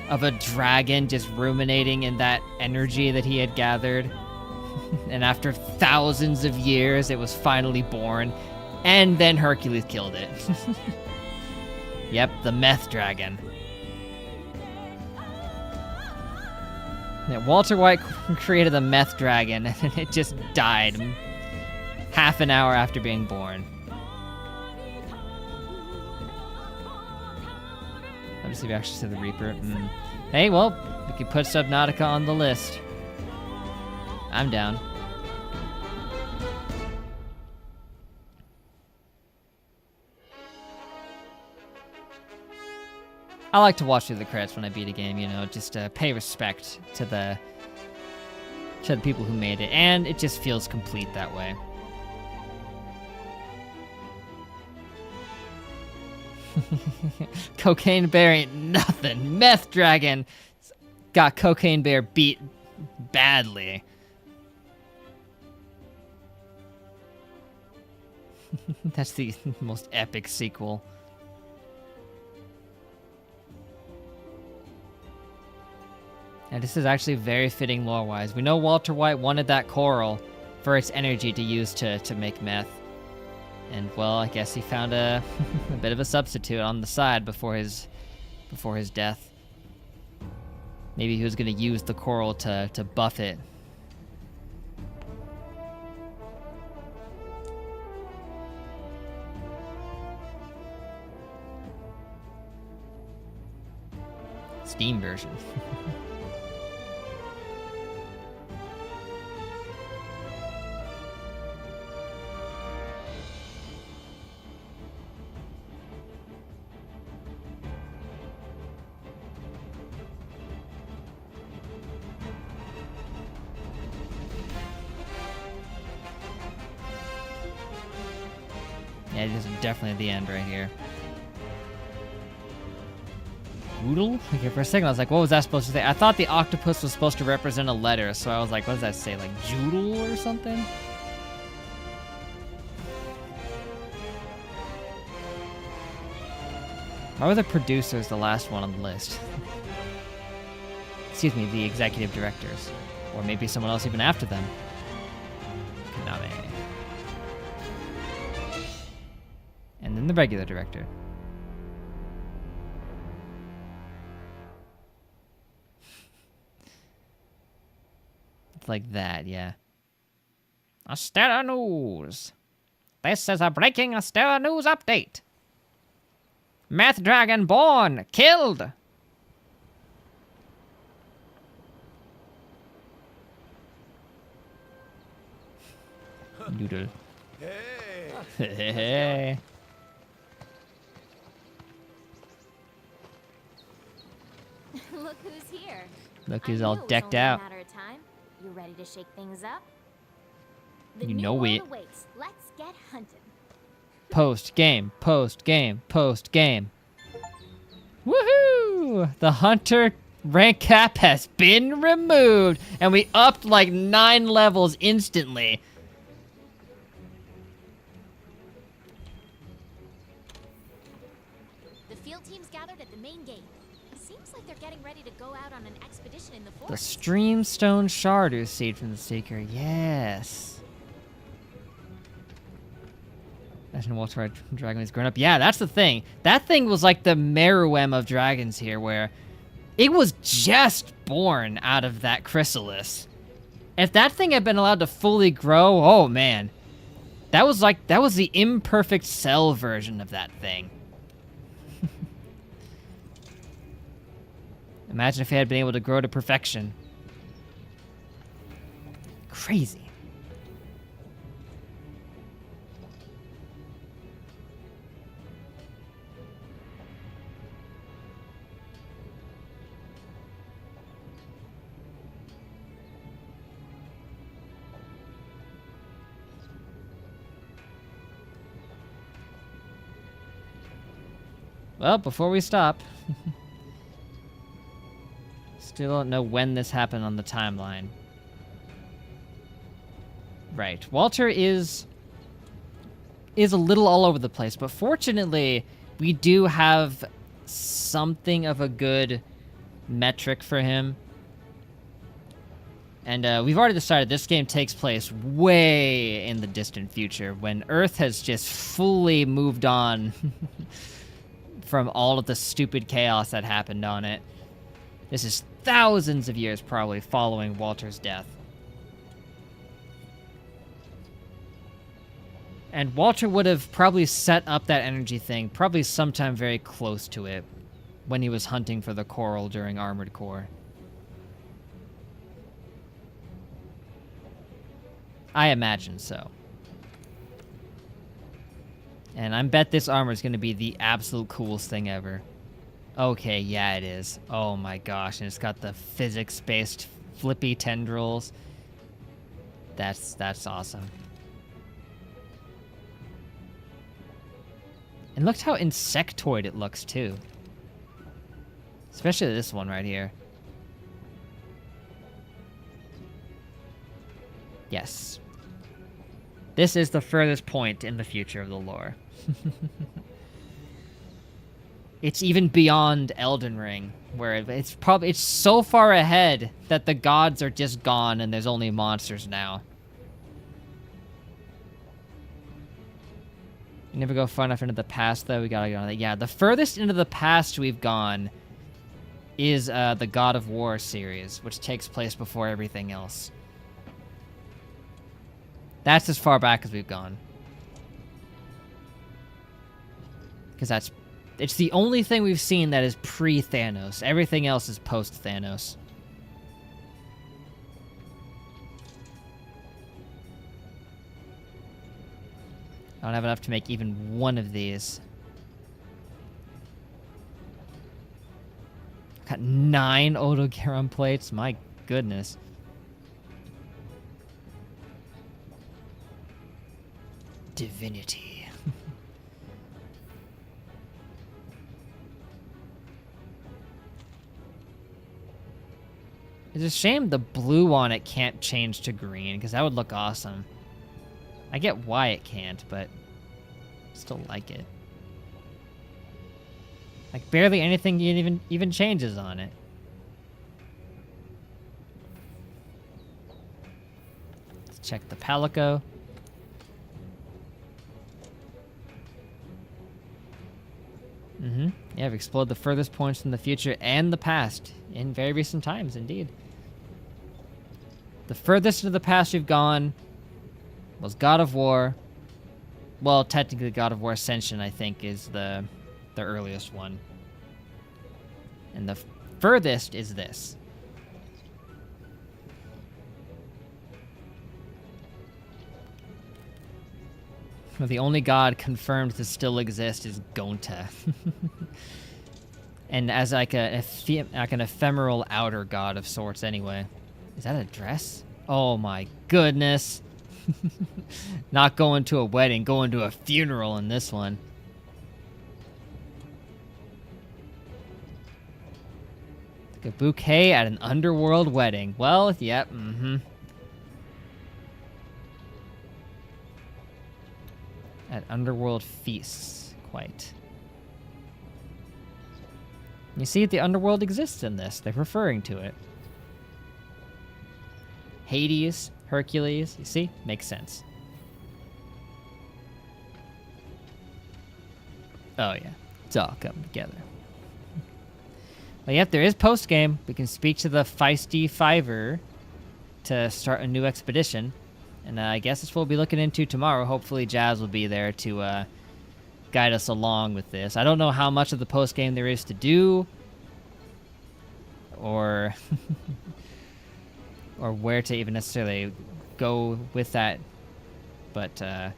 of a dragon just ruminating in that energy that he had gathered. And after thousands of years, it was finally born. And then Hercules killed it. Yep, the meth dragon. Yeah, Walter White created the meth dragon, and it just died half an hour after being born. Let me see if I actually see the Reaper. Hey, well, we could put Subnautica on the list. I'm down. I like to watch through the credits when I beat a game, you know, just to pay respect to the people who made it, and it just feels complete that way. Cocaine Bear ain't nothing. Meth Dragon got Cocaine Bear beat badly. That's the most epic sequel. And this is actually very fitting lore-wise. We know Walter White wanted that coral for its energy to use to make meth. And, well, I guess he found a bit of a substitute on the side before his death. Maybe he was going to use the coral to buff it. Steam version. Yeah, this is definitely the end right here. Oodle? Okay, for a second I was like, what was that supposed to say? I thought the octopus was supposed to represent a letter, so I was like, what does that say? Like Joodle or something? Why were the producers the last one on the list? Excuse me, the executive directors. Or maybe someone else even after them. Konami. And then the regular director. It's like that, yeah. Astera News. This is a breaking Astera News update. Meth Dragon born, killed. Noodle. Hey! Hey. Look who's here. Look I who's knew all it was decked only a out. matter of time. You ready to shake things up? The You new know world it. awaits. Let's get hunting. Post game, post game, post game. Woohoo! The hunter rank cap has been removed, and we upped like 9 levels instantly. The field team's gathered at the main gate. Seems like they're getting ready to go out on an expedition in the The forest. Streamstone Shard received from the Seeker. Yes. Imagine Walter Dragon is grown up. Yeah, that's the thing. That thing was like the Meruem of dragons here, where it was just born out of that chrysalis. If that thing had been allowed to fully grow, oh man. That was the imperfect cell version of that thing. Imagine if it had been able to grow to perfection. Crazy. Well, before we stop, still don't know when this happened on the timeline. Right. Walter is a little all over the place, but fortunately, we do have something of a good metric for him. And we've already decided this game takes place way in the distant future, when Earth has just fully moved on from all of the stupid chaos that happened on it. This is thousands of years probably following Walter's death. And Walter would have probably set up that energy thing probably sometime very close to it when he was hunting for the coral during Armored Core. I imagine so. And I bet this armor is going to be the absolute coolest thing ever. Okay, yeah, it is. Oh my gosh, and it's got the physics-based flippy tendrils. That's awesome. And look how insectoid it looks, too. Especially this one right here. Yes. This is the furthest point in the future of the lore. It's even beyond Elden Ring, where it's so far ahead that the gods are just gone and there's only monsters now. You never go far enough into the past, though. We gotta go on that. Yeah, the furthest into the past we've gone is the God of War series, which takes place before everything else. That's as far back as we've gone. Because it's the only thing we've seen that is pre-Thanos. Everything else is post-Thanos. I don't have enough to make even one of these. Got 9 Odogaron plates. My goodness. Divinity. It's a shame the blue on it can't change to green, because that would look awesome. I get why it can't, but still like it. Like barely anything even changes on it. Let's check the Palico. Yeah, we've explored the furthest points in the future and the past in very recent times, indeed. The furthest into the past we've gone was God of War. Well, technically God of War Ascension, I think, is the earliest one. And the furthest is this. The only god confirmed to still exist is Gonta. And as like an ephemeral outer god of sorts anyway. Is that a dress? Oh my goodness. Not going to a wedding, going to a funeral in this one. Like a bouquet at an underworld wedding. Well, yep, At underworld feasts, quite. You see, the underworld exists in this. They're referring to it. Hades, Hercules, you see? Makes sense. Oh yeah, it's all coming together. Well, yep, there is post-game. We can speak to the feisty Fiver to start a new expedition. And I guess that's what we'll be looking into tomorrow. Hopefully Jazz will be there to guide us along with this. I don't know how much of the post-game there is to do. Or... or where to even necessarily go with that. But,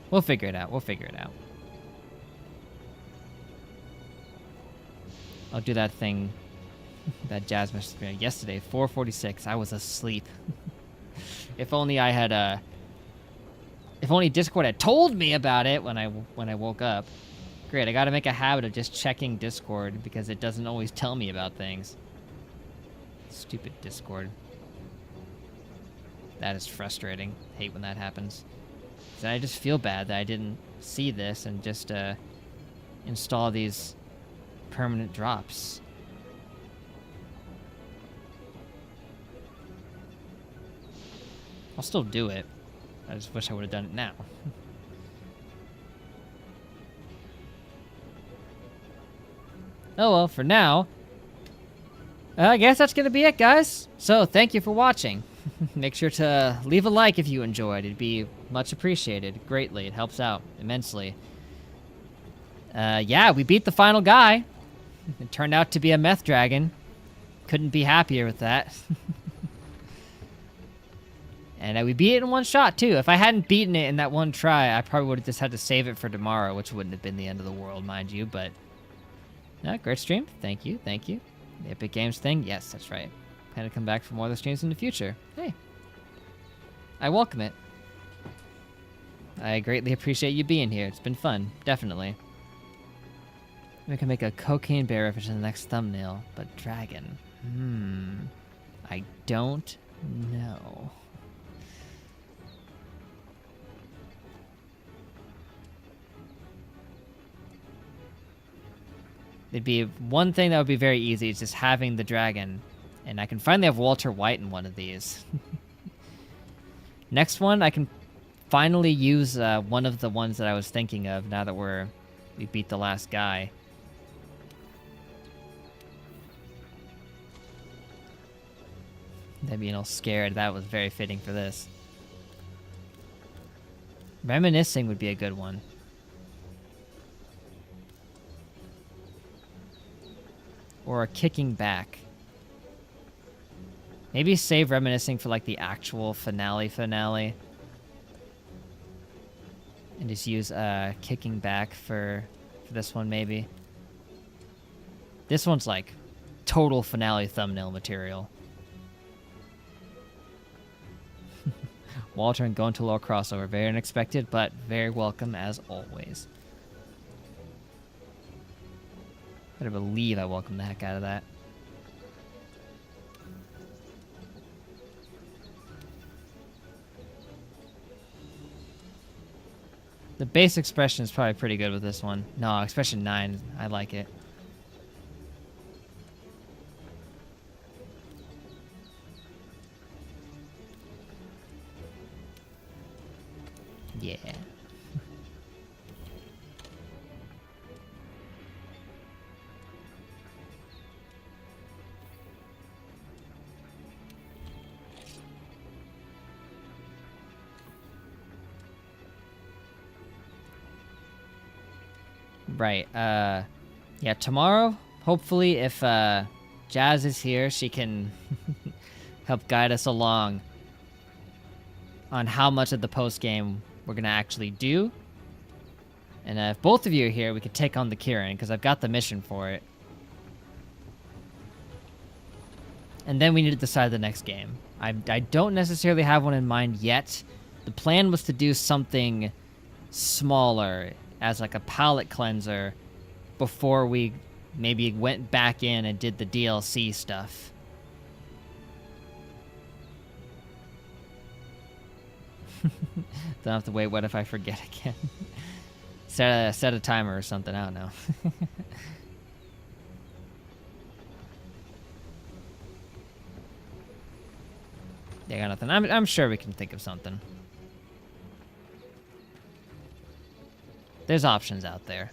we'll figure it out. We'll figure it out. I'll do that thing that Jazz messaged me yesterday, 4:46. I was asleep. If only I had, if only Discord had told me about it when I woke up. Great, I gotta make a habit of just checking Discord because it doesn't always tell me about things. Stupid Discord. That is frustrating. Hate when that happens. 'Cause I just feel bad that I didn't see this and just install these permanent drops. I'll still do it. I just wish I would have done it now. Oh well, for now, I guess that's going to be it, guys. So, thank you for watching. Make sure to leave a like if you enjoyed. It'd be much appreciated. Greatly. It helps out immensely. Yeah, we beat the final guy. It turned out to be a meth dragon. Couldn't be happier with that. And we beat it in one shot, too. If I hadn't beaten it in that one try, I probably would have just had to save it for tomorrow, which wouldn't have been the end of the world, mind you, but... No, great stream. Thank you, thank you. The Epic Games thing? Yes, that's right. Plan to come back for more of the streams in the future. Hey. I welcome it. I greatly appreciate you being here. It's been fun, definitely. We can make a cocaine bear reference in the next thumbnail, but dragon. I don't know. It'd be one thing that would be very easy is just having the dragon. And I can finally have Walter White in one of these. Next one, I can finally use one of the ones that I was thinking of now that we beat the last guy. Them being all scared, that was very fitting for this. Reminiscing would be a good one. Or a kicking back. Maybe save reminiscing for like the actual finale. And just use kicking back for this one maybe. This one's like total finale thumbnail material. Walter and Going to Law crossover. Very unexpected, but very welcome as always. Better believe I welcome the heck out of that. The base expression is probably pretty good with this one. No, expression 9, I like it. Yeah. Right, yeah, tomorrow, hopefully, if, Jazz is here, she can help guide us along on how much of the post-game we're gonna actually do. And if both of you are here, we could take on the Kirin, because I've got the mission for it. And then we need to decide the next game. I don't necessarily have one in mind yet. The plan was to do something smaller as like a palate cleanser before we maybe went back in and did the DLC stuff. Don't have to wait. What if I forget again? Set a timer or something. I don't know. Yeah, got nothing. I'm sure we can think of something. There's options out there.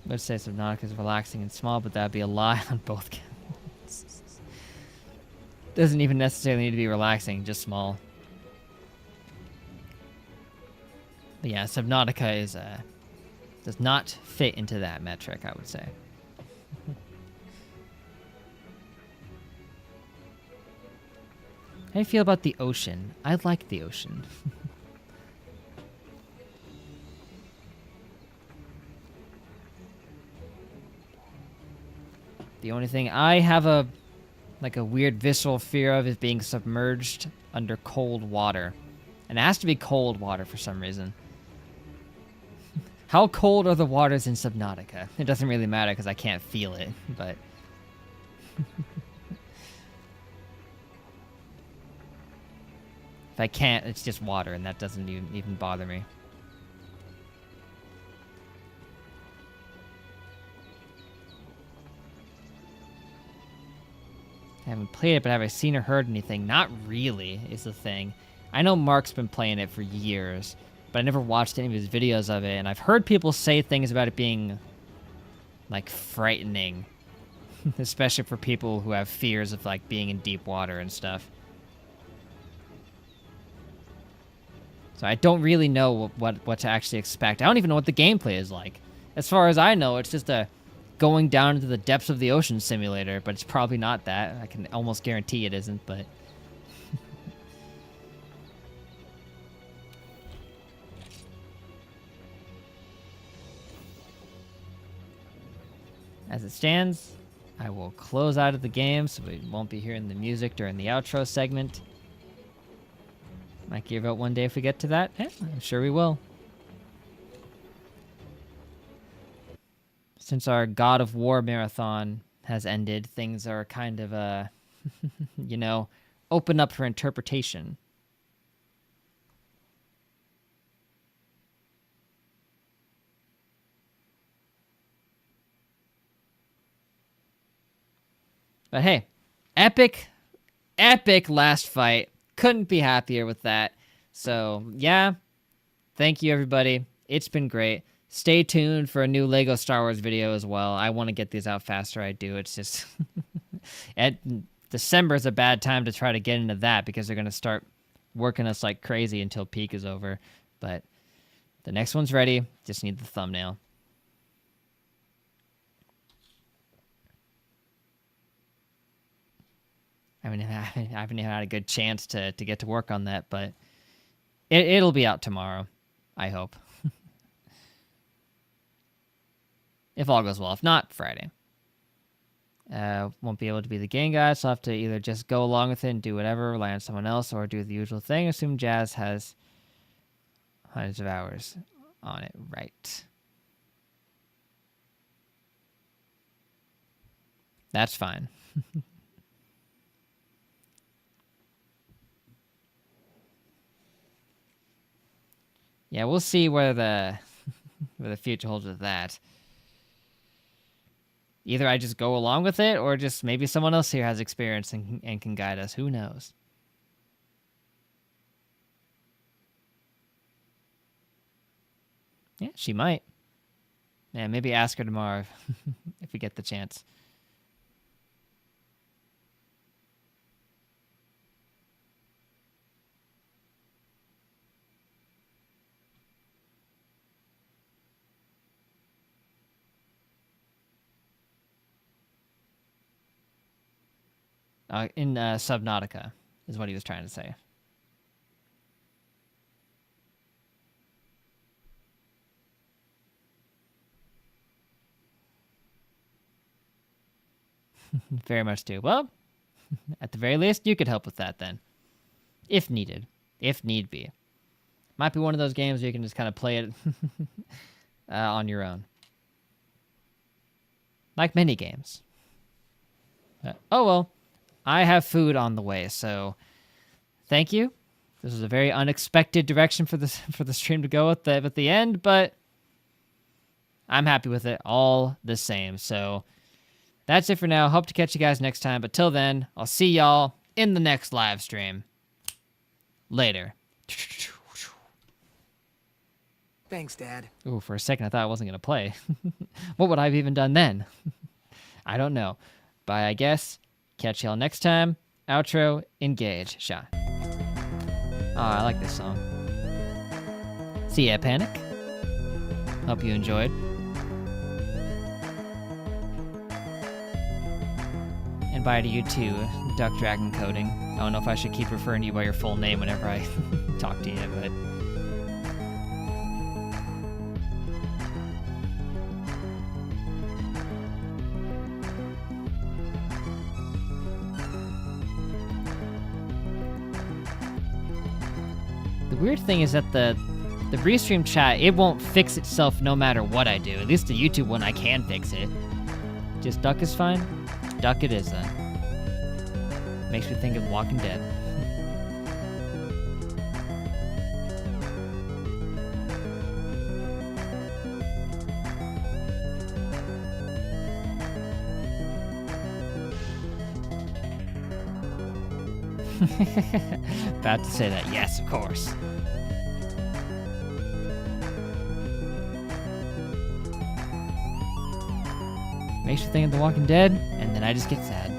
Let's say Subnautica is relaxing and small, but that'd be a lie on both counts. Doesn't even necessarily need to be relaxing, just small. But yeah, Subnautica is does not fit into that metric, I would say. How do you feel about the ocean? I like the ocean. The only thing I have a weird visceral fear of is being submerged under cold water. And it has to be cold water for some reason. How cold are the waters in Subnautica? It doesn't really matter because I can't feel it, but... If I can't, it's just water, and that doesn't even bother me. I haven't played it, but have I seen or heard anything? Not really, is the thing. I know Mark's been playing it for years, but I never watched any of his videos of it, and I've heard people say things about it being, like, frightening. Especially for people who have fears of, like, being in deep water and stuff. So I don't really know what to actually expect. I don't even know what the gameplay is like. As far as I know, it's just a going down into the depths of the ocean simulator, but it's probably not that. I can almost guarantee it isn't, but... As it stands, I will close out of the game so we won't be hearing the music during the outro segment. Might give out one day if we get to that. Eh, I'm sure we will. Since our God of War marathon has ended, things are kind of, you know, open up for interpretation. But hey, epic last fight. Couldn't be happier with that. So, yeah, thank you, everybody. It's been great. Stay tuned for a new Lego Star Wars video as well. I want to get these out faster. I do. It's just... December is a bad time to try to get into that because they're going to start working us like crazy until peak is over. But the next one's ready. Just need the thumbnail. I mean, I haven't even had a good chance to get to work on that, but it'll be out tomorrow, I hope. If all goes well. If not, Friday. Won't be able to be the game guy, so I'll have to either just go along with it and do whatever, rely on someone else, or do the usual thing. Assume Jazz has hundreds of hours on it, right? That's fine. Yeah, we'll see where the future holds with that. Either I just go along with it, or just maybe someone else here has experience and can guide us. Who knows? Yeah, she might. Yeah, maybe ask her tomorrow if we get the chance. In Subnautica, is what he was trying to say. Very much do. Well, at the very least, you could help with that then. If needed. If need be. Might be one of those games where you can just kind of play it on your own. Like many games. Oh well, I have food on the way, so thank you. This was a very unexpected direction for the stream to go at the end, but I'm happy with it all the same. So that's it for now. Hope to catch you guys next time, but till then, I'll see y'all in the next live stream. Later. Thanks, Dad. Ooh, for a second I thought I wasn't going to play. What would I have even done then? I don't know. But I guess, catch y'all next time. Outro, engage, shot. Oh, I like this song. See ya, Panic. Hope you enjoyed. And bye to you too, Duck Dragon Coding. I don't know if I should keep referring to you by your full name whenever I talk to you, but... The weird thing is that the restream chat, it won't fix itself no matter what I do. At least the YouTube one, I can fix it. Just Duck is fine? Duck it is then. Makes me think of Walking Dead. About to say that. Yes, of course. Makes you think of The Walking Dead, and then I just get sad.